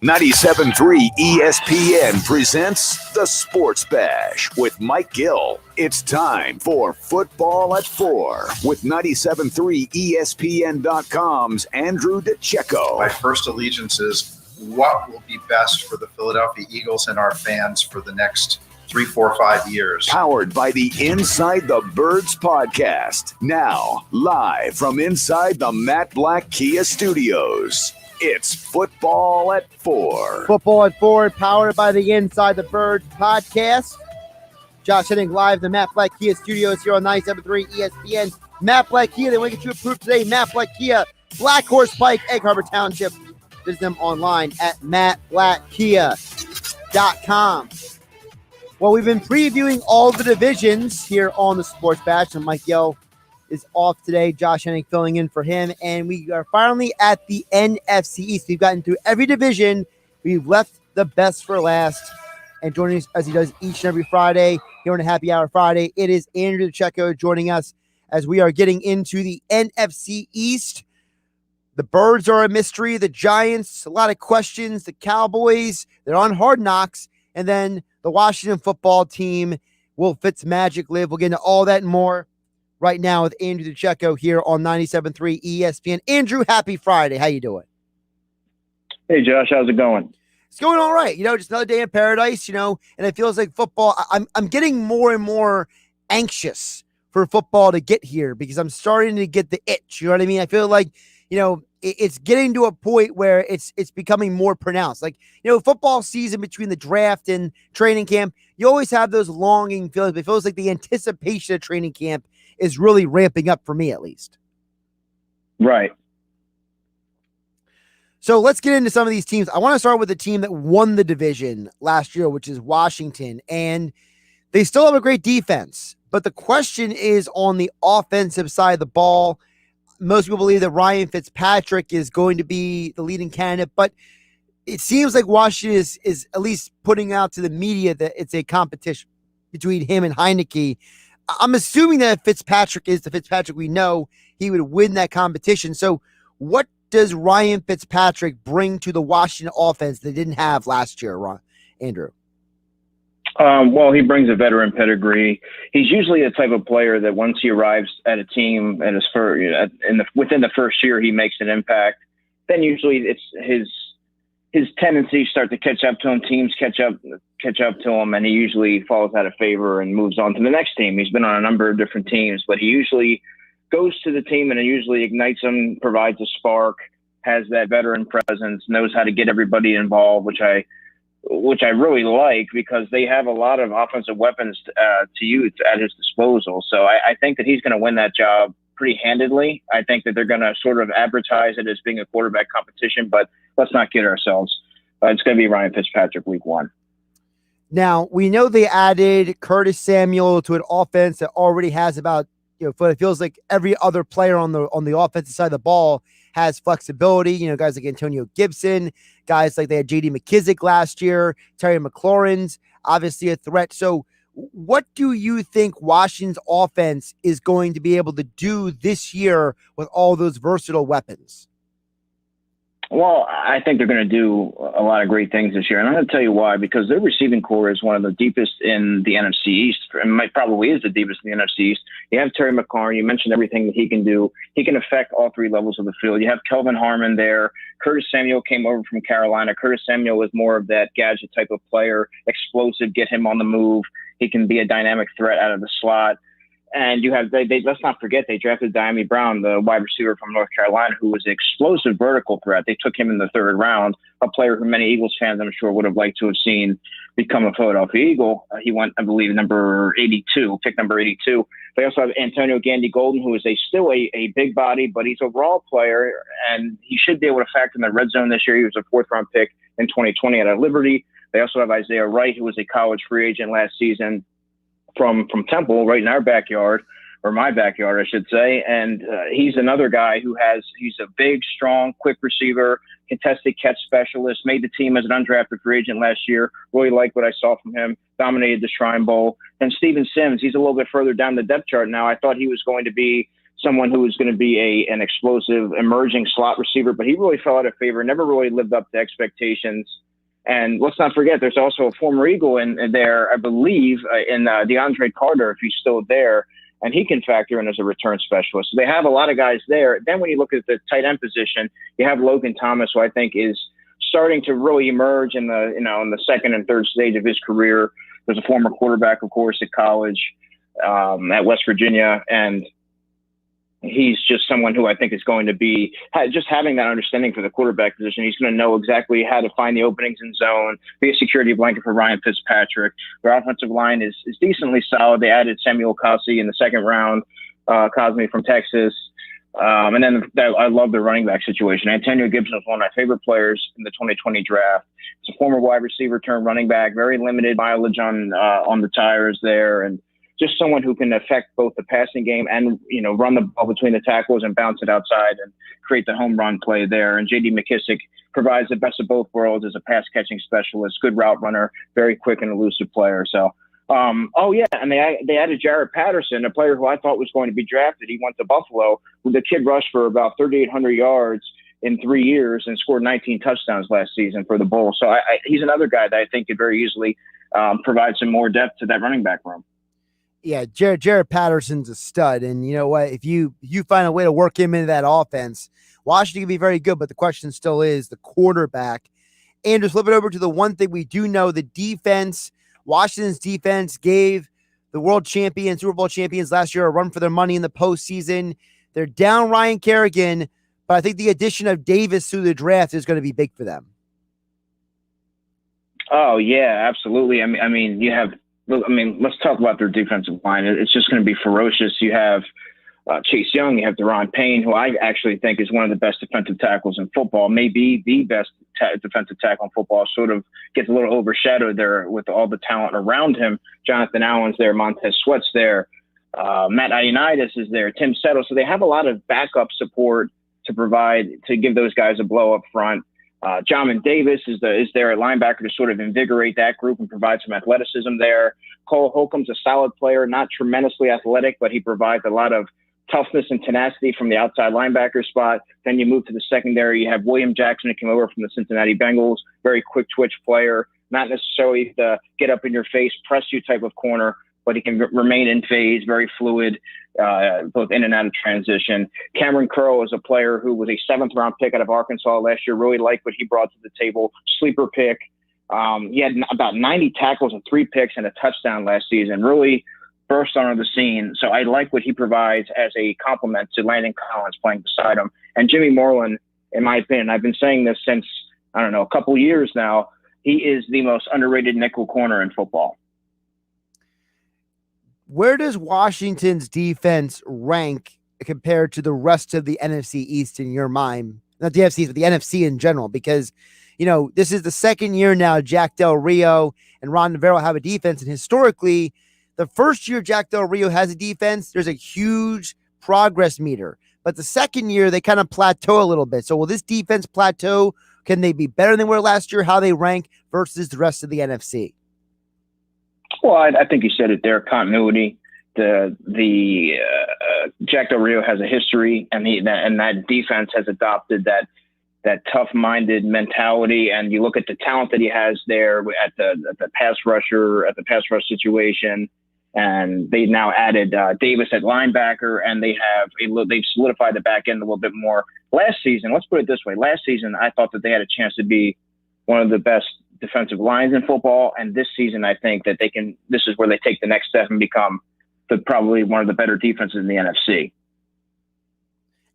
97.3 ESPN presents the Sports Bash with Mike Gill. It's time for Football at 4 with 97.3 ESPN.com's Andrew DiCecco. My first allegiance is what will be best for the Philadelphia Eagles and our fans for the next 3, 4, 5 years. Powered by the Inside the Birds podcast. Now, live from inside the Matt Black Kia Studios. It's Football at 4. Football at 4, powered by the Inside the Birds podcast. Josh Hennig live in the Matt Black Kia Studios here on 97.3 ESPN. Matt Black Kia, they want to get you approved today. Matt Black Kia, Black Horse Pike, Egg Harbor Township. Visit them online at mattblackkia.com. Well, we've been previewing all the divisions here on the Sports Bash, and Mike Gill is off today. Josh Hennig filling in for him, and we are finally at the NFC East. We've gotten through every division. We've left the best for last, and joining us as he does each and every Friday here on a Happy Hour Friday, it is Andrew DiCecco joining us as we are getting into the NFC East. The Birds are a mystery. The Giants, a lot of questions. The Cowboys, they're on Hard Knocks, and then the Washington football team. Will Fitzmagic live? We'll get into all that and more right now with Andrew DiCecco here on 97.3 ESPN. Andrew, happy Friday. How you doing? Hey, Josh, how's it going? It's going all right. Just another day in paradise, and it feels like football. I'm getting more and more anxious for football to get here because I'm starting to get the itch. You know what I mean? I feel like, it's getting to a point where it's becoming more pronounced. Like, football season between the draft and training camp, you always have those longing feelings. It feels like the anticipation of training camp is really ramping up for me, at least. Right. So let's get into some of these teams. I want to start with the team that won the division last year, which is Washington. And they still have a great defense. But the question is on the offensive side of the ball. Most people believe that Ryan Fitzpatrick is going to be the leading candidate. But it seems like Washington is at least putting out to the media that it's a competition between him and Hennig. I'm assuming that if Fitzpatrick is the Fitzpatrick we know, he would win that competition. So what does Ryan Fitzpatrick bring to the Washington offense they didn't have last year, Andrew? Well, he brings a veteran pedigree. He's usually the type of player that once he arrives at a team and within the first year, he makes an impact. Then usually it's his tendencies start to catch up to him. Teams catch up to him, and he usually falls out of favor and moves on to the next team. He's been on a number of different teams, but he usually goes to the team and it usually ignites them, provides a spark, has that veteran presence, knows how to get everybody involved, which I really like because they have a lot of offensive weapons to use at his disposal. So I think that he's going to win that job pretty handedly. I think that they're going to sort of advertise it as being a quarterback competition, but let's not kid ourselves. It's going to be Ryan Fitzpatrick week 1. Now, we know they added Curtis Samuel to an offense that already has about, but it feels like every other player on the offensive side of the ball has flexibility. Guys like Antonio Gibson, guys like they had J.D. McKissick last year, Terry McLaurin's obviously a threat. So what do you think Washington's offense is going to be able to do this year with all those versatile weapons? Well, I think they're going to do a lot of great things this year. And I'm going to tell you why, because their receiving core is one of the deepest in the NFC East, and probably is the deepest in the NFC East. You have Terry McLaurin. You mentioned everything that he can do. He can affect all 3 levels of the field. You have Kelvin Harmon there. Curtis Samuel came over from Carolina. Curtis Samuel was more of that gadget type of player, explosive, get him on the move. He can be a dynamic threat out of the slot. And you have, let's not forget, they drafted Diami Brown, the wide receiver from North Carolina, who was an explosive vertical threat. They took him in the 3rd round, a player who many Eagles fans, I'm sure, would have liked to have seen become a Philadelphia Eagle. He went, I believe, pick number 82. They also have Antonio Gandy Golden, who is still a big body, but he's a raw player, and he should be able to factor in the red zone this year. He was a 4th-round pick in 2020 out of Liberty. They also have Isaiah Wright, who was a college free agent last season from Temple, right in our backyard. or my backyard, I should say. And he's another guy he's a big, strong, quick receiver, contested catch specialist, made the team as an undrafted free agent last year. Really liked what I saw from him, dominated the Shrine Bowl. And Steven Sims, he's a little bit further down the depth chart now. I thought he was going to be someone who was going to be an explosive, emerging slot receiver, but he really fell out of favor, never really lived up to expectations. And let's not forget, there's also a former Eagle in there, I believe, in DeAndre Carter, if he's still there, and he can factor in as a return specialist. So they have a lot of guys there. Then when you look at the tight end position, you have Logan Thomas, who I think is starting to really emerge in the second and third stage of his career. There's a former quarterback, of course, at college at West Virginia, and he's just someone who I think is going to be just having that understanding for the quarterback position. He's going to know exactly how to find the openings in zone, be a security blanket for Ryan Fitzpatrick. Their offensive line is decently solid. They added Samuel Cosme in the second round, Cosme from Texas. And then I love the running back situation. Antonio Gibson was one of my favorite players in the 2020 draft. He's a former wide receiver turned running back, very limited mileage on the tires there, and just someone who can affect both the passing game and, run the ball between the tackles and bounce it outside and create the home run play there. And J.D. McKissick provides the best of both worlds as a pass catching specialist, good route runner, very quick and elusive player. So, and they added Jared Patterson, a player who I thought was going to be drafted. He went to Buffalo. The kid rushed for about 3,800 yards in 3 years and scored 19 touchdowns last season for the Bulls. So he's another guy that I think could very easily provide some more depth to that running back room. Yeah, Jared Patterson's a stud, and you know what? If you find a way to work him into that offense, Washington can be very good, but the question still is the quarterback. And just flip it over to the one thing we do know, the defense. Washington's defense gave the world champions, Super Bowl champions last year a run for their money in the postseason. They're down Ryan Kerrigan, but I think the addition of Davis through the draft is going to be big for them. Oh, yeah, absolutely. Let's talk about their defensive line. It's just going to be ferocious. You have Chase Young, you have Deron Payne, who I actually think is one of the best defensive tackles in football, maybe the best defensive tackle in football. Sort of gets a little overshadowed there with all the talent around him. Jonathan Allen's there, Montez Sweat's there, Matt Ioannidis is there, Tim Settle. So they have a lot of backup support to provide to give those guys a blow up front. Jamin Davis is there at linebacker to sort of invigorate that group and provide some athleticism there. Cole Holcomb's a solid player, not tremendously athletic, but he provides a lot of toughness and tenacity from the outside linebacker spot. Then you move to the secondary. You have William Jackson, who came over from the Cincinnati Bengals, very quick twitch player, not necessarily the get up in your face, press you type of corner, but he can remain in phase, very fluid, both in and out of transition. Cameron Curl is a player who was a 7th-round pick out of Arkansas last year. Really liked what he brought to the table. Sleeper pick. He had about 90 tackles and 3 picks and a touchdown last season. Really burst onto the scene. So I like what he provides as a complement to Landon Collins playing beside him. And Jimmy Moreland, in my opinion, I've been saying this since, a couple years now, he is the most underrated nickel corner in football. Where does Washington's defense rank compared to the rest of the NFC East in your mind? Not the NFC East, but the NFC in general, because, this is the second year now Jack Del Rio and Ron Navarro have a defense, and historically, the first year Jack Del Rio has a defense, there's a huge progress meter. But the second year, they kind of plateau a little bit. So will this defense plateau? Can they be better than they were last year? How they rank versus the rest of the NFC? Well, I think you said it there. Continuity. The Jack Del Rio has a history, and that defense has adopted that tough-minded mentality. And you look at the talent that he has there at the pass rush situation, and they now added Davis at linebacker, and they've solidified the back end a little bit more. Last season, let's put it this way: last season, I thought that they had a chance to be one of the best defensive lines in football, and this season, I think that they can. This is where they take the next step and become probably one of the better defenses in the NFC.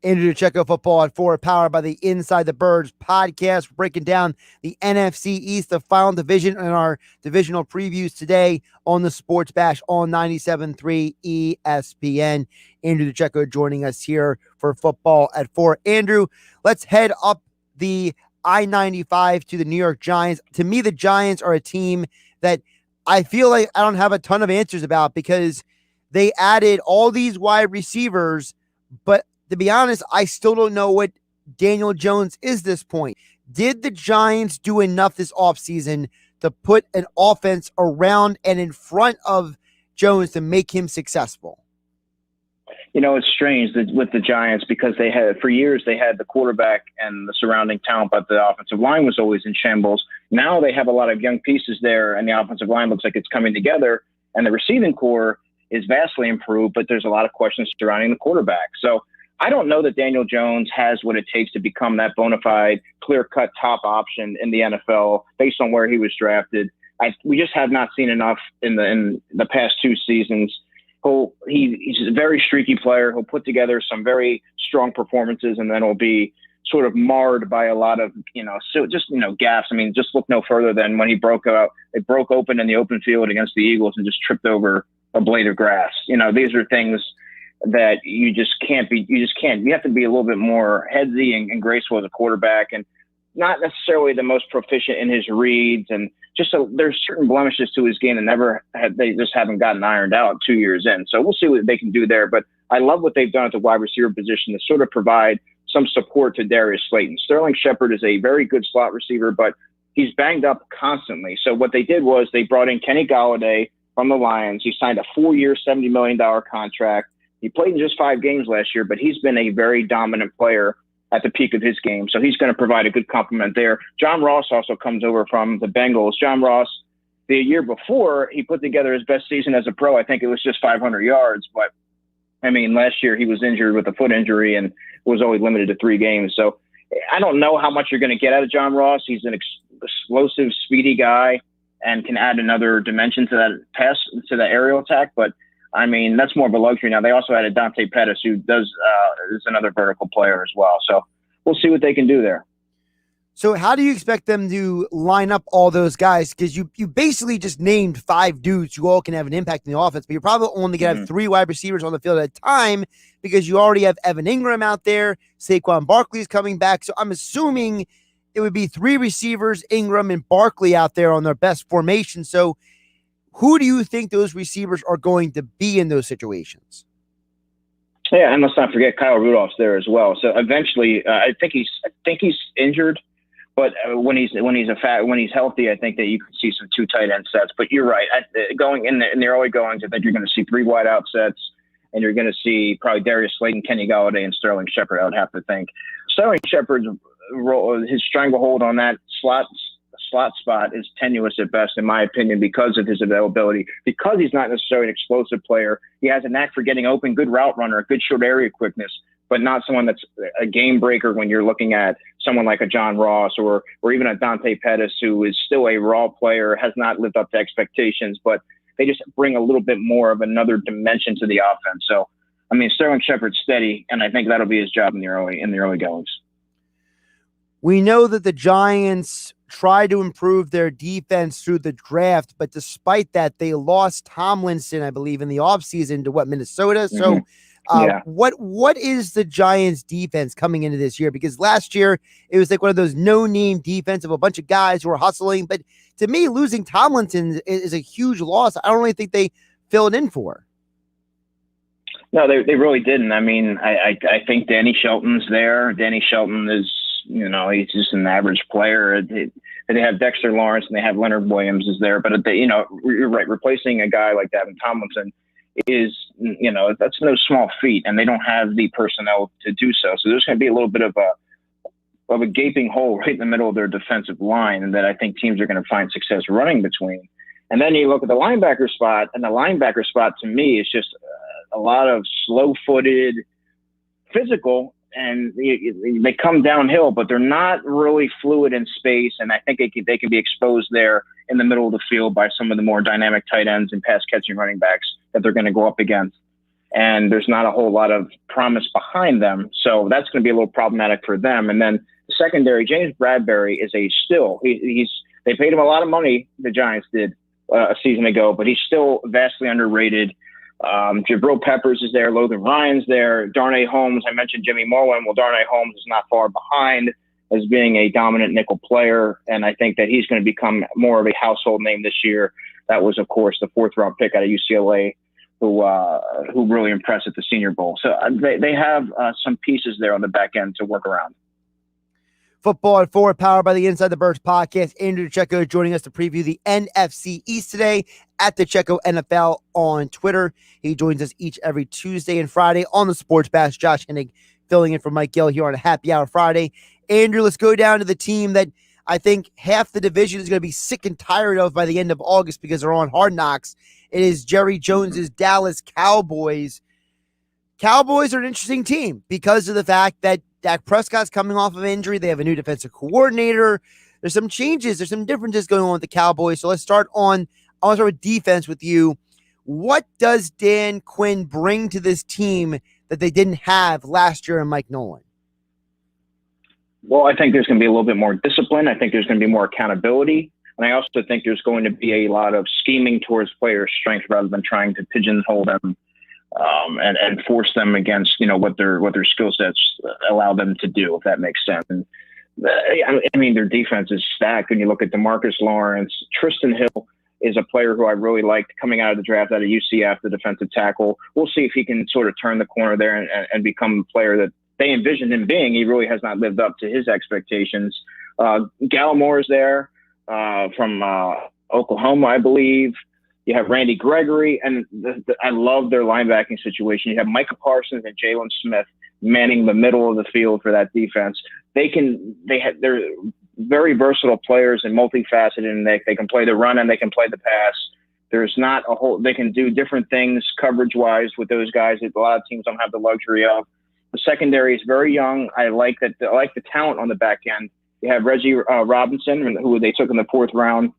Andrew DiCecco, Football at 4, powered by the Inside the Birds podcast. We're breaking down the NFC East, the final division, and our divisional previews today on the Sports Bash on 97.3 ESPN. Andrew DiCecco joining us here for Football at 4. Andrew, let's head up the I-95 to the New York Giants. To me, the Giants are a team that I feel like I don't have a ton of answers about, because they added all these wide receivers, but to be honest, I still don't know what Daniel Jones is this point. Did the Giants do enough this offseason to put an offense around and in front of Jones to make him successful? It's strange that with the Giants, because for years they had the quarterback and the surrounding talent, but the offensive line was always in shambles. Now they have a lot of young pieces there, and the offensive line looks like it's coming together, and the receiving core is vastly improved, but there's a lot of questions surrounding the quarterback. So I don't know that Daniel Jones has what it takes to become that bona fide, clear-cut top option in the NFL based on where he was drafted. We just have not seen enough in the past 2 seasons. He's a very streaky player. He'll put together some very strong performances, and then he'll be sort of marred by a lot of, gaffes. I mean, just look no further than when he broke open in the open field against the Eagles and just tripped over a blade of grass. These are things that you have to be a little bit more headsy and graceful as a quarterback, and not necessarily the most proficient in his reads, and there's certain blemishes to his game that they just haven't gotten ironed out 2 years in. So we'll see what they can do there. But I love what they've done at the wide receiver position to sort of provide some support to Darius Slayton. Sterling Shepard is a very good slot receiver, but he's banged up constantly. So what they did was they brought in Kenny Golladay from the Lions. He signed a 4-year, $70 million contract. He played in just 5 games last year, but he's been a very dominant player at the peak of his game. So he's going to provide a good complement there. John Ross also comes over from the Bengals. John Ross, the year before, he put together his best season as a pro. I think it was just 500 yards. But, last year he was injured with a foot injury and was only limited to 3 games. So I don't know how much you're going to get out of John Ross. He's an explosive, speedy guy and can add another dimension to that aerial attack. But that's more of a luxury now. They also added Dante Pettis, who is another vertical player as well. So we'll see what they can do there. So how do you expect them to line up all those guys? Because you basically just named 5 dudes who all can have an impact in the offense, but you're probably only going to have 3 wide receivers on the field at a time because you already have Evan Ingram out there. Saquon Barkley's coming back. So I'm assuming it would be 3 receivers, Ingram and Barkley out there on their best formation. So who do you think those receivers are going to be in those situations? Yeah, and let's not forget Kyle Rudolph's there as well. So eventually, I think he's injured, but when he's healthy, I think that you can see some 2 tight end sets. But you're right. Going in the early goings, I think you're going to see 3 wide out sets, and you're going to see probably Darius Slayton, Kenny Golladay, and Sterling Shepard. I would have to think Sterling Shepard's role, his stranglehold on that slot spot is tenuous at best, in my opinion, because of his availability. Because he's not necessarily an explosive player, he has a knack for getting open, good route runner, good short area quickness, but not someone that's a game breaker when you're looking at someone like a John Ross or even a Dante Pettis, who is still a raw player, has not lived up to expectations, but they just bring a little bit more of another dimension to the offense. So, Sterling Shepard's steady, and I think that'll be his job in the early goings. We know that the Giants try to improve their defense through the draft, but despite that, they lost Tomlinson, I believe, in the offseason to Minnesota. So what is the Giants defense coming into this year? Because last year it was like one of those no-name defense of a bunch of guys who were hustling. But to me, losing Tomlinson is a huge loss. I don't really think they filled in for. No, they really didn't. I think Danny Shelton's there. Danny Shelton is, he's just an average player. They have Dexter Lawrence and they have Leonard Williams is there. But, you're right. Replacing a guy like Davin Tomlinson is, that's no small feat, and they don't have the personnel to do so. So there's going to be a little bit of a gaping hole right in the middle of their defensive line, and that I think teams are going to find success running between. And then you look at the linebacker spot, and the linebacker spot to me is just a lot of slow-footed, physical, and they come downhill, but they're not really fluid in space. And I think they can be exposed there in the middle of the field by some of the more dynamic tight ends and pass catching running backs that they're going to go up against. And there's not a whole lot of promise behind them. So that's going to be a little problematic for them. And then the secondary, James Bradbury is they paid him a lot of money, the Giants did a season ago, but he's still vastly underrated. Jabril Peppers is there. Logan Ryan's there. Darnay Holmes. I mentioned Jimmy Mullen. Well, Darnay Holmes is not far behind as being a dominant nickel player, and I think that he's going to become more of a household name this year. That was, of course, the 4th round pick out of UCLA who really impressed at the Senior Bowl. So they have some pieces there on the back end to work around. Football at 4, powered by the Inside the Birds podcast. Andrew DiCecco joining us to preview the NFC East today at DiCecco NFL on Twitter. He joins us each every Tuesday and Friday on the Sports Bash. Josh Hennig filling in for Mike Gill here on a Happy Hour Friday. Andrew, let's go down to the team that I think half the division is going to be sick and tired of by the end of August because they're on Hard Knocks. It is Jerry Jones's Dallas Cowboys. Cowboys are an interesting team because of the fact that Dak Prescott's coming off of injury. They have a new defensive coordinator. There's some changes. There's some differences going on with the Cowboys. So let's start with defense with you. What does Dan Quinn bring to this team that they didn't have last year in Mike Nolan? Well, I think there's going to be a little bit more discipline. I think there's going to be more accountability. And I also think there's going to be a lot of scheming towards players' strength rather than trying to pigeonhole them and force them against, what their skill sets allow them to do, if that makes sense. And I mean, their defense is stacked. When you look at DeMarcus Lawrence, Tristan Hill is a player who I really liked coming out of the draft out of UCF, the defensive tackle. We'll see if he can sort of turn the corner there and become the player that they envisioned him being. He really has not lived up to his expectations. Gallimore is there from Oklahoma, I believe. You have Randy Gregory, and I love their linebacking situation. You have Micah Parsons and Jalen Smith manning the middle of the field for that defense. They're very versatile players and multifaceted, and they can play the run and they can play the pass. There's not a whole. They can do different things coverage-wise with those guys that a lot of teams don't have the luxury of. The secondary is very young. I like that. I like the talent on the back end. You have Reggie Robinson, who they took in the 4th round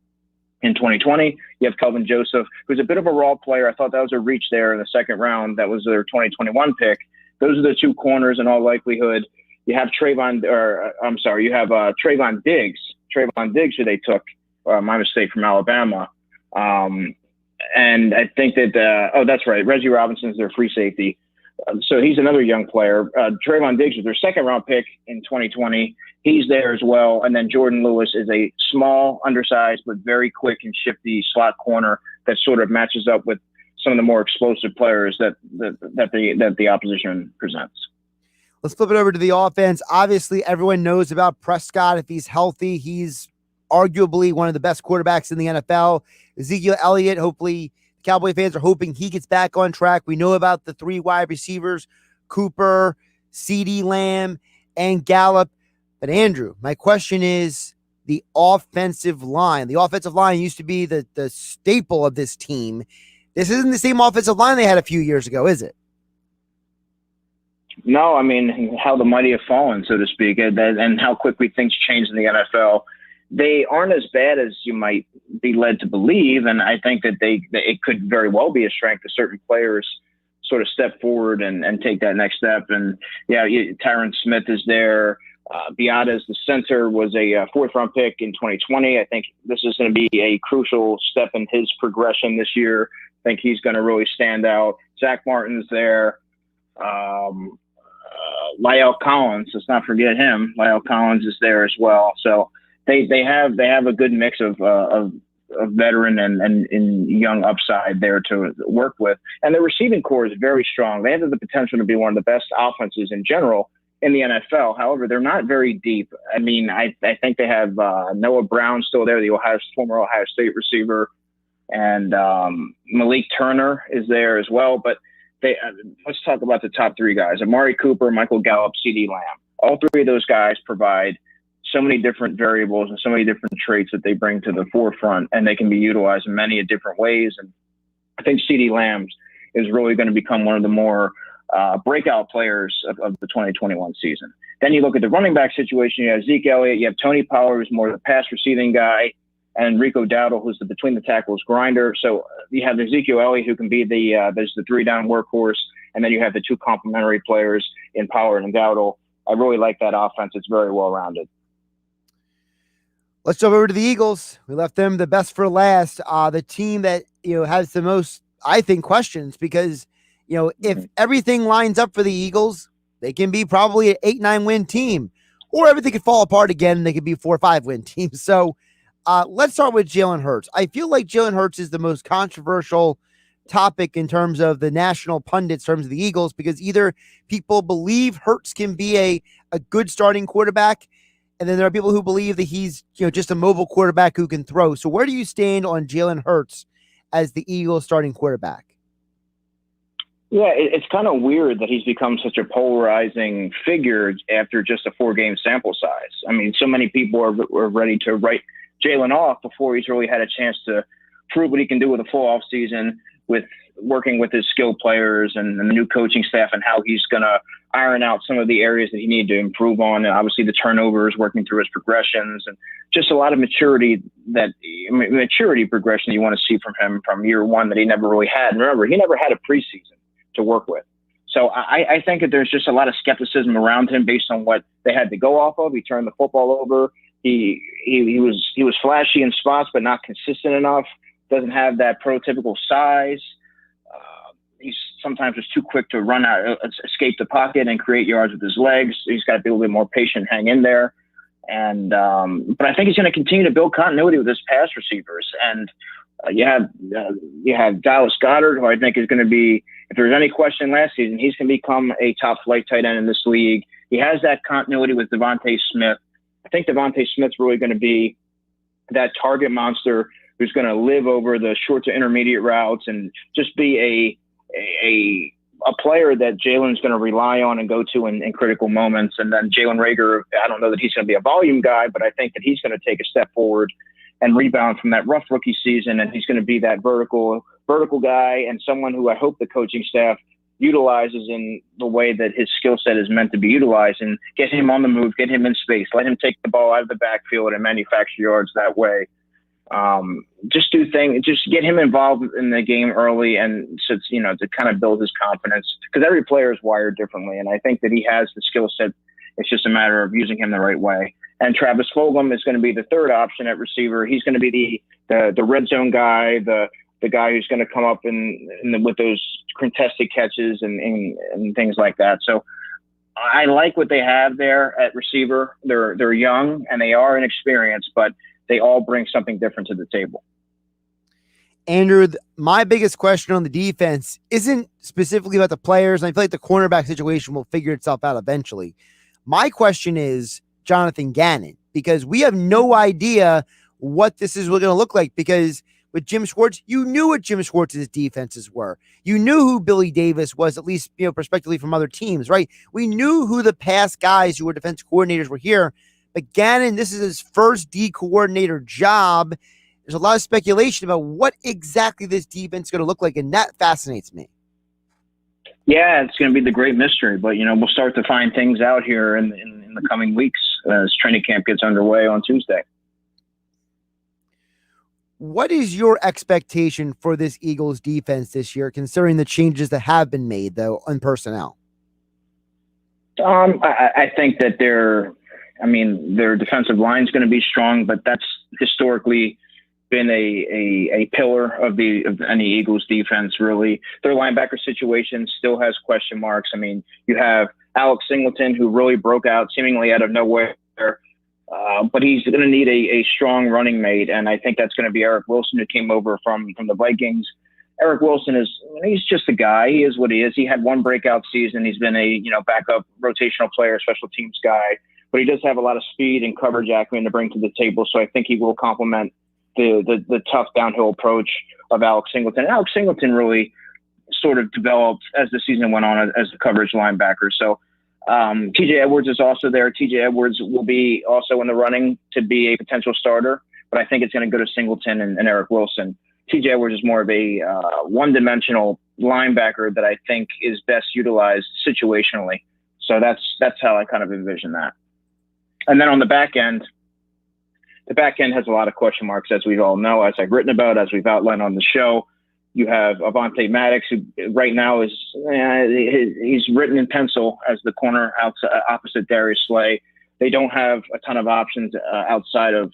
in 2020. You have Kelvin Joseph, who's a bit of a raw player. I thought that was a reach there in the 2nd round. That was their 2021 pick. Those are the 2 corners in all likelihood. You have Trayvon Diggs. Trayvon Diggs, who they took, my mistake, from Alabama. And I think that, that's right. Reggie Robinson is their free safety. So he's another young player. Trayvon Diggs was their 2nd round pick in 2020. He's there as well. And then Jordan Lewis is a small, undersized, but very quick and shifty slot corner that sort of matches up with some of the more explosive players that the opposition presents. Let's flip it over to the offense. Obviously, everyone knows about Prescott. If he's healthy, he's arguably one of the best quarterbacks in the NFL. Ezekiel Elliott, hopefully, Cowboy fans are hoping he gets back on track. We know about the 3 wide receivers, Cooper, CeeDee Lamb, and Gallup. But Andrew, my question is the offensive line. The offensive line used to be the staple of this team. This isn't the same offensive line they had a few years ago, is it? No, I mean, how the mighty have fallen, so to speak, and how quickly things change in the NFL. They aren't as bad as you might be led to believe, and I think that it could very well be a strength to certain players sort of step forward and take that next step. And yeah, Tyron Smith is there. Biadasz, the center, was a 4th round pick in 2020. I think this is going to be a crucial step in his progression this year. I think he's going to really stand out. Zach Martin's there. La'el Collins, let's not forget him. La'el Collins is there as well. So they have a good mix of veteran and young upside there to work with. And the receiving core is very strong. They have the potential to be one of the best offenses in general in the NFL. However, they're not very deep. I mean, I think they have Noah Brown still there, the former Ohio State receiver, and Malik Turner is there as well. But let's talk about the top 3 guys: Amari Cooper, Michael Gallup, CeeDee Lamb. All 3 of those guys provide so many different variables and so many different traits that they bring to the forefront, and they can be utilized in many different ways. And I think CeeDee Lamb is really going to become one of the more breakout players of the 2021 season. Then you look at the running back situation. You have Zeke Elliott, you have Tony Pollard, who's more the pass receiving guy, and Rico Dowdle, who's the between the tackles grinder. So you have Ezekiel Elliott, who can be there's the 3-down workhorse, and then you have the 2 complementary players in Pollard and Dowdle. I really like that offense. It's very well rounded. Let's jump over to the Eagles. We left them the best for last. The team that has the most, I think, questions because if everything lines up for the Eagles, they can be probably an 8-9 win team, or everything could fall apart again and they could be a 4-5 win team. So let's start with Jalen Hurts. I feel like Jalen Hurts is the most controversial topic in terms of the national pundits, in terms of the Eagles, because either people believe Hurts can be a good starting quarterback, and then there are people who believe that he's just a mobile quarterback who can throw. So where do you stand on Jalen Hurts as the Eagles starting quarterback? Yeah, it's kind of weird that he's become such a polarizing figure after just a 4-game sample size. I mean, so many people are ready to write Jalen off before he's really had a chance to prove what he can do with a full off season, with working with his skilled players and the new coaching staff, and how he's going to iron out some of the areas that he needed to improve on. And obviously the turnovers, working through his progressions, and just a lot of maturity progression that you want to see from him from year one that he never really had. And remember, he never had a preseason to work with. So I think that there's just a lot of skepticism around him based on what they had to go off of. He turned the football over. He was flashy in spots, but not consistent enough. Doesn't have that prototypical size. He's sometimes just too quick to run out, escape the pocket, and create yards with his legs. He's got to be a little bit more patient, hang in there. And but I think he's going to continue to build continuity with his pass receivers. And you have Dallas Goedert, who I think is going to be, if there's any question last season, he's going to become a top flight tight end in this league. He has that continuity with Devontae Smith. I think Devontae Smith's really going to be that target monster who's going to live over the short to intermediate routes and just be a player that Jalen's going to rely on and go to in critical moments. And then Jalen Reagor, I don't know that he's going to be a volume guy, but I think that he's going to take a step forward and rebound from that rough rookie season. And he's going to be that vertical guy, and someone who I hope the coaching staff utilizes in the way that his skill set is meant to be utilized, and get him on the move, get him in space, let him take the ball out of the backfield and manufacture yards that way. Just get him involved in the game early, and so to kind of build his confidence, because every player is wired differently. And I think that he has the skill set. It's just a matter of using him the right way. And Travis Fulgham is going to be the third option at receiver. He's going to be the red zone guy, the guy who's going to come up with those contested catches and things like that. So I like what they have there at receiver. They're young and they are inexperienced, but they all bring something different to the table. Andrew, my biggest question on the defense isn't specifically about the players, and I feel like the cornerback situation will figure itself out eventually. My question is Jonathan Gannon, because we have no idea what this is going to look like, because with Jim Schwartz, you knew what Jim Schwartz's defenses were. You knew who Billy Davis was, at least, prospectively from other teams, right? We knew who the past guys who were defense coordinators were here. But Gannon, this is his first D coordinator job. There's a lot of speculation about what exactly this defense is going to look like, and that fascinates me. Yeah, it's going to be the great mystery, but we'll start to find things out here in the coming weeks as training camp gets underway on Tuesday. What is your expectation for this Eagles defense this year, considering the changes that have been made, though, on personnel? I think that their defensive line is going to be strong, but that's historically been a pillar of any Eagles defense, really. Their linebacker situation still has question marks. I mean, you have Alex Singleton, who really broke out seemingly out of nowhere. But he's going to need a strong running mate, and I think that's going to be Eric Wilson, who came over from the Vikings. Eric Wilson he's just a guy. He is what he is. He had one breakout season. He's been a backup rotational player, special teams guy, but he does have a lot of speed and coverage acumen to bring to the table. So I think he will complement the tough downhill approach of Alex Singleton. Alex Singleton really sort of developed as the season went on as a coverage linebacker. So TJ Edwards is also there. TJ Edwards will be also in the running to be a potential starter, but I think it's going to go to Singleton and Eric Wilson. TJ Edwards is more of a one-dimensional linebacker that I think is best utilized situationally. So that's how I kind of envision that. And then on the back end has a lot of question marks, as we all know, as I've written about, as we've outlined on the show. You have Avonte Maddox, who right now he's written in pencil as the corner opposite Darius Slay. They don't have a ton of options outside of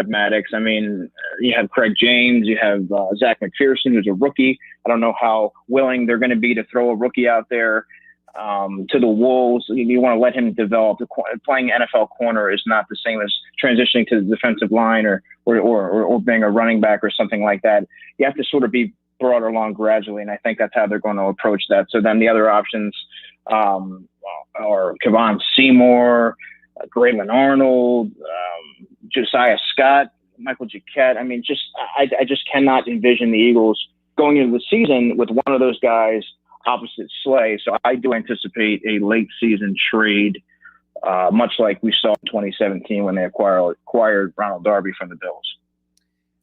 Maddox. I mean, you have Craig James, you have Zach McPherson, who's a rookie. I don't know how willing they're going to be to throw a rookie out there to the Wolves. You want to let him develop. Playing NFL corner is not the same as transitioning to the defensive line or being a running back or something like that. You have to sort of be brought along gradually, and I think that's how they're going to approach that. So then the other options are Kevon Seymour, Grayman Arnold, Josiah Scott, Michael Jaquette. I mean, I just cannot envision the Eagles going into the season with one of those guys opposite Slay. So I do anticipate a late season trade, much like we saw in 2017 when they acquired Ronald Darby from the Bills.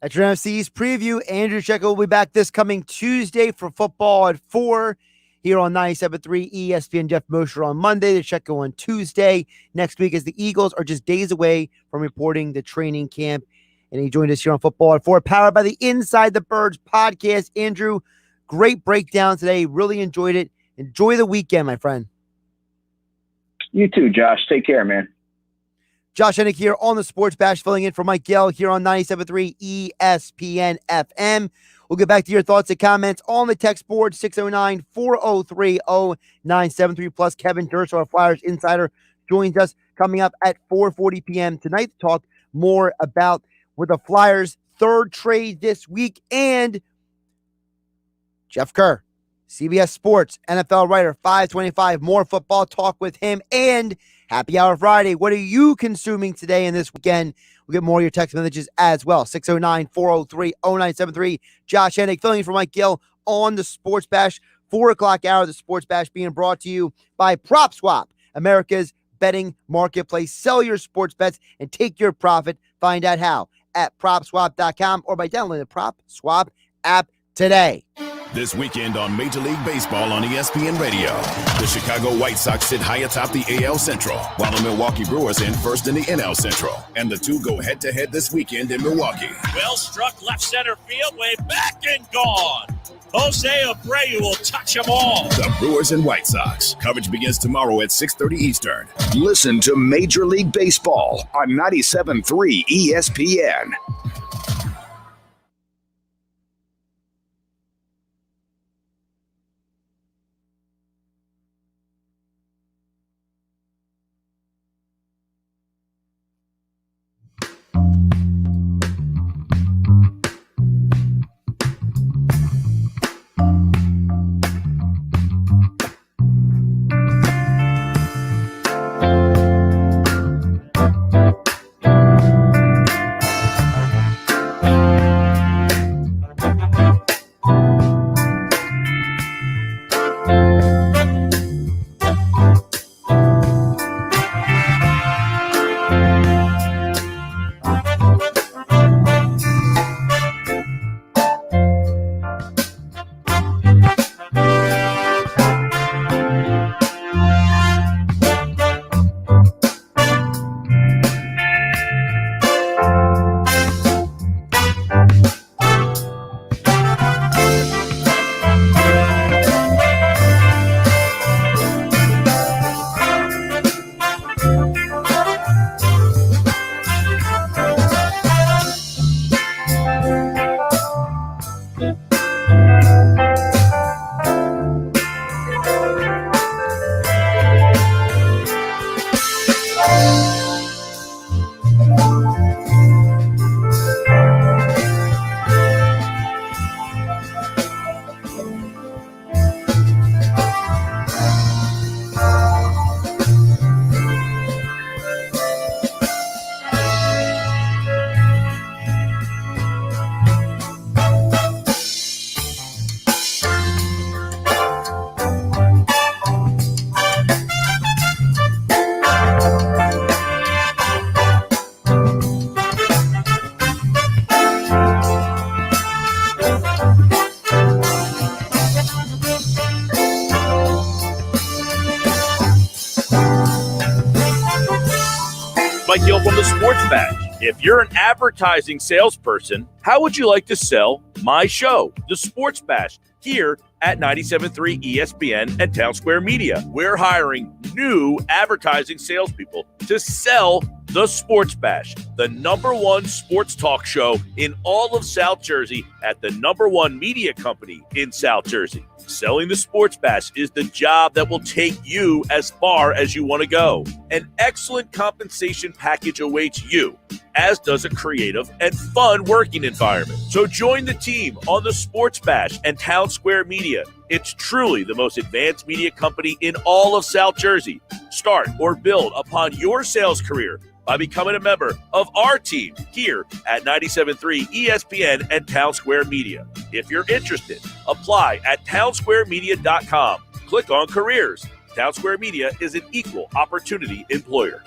That's your NFC East preview. Andrew DiCecco will be back this coming Tuesday for football at 4 here on 97.3 ESPN. Jeff Mosher on Monday, DiCecco on Tuesday. Next week, as the Eagles are just days away from reporting the training camp. And he joined us here on Football at 4, powered by the Inside the Birds podcast. Andrew, great breakdown today. Really enjoyed it. Enjoy the weekend, my friend. You too, Josh. Take care, man. Josh Hennig here on the Sports Bash, filling in for Mike Gill here on 97.3 ESPN FM. We'll get back to your thoughts and comments on the text board, 609-403-0973. Plus, Kevin Durso, our Flyers insider, joins us coming up at 4:40 p.m. tonight to talk more about with the Flyers' third trade this week. And Jeff Kerr, CBS Sports, NFL writer, 525, more football talk with him. And Happy Hour Friday. What are you consuming today and this weekend? We'll get more of your text messages as well. 609-403-0973. Josh Hennig filling in for Mike Gill on the Sports Bash. 4 o'clock hour, the Sports Bash being brought to you by PropSwap, America's betting marketplace. Sell your sports bets and take your profit. Find out how at PropSwap.com or by downloading the PropSwap app today. This weekend on Major League Baseball on ESPN Radio, the Chicago White Sox sit high atop the AL Central, while the Milwaukee Brewers in first in the NL Central. And the two go head-to-head this weekend in Milwaukee. Well struck left center field, way back and gone. Jose Abreu will touch them all. The Brewers and White Sox. Coverage begins tomorrow at 6:30 Eastern. Listen to Major League Baseball on 97.3 ESPN. Mike Gill from the Sports Bash. If you're an advertising salesperson, how would you like to sell my show, the Sports Bash, here at 97.3 ESPN and Town Square Media? We're hiring new advertising salespeople to sell The Sports Bash, the #1 sports talk show in all of South Jersey at the #1 media company in South Jersey. Selling the Sports Bash is the job that will take you as far as you want to go. An excellent compensation package awaits you, as does a creative and fun working environment. So join the team on the Sports Bash and Town Square Media. It's truly the most advanced media company in all of South Jersey. Start or build upon your sales career by becoming a member of our team here at 97.3 ESPN and Town Square Media. If you're interested, apply at townsquaremedia.com. Click on careers. Town Square Media is an equal opportunity employer.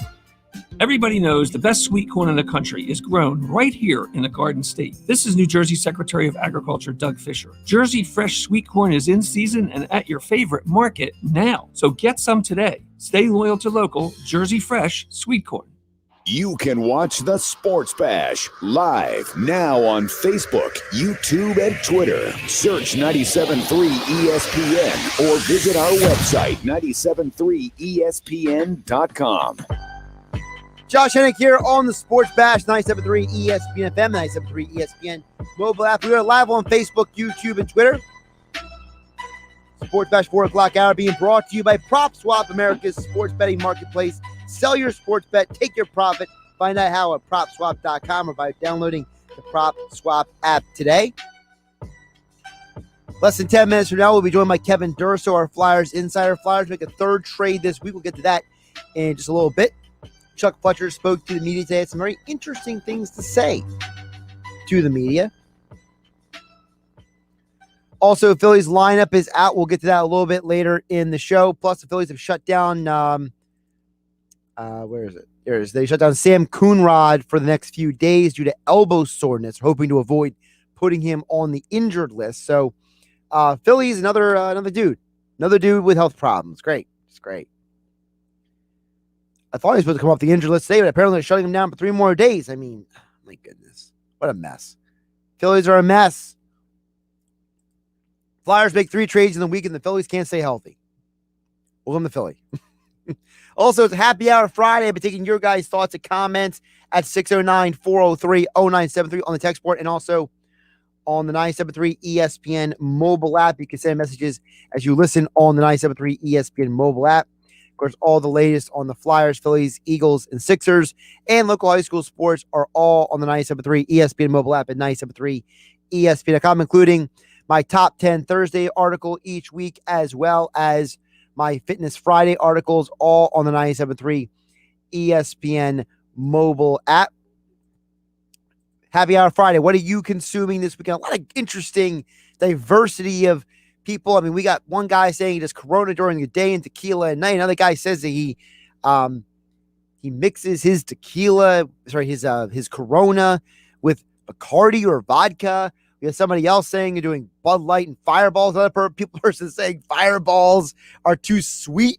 Everybody knows the best sweet corn in the country is grown right here in the Garden State. This is New Jersey Secretary of Agriculture Doug Fisher. Jersey fresh sweet corn is in season and at your favorite market now. So get some today. Stay loyal to local Jersey fresh sweet corn. You can watch the Sports Bash live now on Facebook, YouTube, and Twitter. Search 97.3 ESPN or visit our website, 973ESPN.com. Josh Hennig here on the Sports Bash, 97.3 ESPN FM, 97.3 ESPN mobile app. We are live on Facebook, YouTube, and Twitter. Sports Bash 4 o'clock hour being brought to you by PropSwap, America's sports betting marketplace. Sell your sports bet, take your profit. Find out how at PropSwap.com or by downloading the PropSwap app today. Less than 10 minutes from now, we'll be joined by Kevin Durso, our Flyers insider. Flyers make a third trade this week. We'll get to that in just a little bit. Chuck Fletcher spoke to the media today. Had some very interesting things to say to the media. Also, Phillies lineup is out. We'll get to that a little bit later in the show. Plus, the Phillies have shut down where is it? There it is. They shut down Sam Coonrod for the next few days due to elbow soreness, hoping to avoid putting him on the injured list. So, Phillies, another dude with health problems. Great. It's great. I thought he was supposed to come off the injured list today, but apparently they're shutting him down for 3 more days. I mean, my goodness. What a mess. Phillies are a mess. Flyers make 3 trades in the week, and the Phillies can't stay healthy. Welcome to Philly. Also, it's Happy Hour Friday. I've been taking your guys' thoughts and comments at 609-403-0973 on the text board and also on the 97.3 ESPN mobile app. You can send messages as you listen on the 97.3 ESPN mobile app. Of course, all the latest on the Flyers, Phillies, Eagles, and Sixers, and local high school sports are all on the 97.3 ESPN mobile app at 97.3 ESPN.com, including my Top 10 Thursday article each week, as well as my Fitness Friday articles, all on the 97.3 ESPN mobile app. Happy Hour Friday. What are you consuming this weekend? A lot of interesting diversity of people. I mean, we got one guy saying he does Corona during the day and tequila at night. Another guy says that he mixes his tequila, his Corona with Bacardi or vodka. We have somebody else saying you're doing Bud Light and Fireballs. Another person saying Fireballs are too sweet.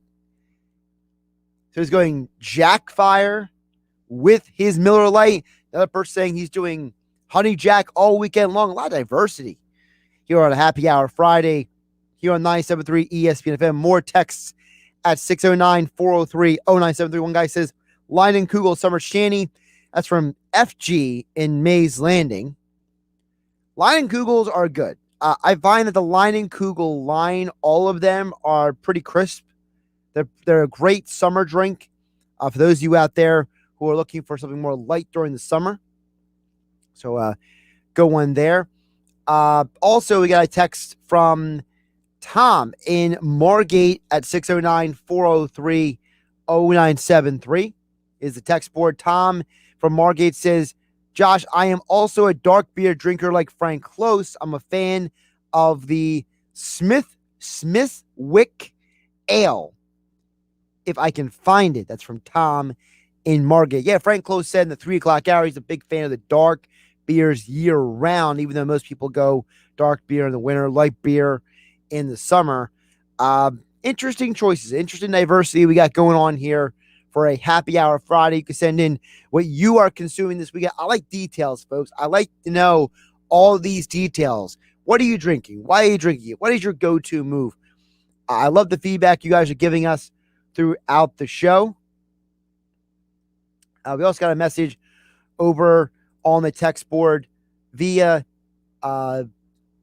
So he's going Jack Fire with his Miller Lite. Another person saying he's doing Honey Jack all weekend long. A lot of diversity here on a Happy Hour Friday here on 97.3 ESPN FM. More texts at 609-403-0973. One guy says Line and Kugel Summer Shanty. That's from FG in Mays Landing. Line and Kugels are good. I find that the Line and Kugel line, all of them are pretty crisp. They're a great summer drink for those of you out there who are looking for something more light during the summer. So go one there. Also, we got a text from Tom in Margate at 609-403-0973 is the text board. Tom from Margate says, Josh, I am also a dark beer drinker like Frank Klose. I'm a fan of the Smithwick Ale, if I can find it. That's from Tom in Margate. Yeah, Frank Klose said in the 3 o'clock hour he's a big fan of the dark beers year round, even though most people go dark beer in the winter, light beer in the summer. Interesting choices, interesting diversity we got going on here for a Happy Hour Friday. You can send in what you are consuming this weekend. I like details, folks. I like to know all these details. What are you drinking? Why are you drinking it? What is your go-to move? I love the feedback you guys are giving us throughout the show. We also got a message over on the text board via the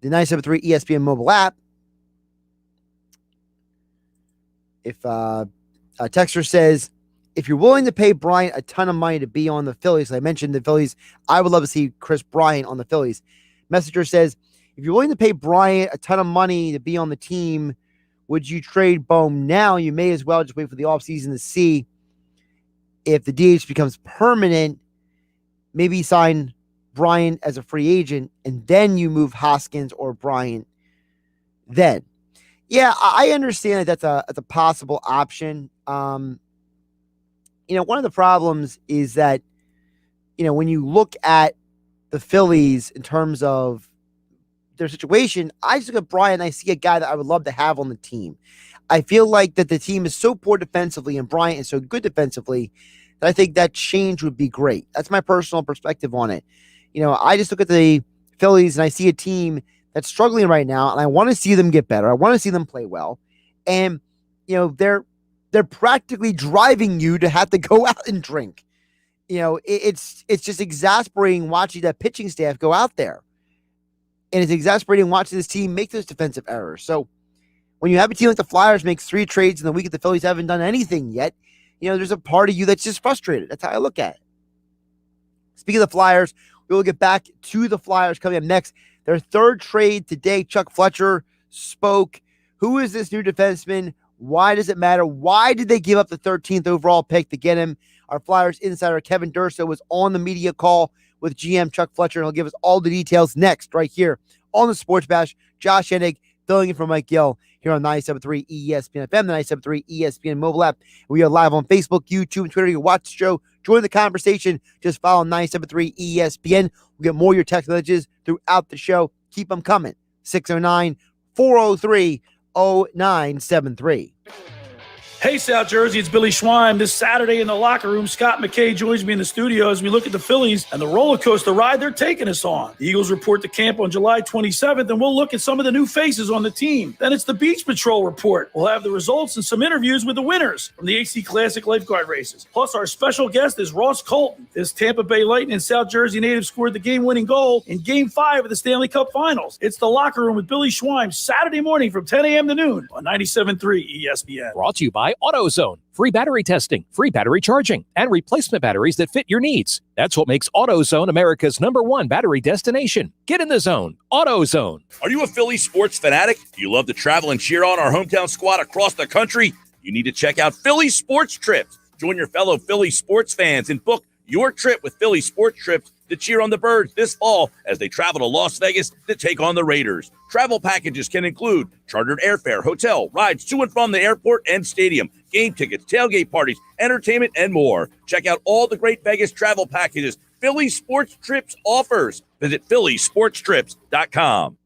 973 ESPN mobile app. If a texter says, if you're willing to pay Bryant a ton of money to be on the Phillies, I mentioned the Phillies, I would love to see Chris Bryant on the Phillies. Messenger says, if you're willing to pay Bryant a ton of money to be on the team, would you trade Bohm now? You may as well just wait for the offseason to see if the DH becomes permanent. Maybe sign Bryant as a free agent, and then you move Hoskins or Bryant then. Yeah, I understand that's a possible option. One of the problems is that, when you look at the Phillies in terms of their situation, I just look at Bryant and I see a guy that I would love to have on the team. I feel like that the team is so poor defensively and Bryant is so good defensively that I think that change would be great. That's my personal perspective on it. I just look at the Phillies and I see a team that's struggling right now, and I want to see them get better. I want to see them play well. And, they're practically driving you to have to go out and drink. It's just exasperating watching that pitching staff go out there. And it's exasperating watching this team make those defensive errors. So when you have a team like the Flyers make 3 trades in the week that the Phillies haven't done anything yet, there's a part of you that's just frustrated. That's how I look at it. Speaking of the Flyers, we will get back to the Flyers coming up next. Their third trade today, Chuck Fletcher spoke. Who is this new defenseman? Why does it matter? Why did they give up the 13th overall pick to get him? Our Flyers insider, Kevin Durso, was on the media call with GM Chuck Fletcher, and he'll give us all the details next, right here on the Sports Bash. Josh Hennig filling in for Mike Gill here on 97.3 ESPN FM, the 97.3 ESPN mobile app. We are live on Facebook, YouTube, and Twitter. You can watch the show, join the conversation. Just follow 97.3 ESPN. We'll get more of your text messages throughout the show. Keep them coming. 609-403-0973. Hey, South Jersey, it's Billy Schwein. This Saturday in the locker room, Scott McKay joins me in the studio as we look at the Phillies and the roller coaster ride they're taking us on. The Eagles report to camp on July 27th, and we'll look at some of the new faces on the team. Then it's the Beach Patrol report. We'll have the results and some interviews with the winners from the AC Classic lifeguard races. Plus, our special guest is Ross Colton. This Tampa Bay Lightning and South Jersey native scored the game-winning goal in Game 5 of the Stanley Cup Finals. It's the locker room with Billy Schwein, Saturday morning from 10 a.m. to noon on 97.3 ESPN. Brought to you by AutoZone. Free battery testing, free battery charging, and replacement batteries that fit your needs. That's what makes AutoZone America's #1 battery destination. Get in the zone. AutoZone. Are you a Philly sports fanatic? Do you love to travel and cheer on our hometown squad across the country? You need to check out Philly Sports Trips. Join your fellow Philly sports fans and book your trip with Philly Sports Trips to cheer on the Birds this fall as they travel to Las Vegas to take on the Raiders. Travel packages can include chartered airfare, hotel, rides to and from the airport and stadium, game tickets, tailgate parties, entertainment, and more. Check out all the great Vegas travel packages Philly Sports Trips offers. Visit phillysportstrips.com.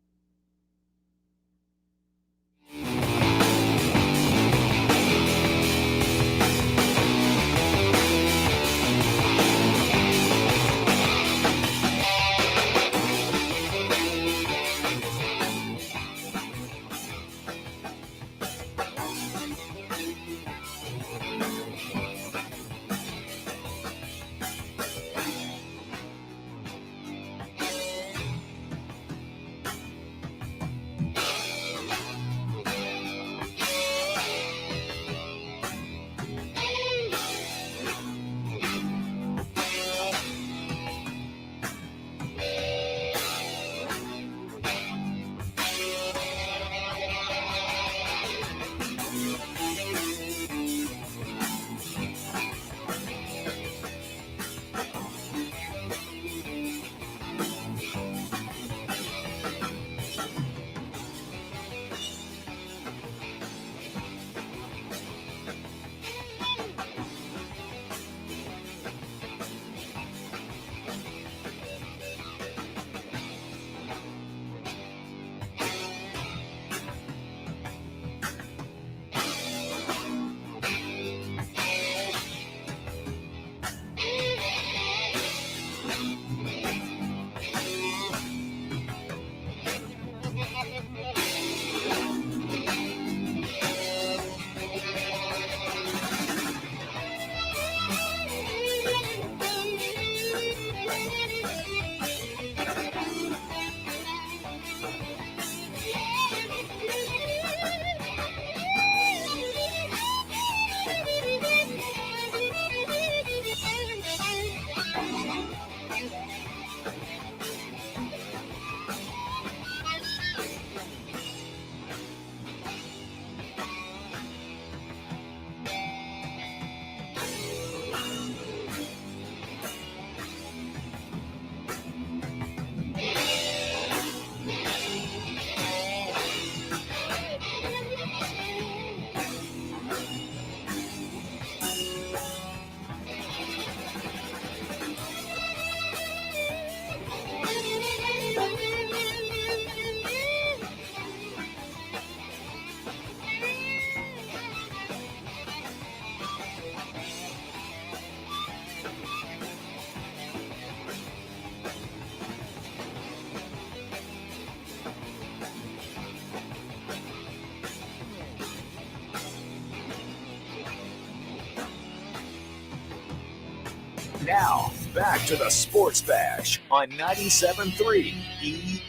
Now, back to the Sports Bash on 97.3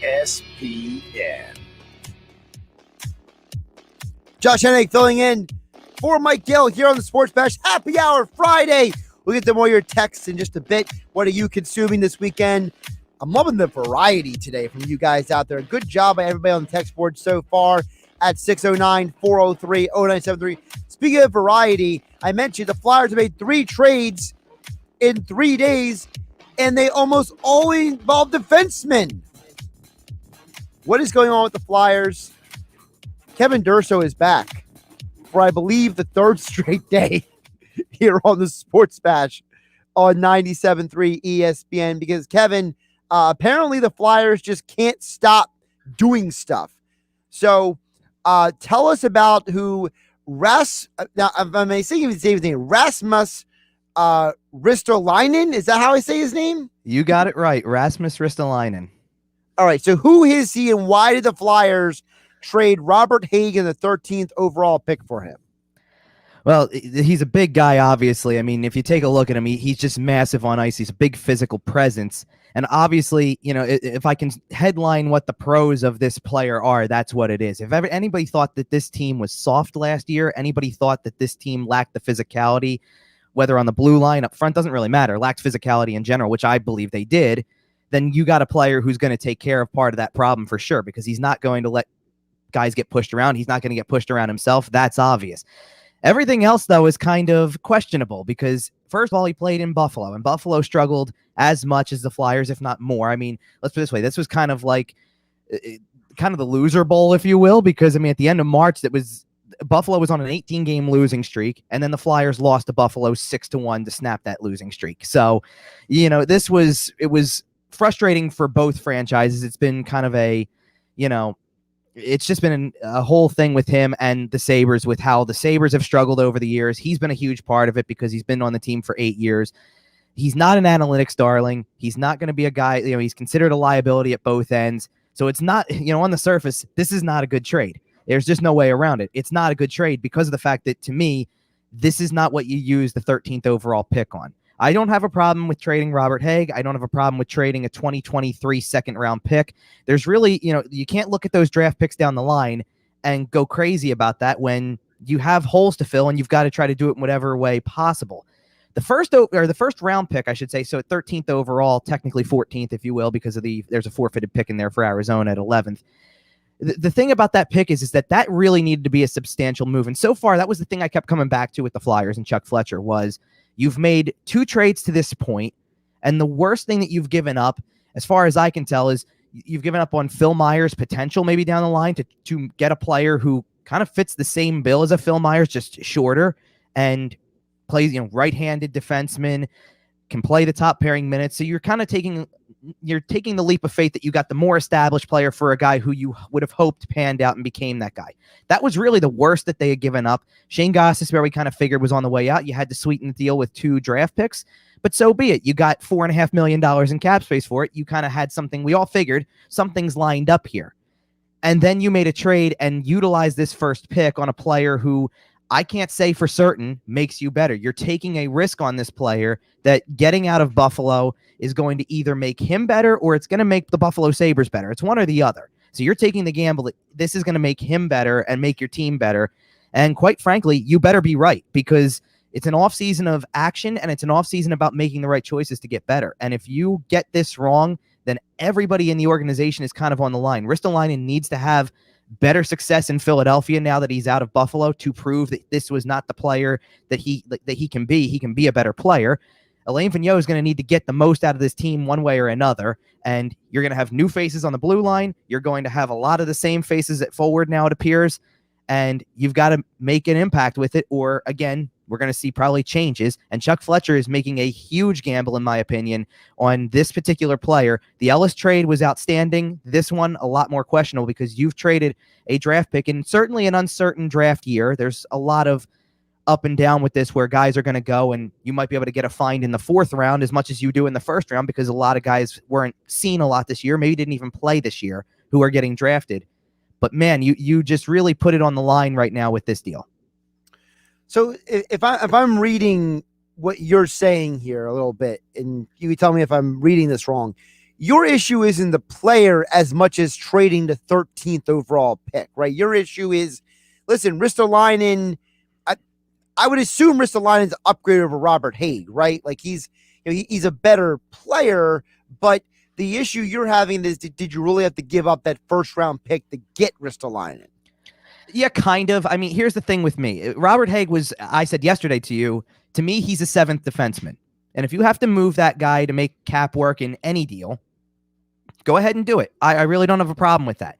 ESPN. Josh Hennig filling in for Mike Gill here on the Sports Bash Happy Hour Friday. We'll get to more of your texts in just a bit. What are you consuming this weekend? I'm loving the variety today from you guys out there. Good job by everybody on the text board so far at 609-403-0973. Speaking of variety, I mentioned the Flyers have made 3 trades in 3 days, and they almost always involve defensemen. What is going on with the Flyers? Kevin Durso is back for, I believe, the 3rd straight day here on the Sports Bash on 97.3 ESPN, because Kevin, apparently the Flyers just can't stop doing stuff. So tell us about who Rasmus Ristolainen. Is that how I say his name? You got it right. Rasmus Ristolainen. All right. So who is he, and why did the Flyers trade Robert Hagen, the 13th overall pick, for him? Well, he's a big guy, obviously. I mean, if you take a look at him, he's just massive on ice. He's a big physical presence. And obviously, you know, if I can headline what the pros of this player are, that's what it is. If ever anybody thought that this team was soft last year, anybody thought that this team lacked the physicality, whether on the blue line, up front, doesn't really matter, lacked physicality in general, which I believe they did, then you got a player who's going to take care of part of that problem for sure, because he's not going to let guys get pushed around. He's not going to get pushed around himself. That's obvious. Everything else, though, is kind of questionable because, first of all, he played in Buffalo, and Buffalo struggled as much as the Flyers, if not more. I mean, let's put it this way. This was kind of like kind of the loser bowl, if you will, because, I mean, at the end of March, Buffalo was on an 18-game losing streak, and then the Flyers lost to Buffalo 6-1 to snap that losing streak. So, you know, it was frustrating for both franchises. It's been kind of it's just been a whole thing with him and the Sabres, with how the Sabres have struggled over the years. He's been a huge part of it because he's been on the team for 8 years. He's not an analytics darling. He's not going to be a guy, you know, he's considered a liability at both ends. So it's not, you know, on the surface, this is not a good trade. There's just no way around it. It's not a good trade because of the fact that, to me, this is not what you use the 13th overall pick on. I don't have a problem with trading Robert Haig. I don't have a problem with trading a 2023 second-round pick. There's really, you know, you can't look at those draft picks down the line and go crazy about that when you have holes to fill and you've got to try to do it in whatever way possible. The first round pick, I should say, so at 13th overall, technically 14th, if you will, because of there's a forfeited pick in there for Arizona at 11th. The thing about that pick is that really needed to be a substantial move. And so far, that was the thing I kept coming back to with the Flyers and Chuck Fletcher was, you've made 2 trades to this point, and the worst thing that you've given up, as far as I can tell, is you've given up on Phil Myers' potential maybe down the line to get a player who kind of fits the same bill as a Phil Myers, just shorter, and plays, you know, right-handed defenseman, can play the top pairing minutes. So you're kind of taking the leap of faith that you got the more established player for a guy who you would have hoped panned out and became that guy. That was really the worst that they had given up. Shane Gostisbehere, we kind of figured, was on the way out. You had to sweeten the deal with 2 draft picks, but so be it. You got $4.5 million in cap space for it. You kind of had something. We all figured something's lined up here. And then you made a trade and utilized this first pick on a player who I can't say for certain makes you better. You're taking a risk on this player that getting out of Buffalo is going to either make him better or it's going to make the Buffalo Sabres better. It's one or the other. So you're taking the gamble that this is going to make him better and make your team better. And quite frankly, you better be right, because it's an offseason of action and it's an offseason about making the right choices to get better. And if you get this wrong, then everybody in the organization is kind of on the line. Ristolainen needs to have better success in Philadelphia now that he's out of Buffalo to prove that this was not the player that he can be. He can be a better player. Alain Vigneault is going to need to get the most out of this team one way or another, and you're going to have new faces on the blue line. You're going to have a lot of the same faces at forward now, it appears, and you've got to make an impact with it, or, again, we're going to see probably changes. And Chuck Fletcher is making a huge gamble, in my opinion, on this particular player. The Ellis trade was outstanding. This one, a lot more questionable, because you've traded a draft pick in certainly an uncertain draft year. There's a lot of up and down with this where guys are going to go, and you might be able to get a find in the 4th round as much as you do in the 1st round, because a lot of guys weren't seen a lot this year, maybe didn't even play this year, who are getting drafted. But, man, you just really put it on the line right now with this deal. So if I'm reading what you're saying here a little bit, and you can tell me if I'm reading this wrong. Your issue isn't the player as much as trading the 13th overall pick, right? Your issue is, listen, Ristolainen, I would assume Ristolainen's upgrade over Robert Haig, right? Like he's a better player, but the issue you're having is, did you really have to give up that first round pick to get Ristolainen? Yeah, kind of. I mean, here's the thing with me. Robert Haig was, I said yesterday to me, he's a 7th defenseman. And if you have to move that guy to make cap work in any deal, go ahead and do it. I really don't have a problem with that.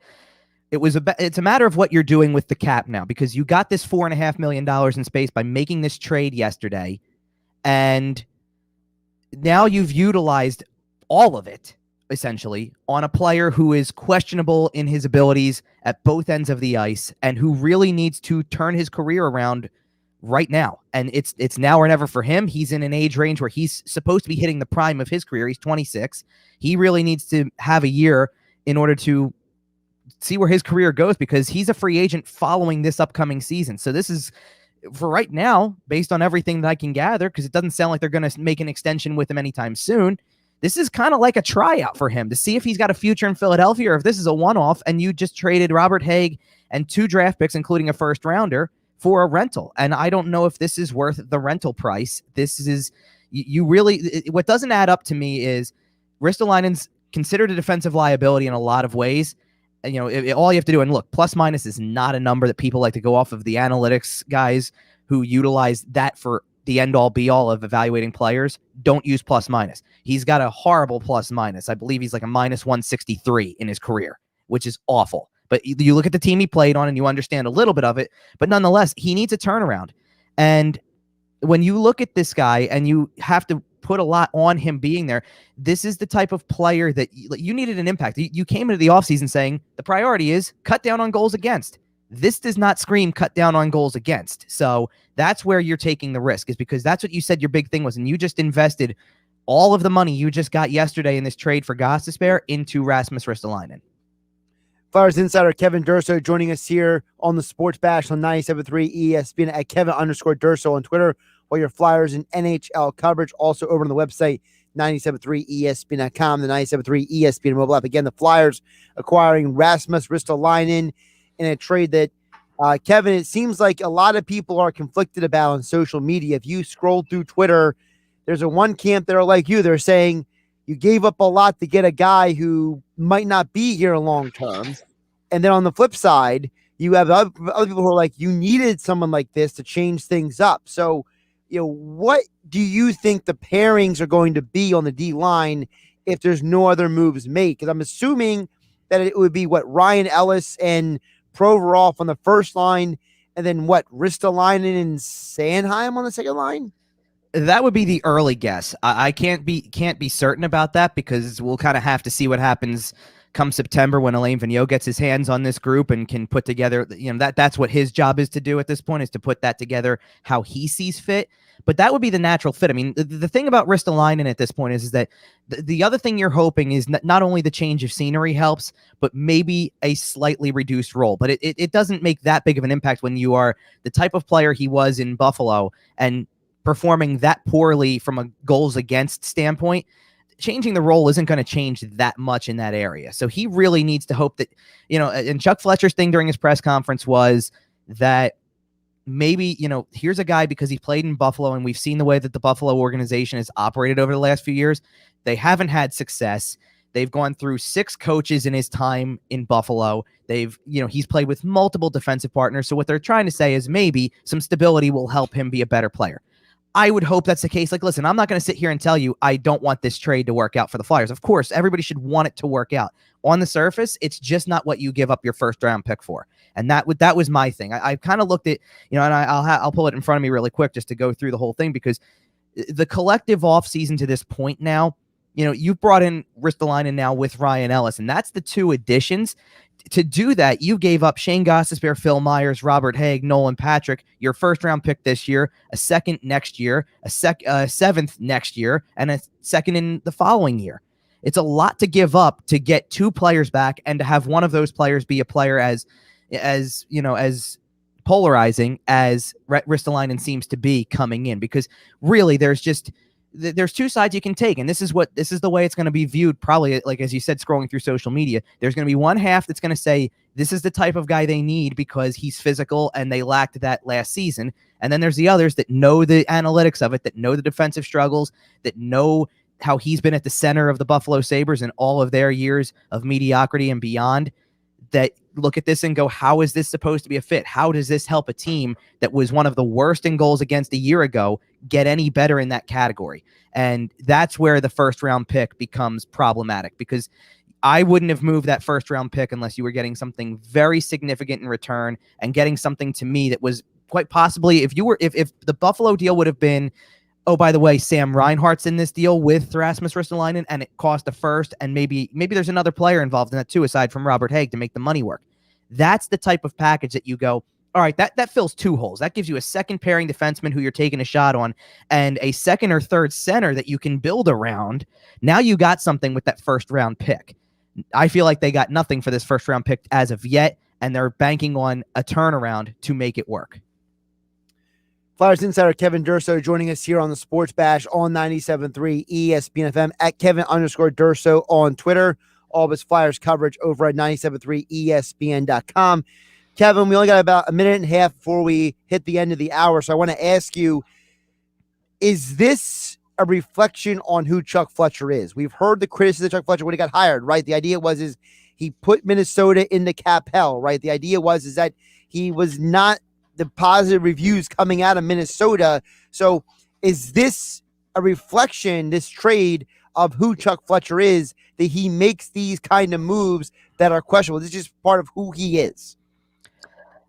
It's a matter of what you're doing with the cap now, because you got this $4.5 million in space by making this trade yesterday, and now you've utilized all of it essentially on a player who is questionable in his abilities at both ends of the ice and who really needs to turn his career around right now. And it's now or never for him. He's in an age range where he's supposed to be hitting the prime of his career. He's 26. He really needs to have a year in order to see where his career goes, because he's a free agent following this upcoming season. So this is, for right now, based on everything that I can gather, because it doesn't sound like they're going to make an extension with him anytime soon, this is kind of like a tryout for him to see if he's got a future in Philadelphia, or if this is a one-off and you just traded Robert Haig and 2 draft picks, including a first rounder, for a rental. And I don't know if this is worth the rental price. This is, what doesn't add up to me is Ristolainen's considered a defensive liability in a lot of ways. And, all you have to do, and look, plus minus is not a number that people like to go off of. The analytics guys who utilize that for the end all be all of evaluating players don't use plus minus. He's got a horrible plus minus. I believe he's like a minus 163 in his career, which is awful. But you look at the team he played on and you understand a little bit of it, but nonetheless, he needs a turnaround. And when you look at this guy and you have to put a lot on him being there, this is the type of player that you needed an impact. You came into the offseason saying the priority is cut down on goals against. This does not scream cut down on goals against. So that's where you're taking the risk, is because that's what you said your big thing was. And you just invested all of the money you just got yesterday in this trade for Gostisbehere into Rasmus Ristolainen. Flyers insider Kevin Durso joining us here on the Sports Bash on 97.3 ESPN at Kevin_Durso on Twitter. All your Flyers and NHL coverage also over on the website 97.3ESPN.com, the 97.3 ESPN mobile app. Again, the Flyers acquiring Rasmus Ristolainen in a trade that, Kevin, it seems like a lot of people are conflicted about on social media. If you scroll through Twitter, there's a one camp that are like you. They're saying you gave up a lot to get a guy who might not be here long term. And then on the flip side, you have other people who are like, you needed someone like this to change things up. So, what do you think the pairings are going to be on the D line if there's no other moves made? Because I'm assuming that it would be Ryan Ellis and Provorov on the first line, and then Ristolainen and Sanheim on the second line? That would be the early guess. I can't be certain about that, because we'll kind of have to see what happens come September when Alain Vigneault gets his hands on this group and can put together, that's what his job is to do at this point, is to put that together how he sees fit. But that would be the natural fit. I mean, the thing about Ristolainen at this point is that the other thing you're hoping is not only the change of scenery helps, but maybe a slightly reduced role. But it doesn't make that big of an impact when you are the type of player he was in Buffalo and performing that poorly from a goals against standpoint. Changing the role isn't going to change that much in that area. So he really needs to hope that, and Chuck Fletcher's thing during his press conference was that maybe, here's a guy, because he played in Buffalo and we've seen the way that the Buffalo organization has operated over the last few years. They haven't had success. They've gone through 6 coaches in his time in Buffalo. He's played with multiple defensive partners. So what they're trying to say is maybe some stability will help him be a better player. I would hope that's the case. Like, listen, I'm not going to sit here and tell you I don't want this trade to work out for the Flyers. Of course, everybody should want it to work out. On the surface, it's just not what you give up your first round pick for. And that was my thing. I kind of looked at, and I'll pull it in front of me really quick just to go through the whole thing, because the collective offseason to this point now, you've brought in Ristolainen now with Ryan Ellis, and that's the 2 additions. To do that, you gave up Shane Gostisbehere, Phil Myers, Robert Haig, Nolan Patrick, your first round pick this year, a second next year, a 7th next year, and a second in the following year. It's a lot to give up to get 2 players back and to have one of those players be a player as polarizing as Ristolainen seems to be coming in, because really there's two sides you can take, and this is the way it's going to be viewed, probably, like as you said, scrolling through social media. There's going to be one half that's going to say this is the type of guy they need because he's physical and they lacked that last season, and then there's the others that know the analytics of it, that know the defensive struggles, that know how he's been at the center of the Buffalo Sabres in all of their years of mediocrity and beyond, that look at this and go, how is this supposed to be a fit? How does this help a team that was one of the worst in goals against a year ago get any better in that category? And that's where the first round pick becomes problematic, because I wouldn't have moved that first round pick unless you were getting something very significant in return, and getting something to me that was quite possibly, if the Buffalo deal would have been, oh, by the way, Sam Reinhart's in this deal with Rasmus Ristolainen, and it cost a first, and maybe there's another player involved in that too, aside from Robert Haig, to make the money work. That's the type of package that you go, all right, that fills two holes. That gives you a second pairing defenseman who you're taking a shot on, and a second or third center that you can build around. Now you got something with that first round pick. I feel like they got nothing for this first round pick as of yet, and they're banking on a turnaround to make it work. Flyers insider Kevin Durso joining us here on the Sports Bash on 97.3 ESPN FM, at Kevin_Durso on Twitter. All of his Flyers coverage over at 97.3 ESPN.com. Kevin, we only got about a minute and a half before we hit the end of the hour, so I want to ask you, is this a reflection on who Chuck Fletcher is? We've heard the criticism of Chuck Fletcher when he got hired, right? The idea is he put Minnesota in the cap hell, right? The idea is that he was not the positive reviews coming out of Minnesota. So is this a reflection, this trade, of who Chuck Fletcher is, that he makes these kind of moves that are questionable? This is just part of who he is.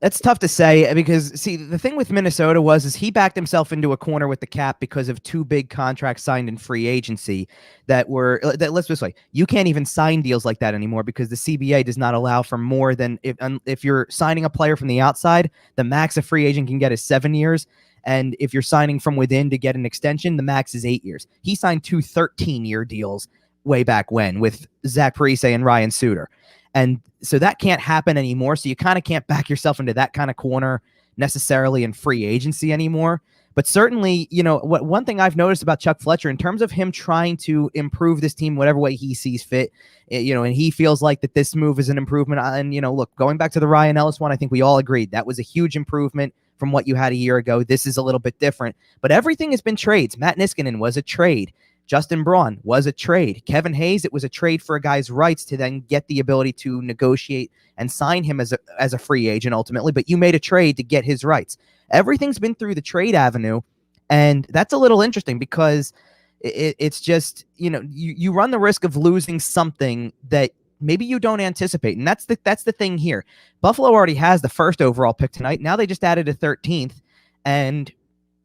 That's tough to say, because, see, the thing with Minnesota is he backed himself into a corner with the cap because of two big contracts signed in free agency that let's put this way, you can't even sign deals like that anymore because the CBA does not allow for more than, if you're signing a player from the outside, the max a free agent can get is 7 years. And if you're signing from within to get an extension, the max is 8 years. He signed 2 13-year deals way back when with Zach Parise and Ryan Suter. And so that can't happen anymore. So you kind of can't back yourself into that kind of corner necessarily in free agency anymore. But certainly, one thing I've noticed about Chuck Fletcher in terms of him trying to improve this team whatever way he sees fit, and he feels like that this move is an improvement. And, look, going back to the Ryan Ellis one, I think we all agreed that was a huge improvement from what you had a year ago. This is a little bit different, but everything has been trades. Matt Niskanen was a trade. Justin Braun was a trade. Kevin Hayes, it was a trade for a guy's rights to then get the ability to negotiate and sign him as a free agent ultimately, but you made a trade to get his rights. Everything's been through the trade avenue, and that's a little interesting because it's just, you run the risk of losing something that maybe you don't anticipate, and that's the thing here. Buffalo already has the first overall pick tonight. Now they just added a 13th, and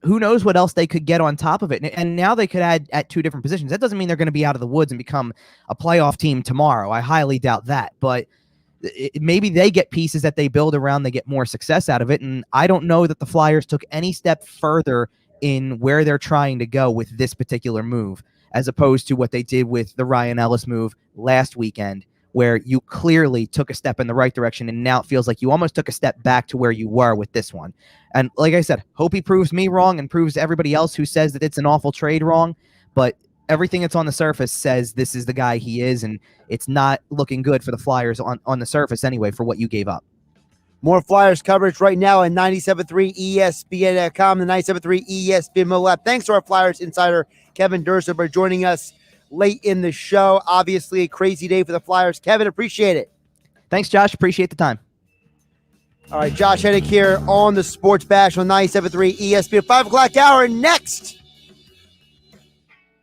who knows what else they could get on top of it. And now they could add at 2 different positions. That doesn't mean they're going to be out of the woods and become a playoff team tomorrow. I highly doubt that. But maybe they get pieces that they build around, they get more success out of it. And I don't know that the Flyers took any step further in where they're trying to go with this particular move, as opposed to what they did with the Ryan Ellis move last weekend, where you clearly took a step in the right direction, and now it feels like you almost took a step back to where you were with this one. And like I said, hope he proves me wrong and proves everybody else who says that it's an awful trade wrong, but everything that's on the surface says this is the guy he is, and it's not looking good for the Flyers on the surface anyway for what you gave up. More Flyers coverage right now on 97.3 ESPN.com, the 97.3 ESPN mobile app. Thanks to our Flyers insider, Kevin Durso, for joining us late in the show. Obviously a crazy day for the Flyers. Kevin, appreciate it. Thanks, Josh. Appreciate the time. All right, Josh Hennig here on the Sports Bash on 97.3 ESPN. 5 o'clock hour next.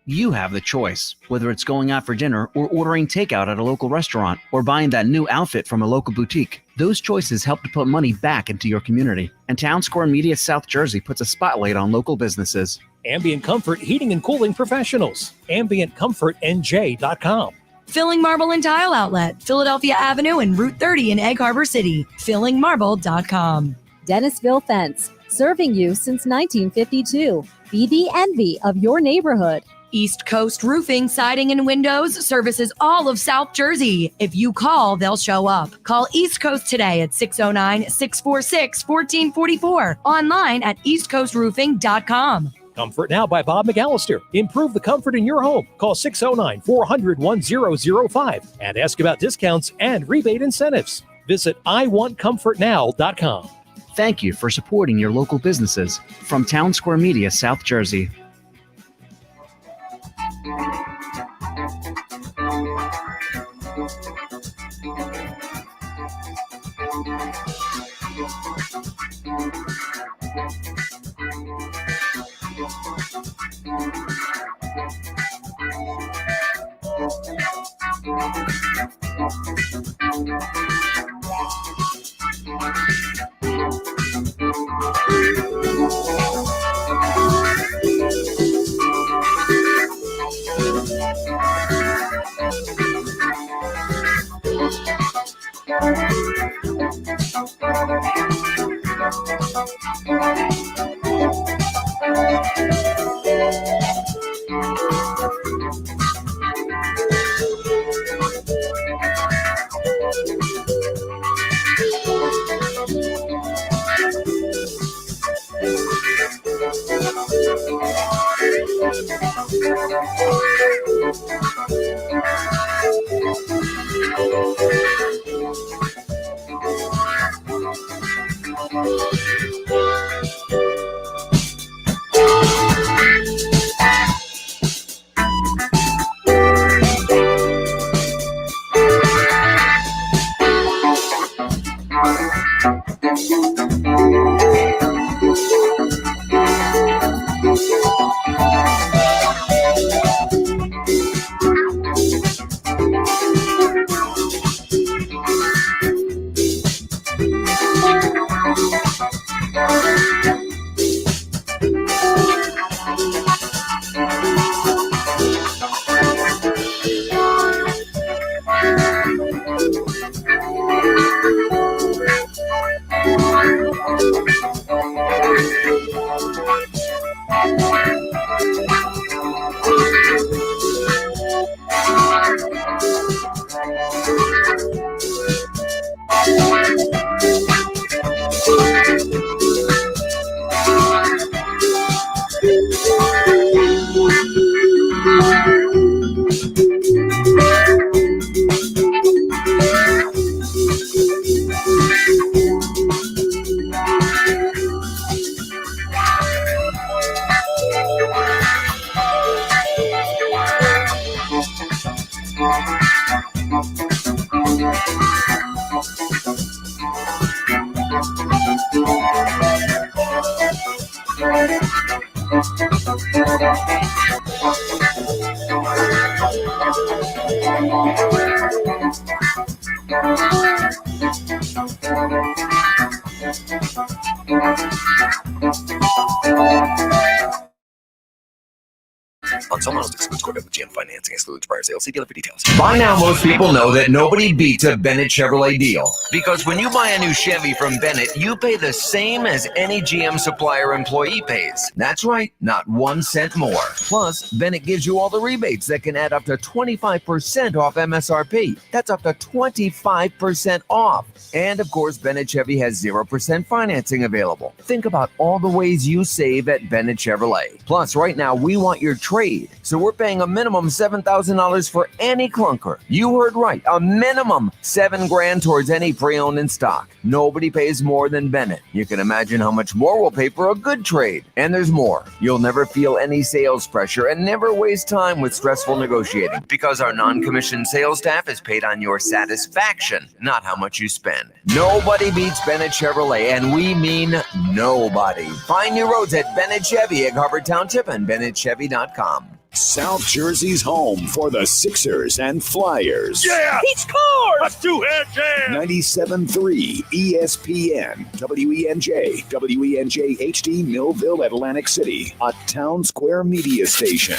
You have the choice, whether it's going out for dinner or ordering takeout at a local restaurant or buying that new outfit from a local boutique. Those choices help to put money back into your community. And Town Square Media South Jersey puts a spotlight on local businesses. Ambient Comfort Heating and Cooling Professionals. AmbientComfortNJ.com. Filling Marble and Tile Outlet, Philadelphia Avenue and Route 30 in Egg Harbor City. FillingMarble.com. Dennisville Fence, serving you since 1952. Be the envy of your neighborhood. East Coast Roofing, Siding, and Windows services all of South Jersey. If you call, they'll show up. Call East Coast today at 609-646-1444. Online at eastcoastroofing.com. Comfort Now by Bob McAllister. Improve the comfort in your home. Call 609-400-1005 and ask about discounts and rebate incentives. Visit iwantcomfortnow.com. Thank you for supporting your local businesses. From Town Square Media, South Jersey. On some models, excludes corporate with GM financing, excludes prior sales. See dealer for details. By now, most people know that nobody beats a Bennett Chevrolet deal. Because when you buy a new Chevy from Bennett, you pay the same as any GM supplier employee pays. That's right, not 1 cent more. Plus, Bennett gives you all the rebates that can add up to 25% off MSRP. That's up to 25% off. And of course, Bennett Chevy has 0% financing available. Think about all the ways you save at Bennett Chevrolet. Plus, right now, we want your trade. So we're paying a minimum $7,000 for any clunker. You heard right, a minimum $7,000 towards any pre-owned in stock. Nobody pays more than Bennett. You can imagine how much more we'll pay for a good trade. And there's more. You'll never feel any sales pressure and never waste time with stressful negotiating because our non-commissioned sales staff is paid on your satisfaction, not how much you spend. Nobody beats Bennett Chevrolet, and we mean nobody. Find new roads at Bennett Chevy, Egg Harbor Township, and BennettChevy.com. South Jersey's home for the Sixers and Flyers. Yeah! He scores! A two-hand jam! 97.3 ESPN, WENJ, WENJ HD, Millville, Atlantic City, a Town Square media station.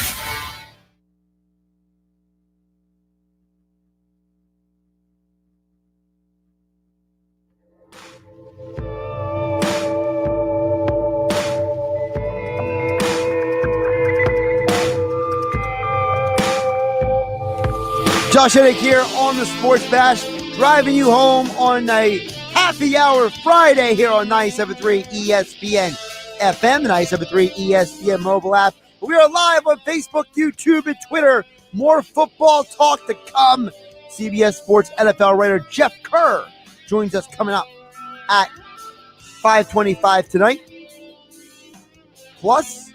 Josh Hennig here on the Sports Bash, driving you home on a happy hour Friday here on 97.3 ESPN FM, the 97.3 ESPN mobile app. We are live on Facebook, YouTube, and Twitter. More football talk to come. CBS Sports NFL writer Jeff Kerr joins us coming up at 5:25 tonight. Plus,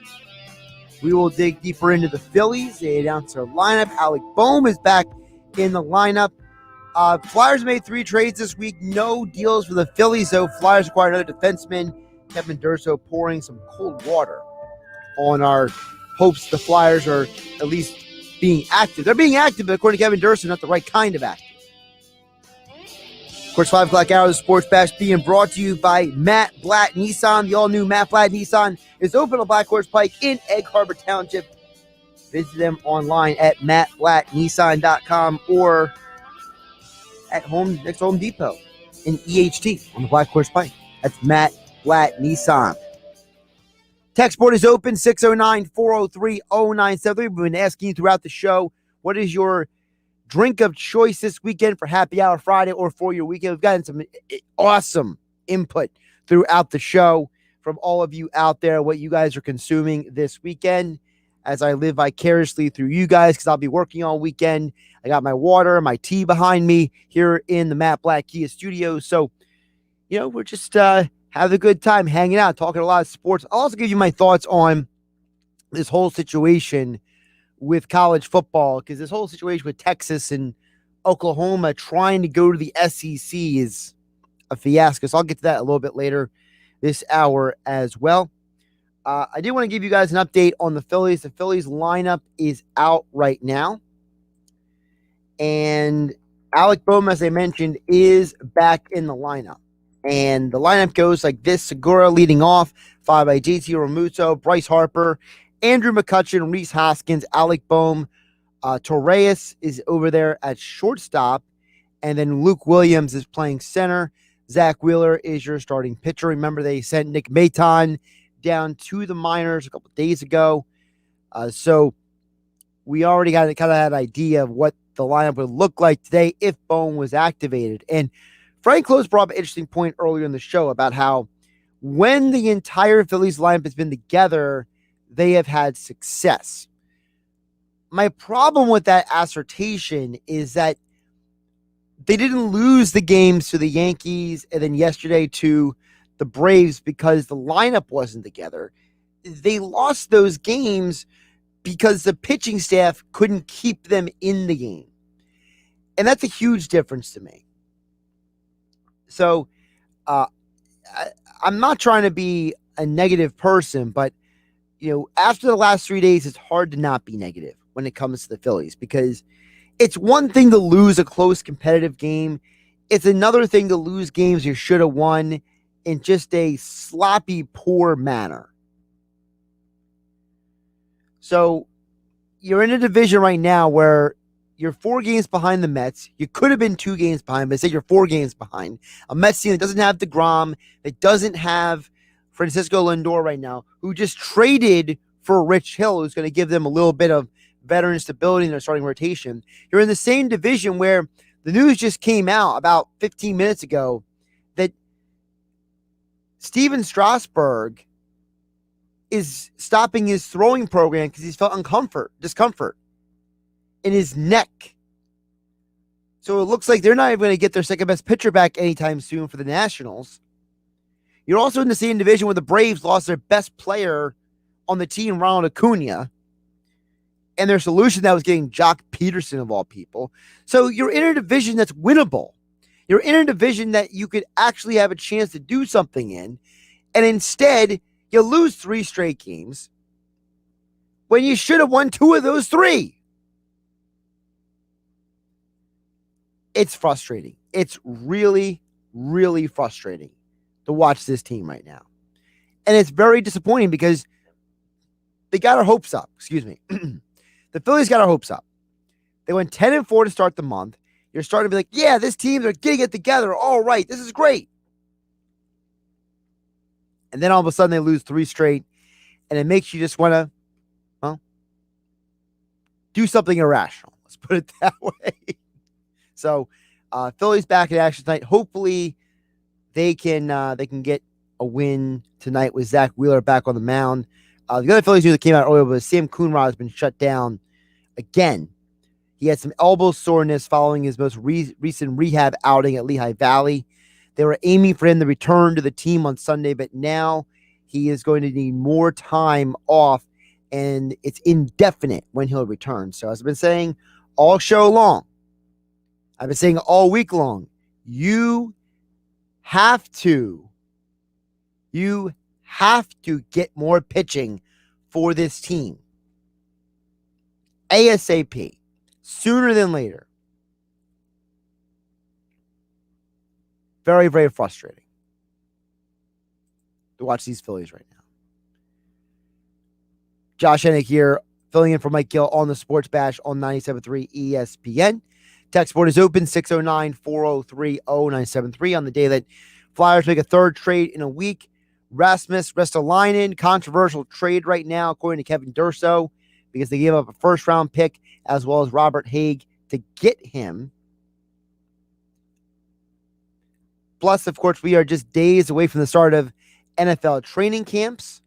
we will dig deeper into the Phillies. They announced their lineup. Alec Boehm is back in the lineup. Flyers made 3 trades this week. No deals for the Phillies, though. Flyers acquired another defenseman. Kevin Durso pouring some cold water on our hopes the Flyers are at least being active. They're being active, but according to Kevin Durso, not the right kind of active. Of course, 5 o'clock hour of the Sports Bash being brought to you by Matt Blatt Nissan. The all-new Matt Blatt Nissan is open on Black Horse Pike in Egg Harbor Township. Visit them online at mattblattnissan.com or at next to Home Depot in EHT on the Black Horse Pike. That's Matt Blatt Nissan. Text board is open, 609-403-0973. We've been asking you throughout the show, what is your drink of choice this weekend for Happy Hour Friday or for your weekend? We've gotten some awesome input throughout the show from all of you out there, what you guys are consuming this weekend, as I live vicariously through you guys, because I'll be working all weekend. I got my water, my tea behind me here in the Matt Blatt Kia Studios. So, we're just having a good time hanging out, talking a lot of sports. I'll also give you my thoughts on this whole situation with college football, because this whole situation with Texas and Oklahoma trying to go to the SEC is a fiasco. So I'll get to that a little bit later this hour as well. I did want to give you guys an update on the Phillies. The Phillies lineup is out right now. And Alec Boehm, as I mentioned, is back in the lineup. And the lineup goes like this: Segura leading off, followed by JT Realmuto, Bryce Harper, Andrew McCutchen, Reese Hoskins, Alec Boehm. Torreyes is over there at shortstop. And then Luke Williams is playing center. Zach Wheeler is your starting pitcher. Remember, they sent Nick Maton down to the minors a couple days ago. So we already got kind of that idea of what the lineup would look like today if Boehm was activated. And Frank Klose brought up an interesting point earlier in the show about how when the entire Phillies lineup has been together, they have had success. My problem with that assertion is that they didn't lose the games to the Yankees and then yesterday to the Braves because the lineup wasn't together. They lost those games because the pitching staff couldn't keep them in the game. And that's a huge difference to me. So I'm not trying to be a negative person, but after the last 3 days, it's hard to not be negative when it comes to the Phillies, because it's one thing to lose a close competitive game. It's another thing to lose games you should have won in just a sloppy, poor manner. So you're in a division right now where you're 4 games behind the Mets. You could have been 2 games behind, but say you're 4 games behind. A Mets team that doesn't have DeGrom, that doesn't have Francisco Lindor right now, who just traded for Rich Hill, who's going to give them a little bit of veteran stability in their starting rotation. You're in the same division where the news just came out about 15 minutes ago that Steven Strasburg is stopping his throwing program because he's felt discomfort in his neck. So it looks like they're not even going to get their second best pitcher back anytime soon for the Nationals. You're also in the same division where the Braves lost their best player on the team, Ronald Acuna, and their solution that was getting Jock Peterson of all people. So you're in a division that's winnable. You're in a division that you could actually have a chance to do something in, and instead you lose 3 straight games when you should have won 2 of those 3. It's frustrating. It's really, really frustrating to watch this team right now. And it's very disappointing because they got our hopes up. Excuse me. The Phillies got our hopes up. They went 10-4 to start the month. You're starting to be like, yeah, this team, they're getting it together. All right, this is great. And then all of a sudden they lose 3 straight. And it makes you just want to, do something irrational. Let's put it that way. So Phillies back in action tonight. Hopefully they can get a win tonight with Zach Wheeler back on the mound. The other Phillies news that came out earlier was Sam Coonrod has been shut down again. He had some elbow soreness following his most recent rehab outing at Lehigh Valley. They were aiming for him to return to the team on Sunday, but now he is going to need more time off, and it's indefinite when he'll return. So as I've been saying all show long, I've been saying all week long, you have to get more pitching for this team. ASAP. Sooner than later. Very, very frustrating to watch these Phillies right now. Josh Hennig here, filling in for Mike Gill on the Sports Bash on 97.3 ESPN. Text board is open, 609-403-0973 on the day that Flyers make a third trade in a week. Rasmus Ristolainen, controversial trade right now, according to Kevin Durso, because they gave up a first-round pick as well as Robert Haig to get him. Plus, of course, we are just days away from the start of NFL training camps.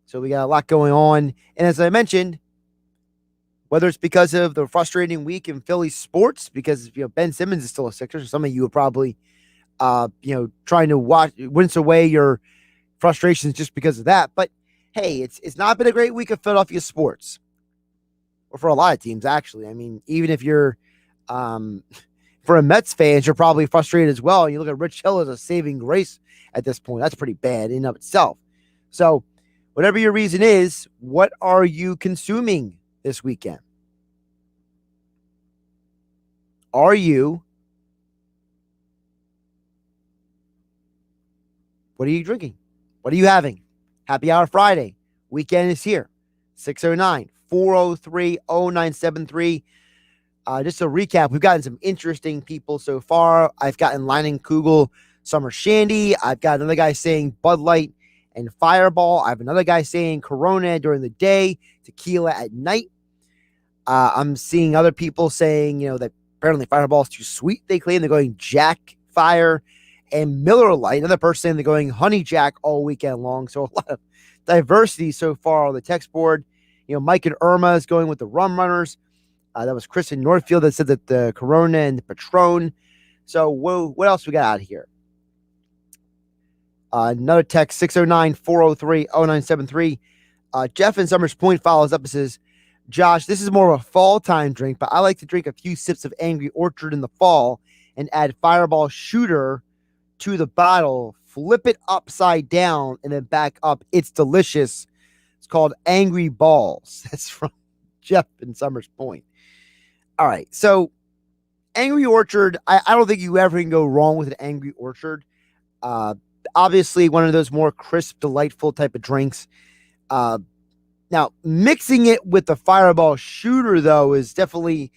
So we got a lot going on. And as I mentioned, whether it's because of the frustrating week in Philly sports, because Ben Simmons is still a Sixer, so some of you are probably trying to wince away your frustrations just because of that. But hey, it's not been a great week of Philadelphia sports, or for a lot of teams, actually. I mean, even if you're for a Mets fans, you're probably frustrated as well. You look at Rich Hill as a saving grace at this point. That's pretty bad in and of itself. So whatever your reason is, what are you consuming this weekend? What are you drinking? What are you having? Happy Hour Friday. Weekend is here. 609-403-0973. Just a recap, we've gotten some interesting people so far. I've gotten Leining Kugel Summer Shandy. I've got another guy saying Bud Light and Fireball. I have another guy saying Corona during the day, tequila at night. I'm seeing other people saying, that apparently Fireball is too sweet. They claim they're going Jack Fire and Miller Lite. Another person saying they're going Honey Jack all weekend long. So a lot of diversity so far on the text board. Mike and Irma is going with the Rum Runners. That was Chris in Northfield that said that the Corona and the Patron. So what else we got out here? Another text, 609-403-0973. Jeff in Summers Point follows up and says, Josh, this is more of a fall time drink, but I like to drink a few sips of Angry Orchard in the fall and add Fireball Shooter to the bottle, flip it upside down, and then back up. It's delicious. It's called Angry Balls. That's from Jeff in Summers Point. All right, so Angry Orchard, I don't think you ever can go wrong with an Angry Orchard. Obviously, one of those more crisp, delightful type of drinks. Now, mixing it with the Fireball Shooter, though, is definitely,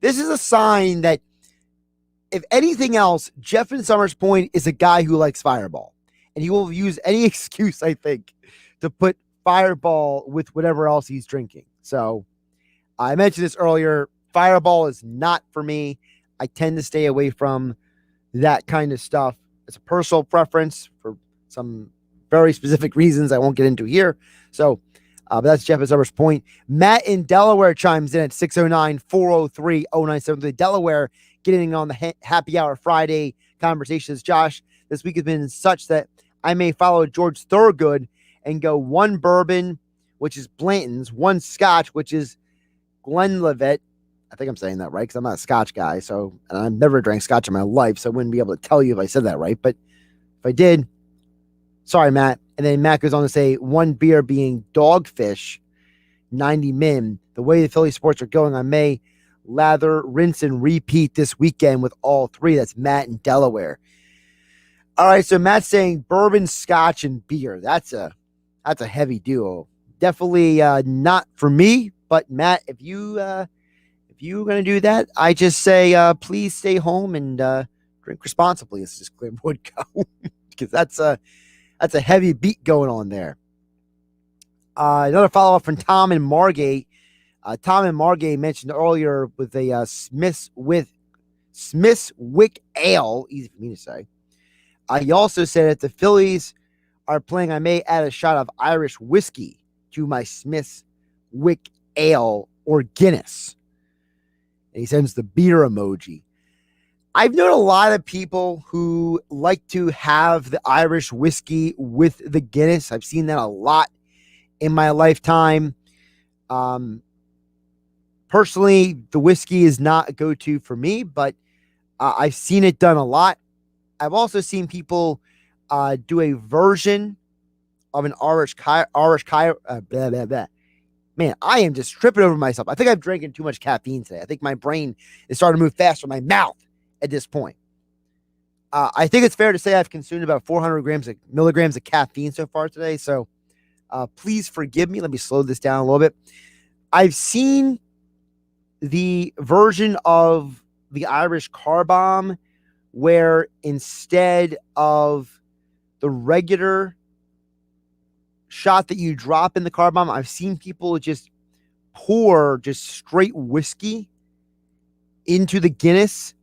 this is a sign that, if anything else, Jeff in Summers Point is a guy who likes Fireball. And he will use any excuse, I think, to put Fireball with whatever else he's drinking. So, I mentioned this earlier. Fireball is not for me. I tend to stay away from that kind of stuff. It's a personal preference for some very specific reasons I won't get into here. So, but that's Jeff at Summers Point. Matt in Delaware chimes in at 609-403-0973. Delaware getting on the Happy Hour Friday conversations. Josh, this week has been such that I may follow George Thorogood and go one bourbon, which is Blanton's, one scotch, which is Glenlivet. I think I'm saying that right because I'm not a Scotch guy. And I've never drank Scotch in my life, so I wouldn't be able to tell you if I said that right. But if I did, sorry, Matt. And then Matt goes on to say one beer being Dogfish, 90 min. The way the Philly sports are going, I may lather, rinse, and repeat this weekend with all three. That's Matt in Delaware. All right, so Matt's saying bourbon, Scotch, and beer. That's a heavy duo. Definitely not for me. But Matt, if you're going to do that, I just say, please stay home and drink responsibly. It's just clear would go because that's a heavy beat going on there. Another follow-up from Tom and Margate. Tom and Margate mentioned earlier with a Smith's Wick Ale, easy for me to say. He also said if the Phillies are playing, I may add a shot of Irish whiskey to my Smith's Wick Ale or Guinness. And he sends the beer emoji. I've known a lot of people who like to have the Irish whiskey with the Guinness. I've seen that a lot in my lifetime. Personally, the whiskey is not a go-to for me, but I've seen it done a lot. I've also seen people do a version of an Irish blah, blah, blah. Man, I am just tripping over myself. I think I've drinking too much caffeine today. I think my brain is starting to move faster than my mouth at this point. I think it's fair to say I've consumed about 400 milligrams of caffeine so far today. So please forgive me. Let me slow this down a little bit. I've seen the version of the Irish car bomb where instead of the regular shot that you drop in the car bomb, I've seen people just pour just straight whiskey into the Guinness,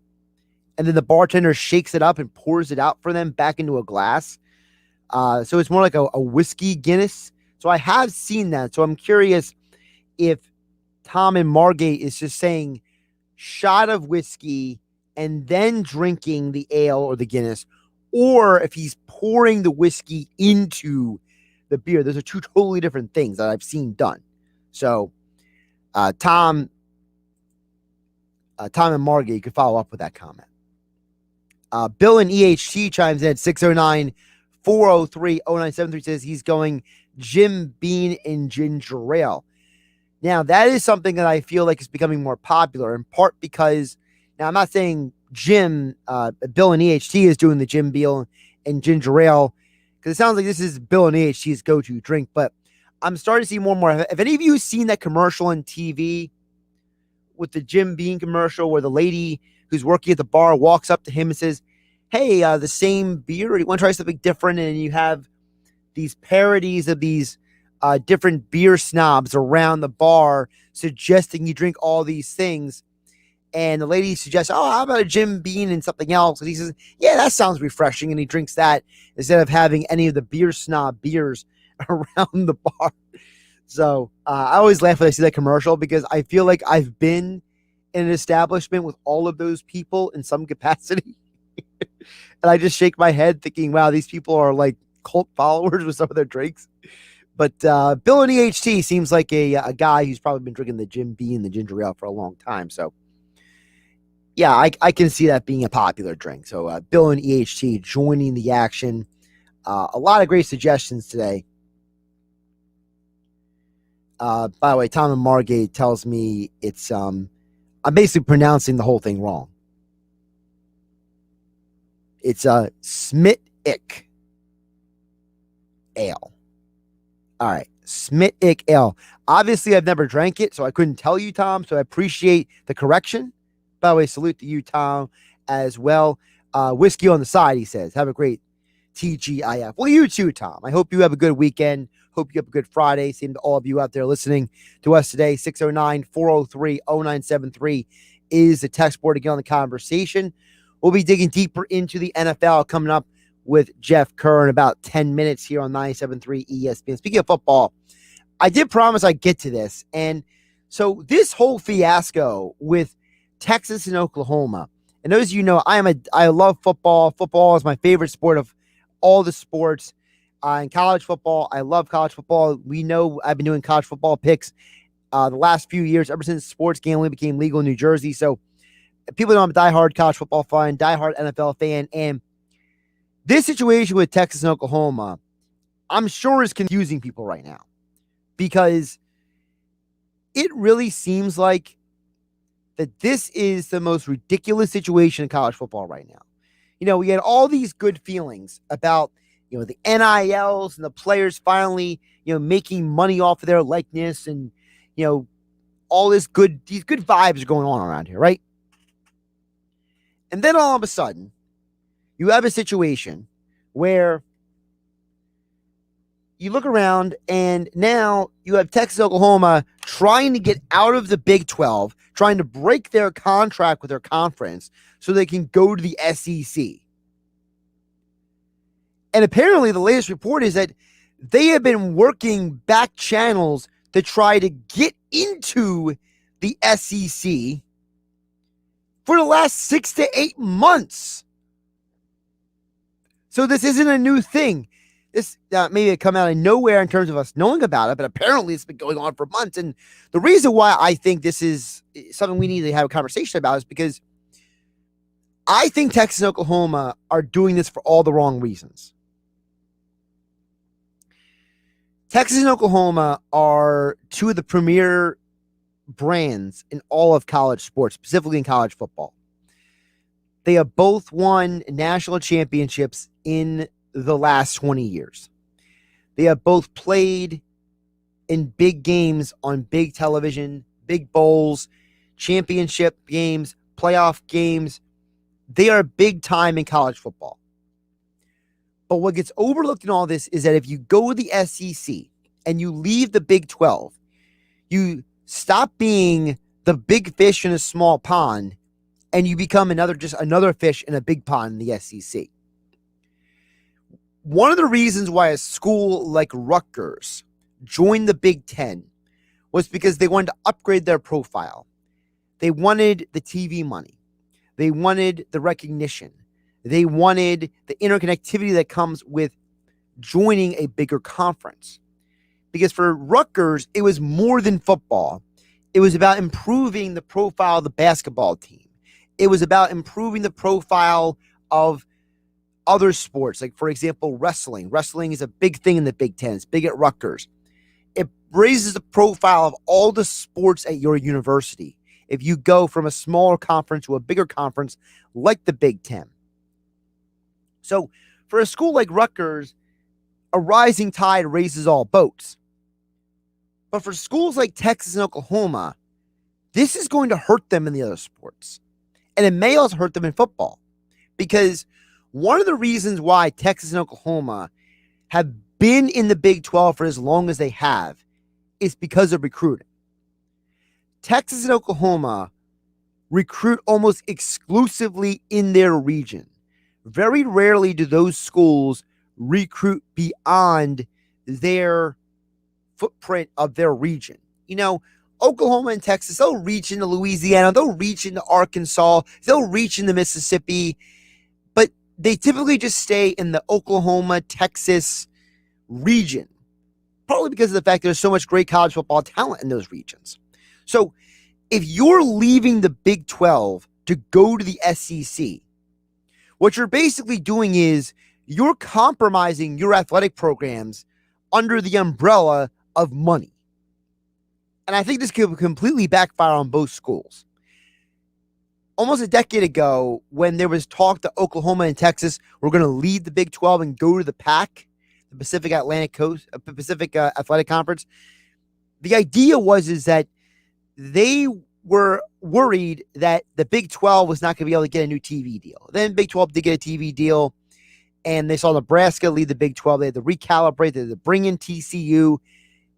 and then the bartender shakes it up and pours it out for them back into a glass. So it's more like a whiskey Guinness. So I have seen that. So I'm curious if Tom and Margate is just saying shot of whiskey and then drinking the ale or the Guinness, or if he's pouring the whiskey into the beer. Those are two totally different things that I've seen done. So Tom and Margate could follow up with that comment. Bill in EHT chimes in at 609-403-0973, says he's going Jim Beam and ginger ale. Now, that is something that I feel like is becoming more popular, in part because, now I'm not saying Bill in EHT is doing the Jim Beam and ginger ale, because it sounds like this is Bill and EHT's go-to drink, but I'm starting to see more and more. Have any of you seen that commercial on TV with the Jim Beam commercial where the lady who's working at the bar walks up to him and says, hey, the same beer, or you want to try something different? And you have these parodies of these different beer snobs around the bar suggesting you drink all these things. And the lady suggests, oh, how about a Jim Beam and something else? And he says, yeah, that sounds refreshing. And he drinks that instead of having any of the beer snob beers around the bar. So I always laugh when I see that commercial because I feel like I've been in an establishment with all of those people in some capacity. And I just shake my head thinking, wow, these people are like cult followers with some of their drinks. But Bill in EHT seems like a guy who's probably been drinking the Jim Beam and the ginger ale for a long time. So, yeah, I can see that being a popular drink. So, Bill in EHT joining the action. A lot of great suggestions today. By the way, Tom and Margate tells me it's I'm basically pronouncing the whole thing wrong. It's a Smithwick Ale. All right, Smithwick Ale. Obviously, I've never drank it, so I couldn't tell you, Tom. So I appreciate the correction. By the way, salute to you, Tom, as well. Whiskey on the side, he says. Have a great TGIF. Well, you too, Tom. I hope you have a good weekend. Hope you have a good Friday. Same to all of you out there listening to us today. 609-403-0973 is the text board to get on the conversation. We'll be digging deeper into the NFL coming up with Jeff Kerr in about 10 minutes here on 97.3 ESPN. Speaking of football, I did promise I'd get to this. And so this whole fiasco with Texas and Oklahoma, and those of you know, I love football. Football is my favorite sport of all the sports. In college football, I love college football. We know I've been doing college football picks the last few years, ever since sports gambling became legal in New Jersey. So people know I'm a diehard college football fan, diehard NFL fan, and this situation with Texas and Oklahoma, I'm sure is confusing people right now because it really seems like that this is the most ridiculous situation in college football right now. You know, we had all these good feelings about, you know, the NILs and the players finally, you know, making money off of their likeness and, you know, all these good vibes are going on around here, right? And then all of a sudden, you have a situation where you look around, and now you have Texas, Oklahoma trying to get out of the Big 12, trying to break their contract with their conference so they can go to the SEC. And apparently the latest report is that they have been working back channels to try to get into the SEC for the last 6 to 8 months. So this isn't a new thing. This maybe it come out of nowhere in terms of us knowing about it, but apparently it's been going on for months. And the reason why I think this is something we need to have a conversation about is because I think Texas and Oklahoma are doing this for all the wrong reasons. Texas and Oklahoma are two of the premier brands in all of college sports, specifically in college football. They have both won national championships in the last 20 years. They have both played in big games on big television, big bowls, championship games, playoff games. They are big time in college football. But what gets overlooked in all this is that if you go to the SEC and you leave the Big 12, you stop being the big fish in a small pond and you become another fish in a big pond in the SEC. One of the reasons why a school like Rutgers joined the Big Ten was because they wanted to upgrade their profile. They wanted the TV money. They wanted the recognition. They wanted the interconnectivity that comes with joining a bigger conference. Because for Rutgers, it was more than football. It was about improving the profile of the basketball team. It was about improving the profile of other sports, like, for example, wrestling. Wrestling is a big thing in the Big Ten. It's big at Rutgers. It raises the profile of all the sports at your university if you go from a smaller conference to a bigger conference like the Big Ten. So for a school like Rutgers, a rising tide raises all boats. But for schools like Texas and Oklahoma, this is going to hurt them in the other sports. And it may also hurt them in football. Because one of the reasons why Texas and Oklahoma have been in the Big 12 for as long as they have is because of recruiting. Texas and Oklahoma recruit almost exclusively in their region. Very rarely do those schools recruit beyond their footprint of their region. You know, Oklahoma and Texas, they'll reach into Louisiana, they'll reach into Arkansas, they'll reach into Mississippi, but they typically just stay in the Oklahoma, Texas region, probably because of the fact there's so much great college football talent in those regions. So if you're leaving the Big 12 to go to the SEC, what you're basically doing is you're compromising your athletic programs under the umbrella of money. And I think this could completely backfire on both schools. Almost a decade ago, when there was talk that Oklahoma and Texas were going to lead the Big 12 and go to the PAC, the Pacific Athletic Conference, the idea was that they were worried that the Big 12 was not going to be able to get a new TV deal. Then Big 12 did get a TV deal, and they saw Nebraska lead the Big 12. They had to recalibrate, they had to bring in TCU,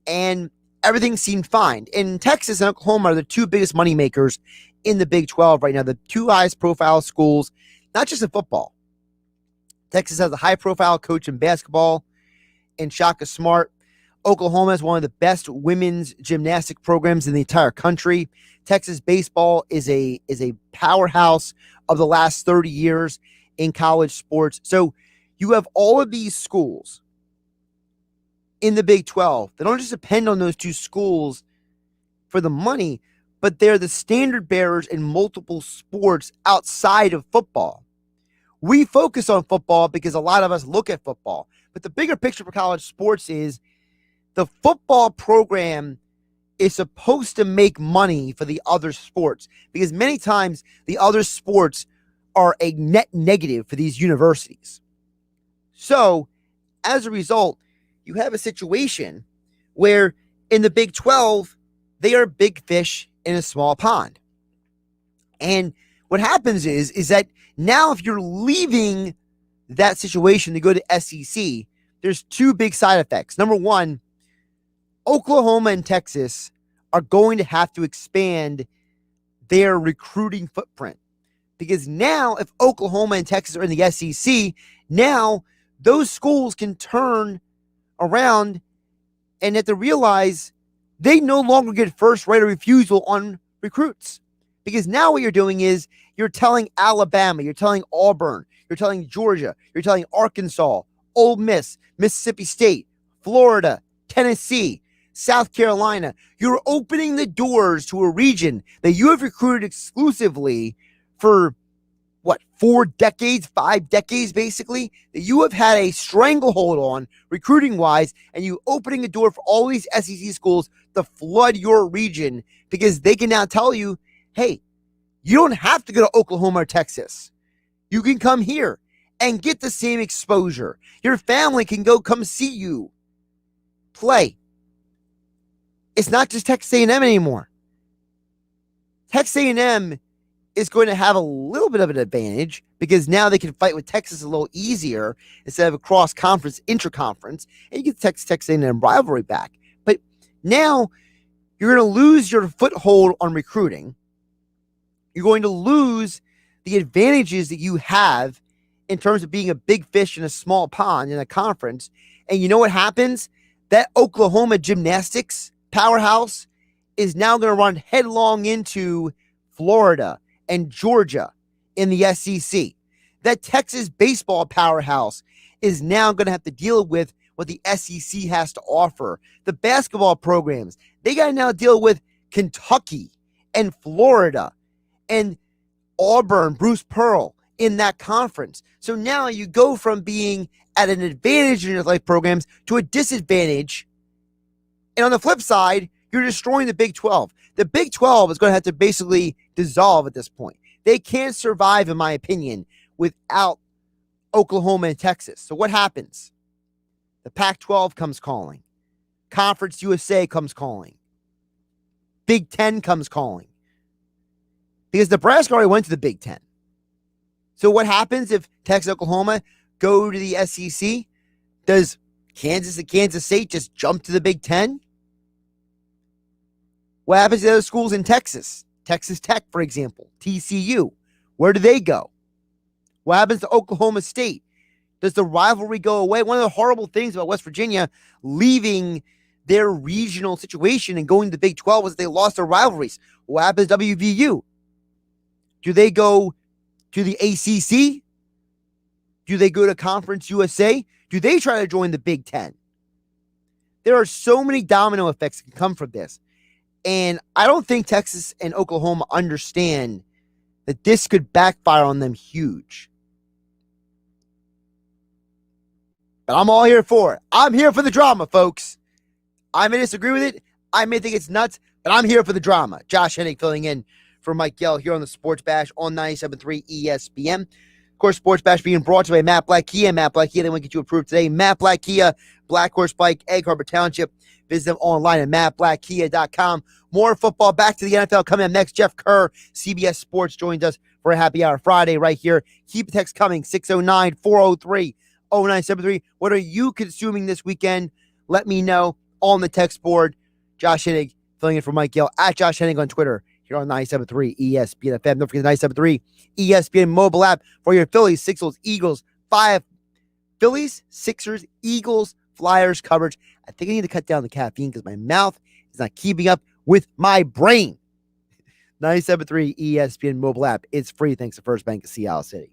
and everything seemed fine. And Texas and Oklahoma are the two biggest moneymakers in the Big 12 right now, the two highest profile schools, not just in football. Texas has a high-profile coach in basketball and Shaka Smart. Oklahoma is one of the best women's gymnastic programs in the entire country. Texas baseball is a powerhouse of the last 30 years in college sports. So you have all of these schools in the Big 12. They don't just depend on those two schools for the money, but they're the standard bearers in multiple sports outside of football. We focus on football because a lot of us look at football, but the bigger picture for college sports is the football program is supposed to make money for the other sports, because many times the other sports are a net negative for these universities. So as a result, you have a situation where in the Big 12, they are big fish in a small pond. And what happens is that now if you're leaving that situation to go to SEC, there's two big side effects. Number one, Oklahoma and Texas are going to have to expand their recruiting footprint, because now if Oklahoma and Texas are in the SEC, now those schools can turn around and have to realize they no longer get first right of refusal on recruits. Because now what you're doing is you're telling Alabama, you're telling Auburn, you're telling Georgia, you're telling Arkansas, Ole Miss, Mississippi State, Florida, Tennessee, South Carolina. You're opening the doors to a region that you have recruited exclusively for, 4 decades, 5 decades, basically, that you have had a stranglehold on recruiting-wise, and you opening a door for all these SEC schools to flood your region, because they can now tell you, hey, you don't have to go to Oklahoma or Texas. You can come here and get the same exposure. Your family can come see you play. It's not just Texas A&M anymore. Texas A&M is going to have a little bit of an advantage because now they can fight with Texas a little easier instead of a cross-conference, intra-conference, and you get Texas A&M rivalry back. But now you're going to lose your foothold on recruiting. You're going to lose the advantages that you have in terms of being a big fish in a small pond in a conference. And you know what happens? That Oklahoma gymnastics powerhouse is now going to run headlong into Florida and Georgia in the SEC. That Texas baseball powerhouse is now going to have to deal with what the SEC has to offer. The basketball programs, they got to now deal with Kentucky and Florida and Auburn, Bruce Pearl in that conference. So now you go from being at an advantage in your life programs to a disadvantage. And on the flip side, you're destroying the Big 12. The Big 12 is going to have to basically dissolve at this point. They can't survive, in my opinion, without Oklahoma and Texas. So what happens? The Pac-12 comes calling. Conference USA comes calling. Big 10 comes calling. Because Nebraska already went to the Big 10. So what happens if Texas, Oklahoma go to the SEC? Does Kansas and Kansas State just jump to the Big 10? What happens to the other schools in Texas? Texas Tech, for example, TCU. Where do they go? What happens to Oklahoma State? Does the rivalry go away? One of the horrible things about West Virginia leaving their regional situation and going to the Big 12 was they lost their rivalries. What happens to WVU? Do they go to the ACC? Do they go to Conference USA? Do they try to join the Big 10? There are so many domino effects that can come from this. And I don't think Texas and Oklahoma understand that this could backfire on them huge. But I'm all here for it. I'm here for the drama, folks. I may disagree with it. I may think it's nuts, but I'm here for the drama. Josh Hennig filling in for Mike Gill here on the Sports Bash on 97.3 ESPN. Of course, Sports Bash being brought to you by Matt Black Kia. Matt Black Kia, they want to get you approved today. Matt Black Kia, Black Horse Bike, Egg Harbor Township. Visit them online at mattblackkia.com. More football back to the NFL coming up next. Jeff Kerr, CBS Sports, joins us for a happy hour Friday right here. Keep the text coming, 609-403-0973. What are you consuming this weekend? Let me know on the text board. Josh Hennig filling in for Mike Gill at Josh Hennig on Twitter here on 97.3 ESPN FM. Don't forget the 97.3 ESPN mobile app for your Phillies, Sixers, Eagles, 5 Phillies, Sixers, Eagles, Flyers coverage. I think I need to cut down the caffeine because my mouth is not keeping up with my brain. 97.3 ESPN mobile app. It's free thanks to First Bank of Seattle City.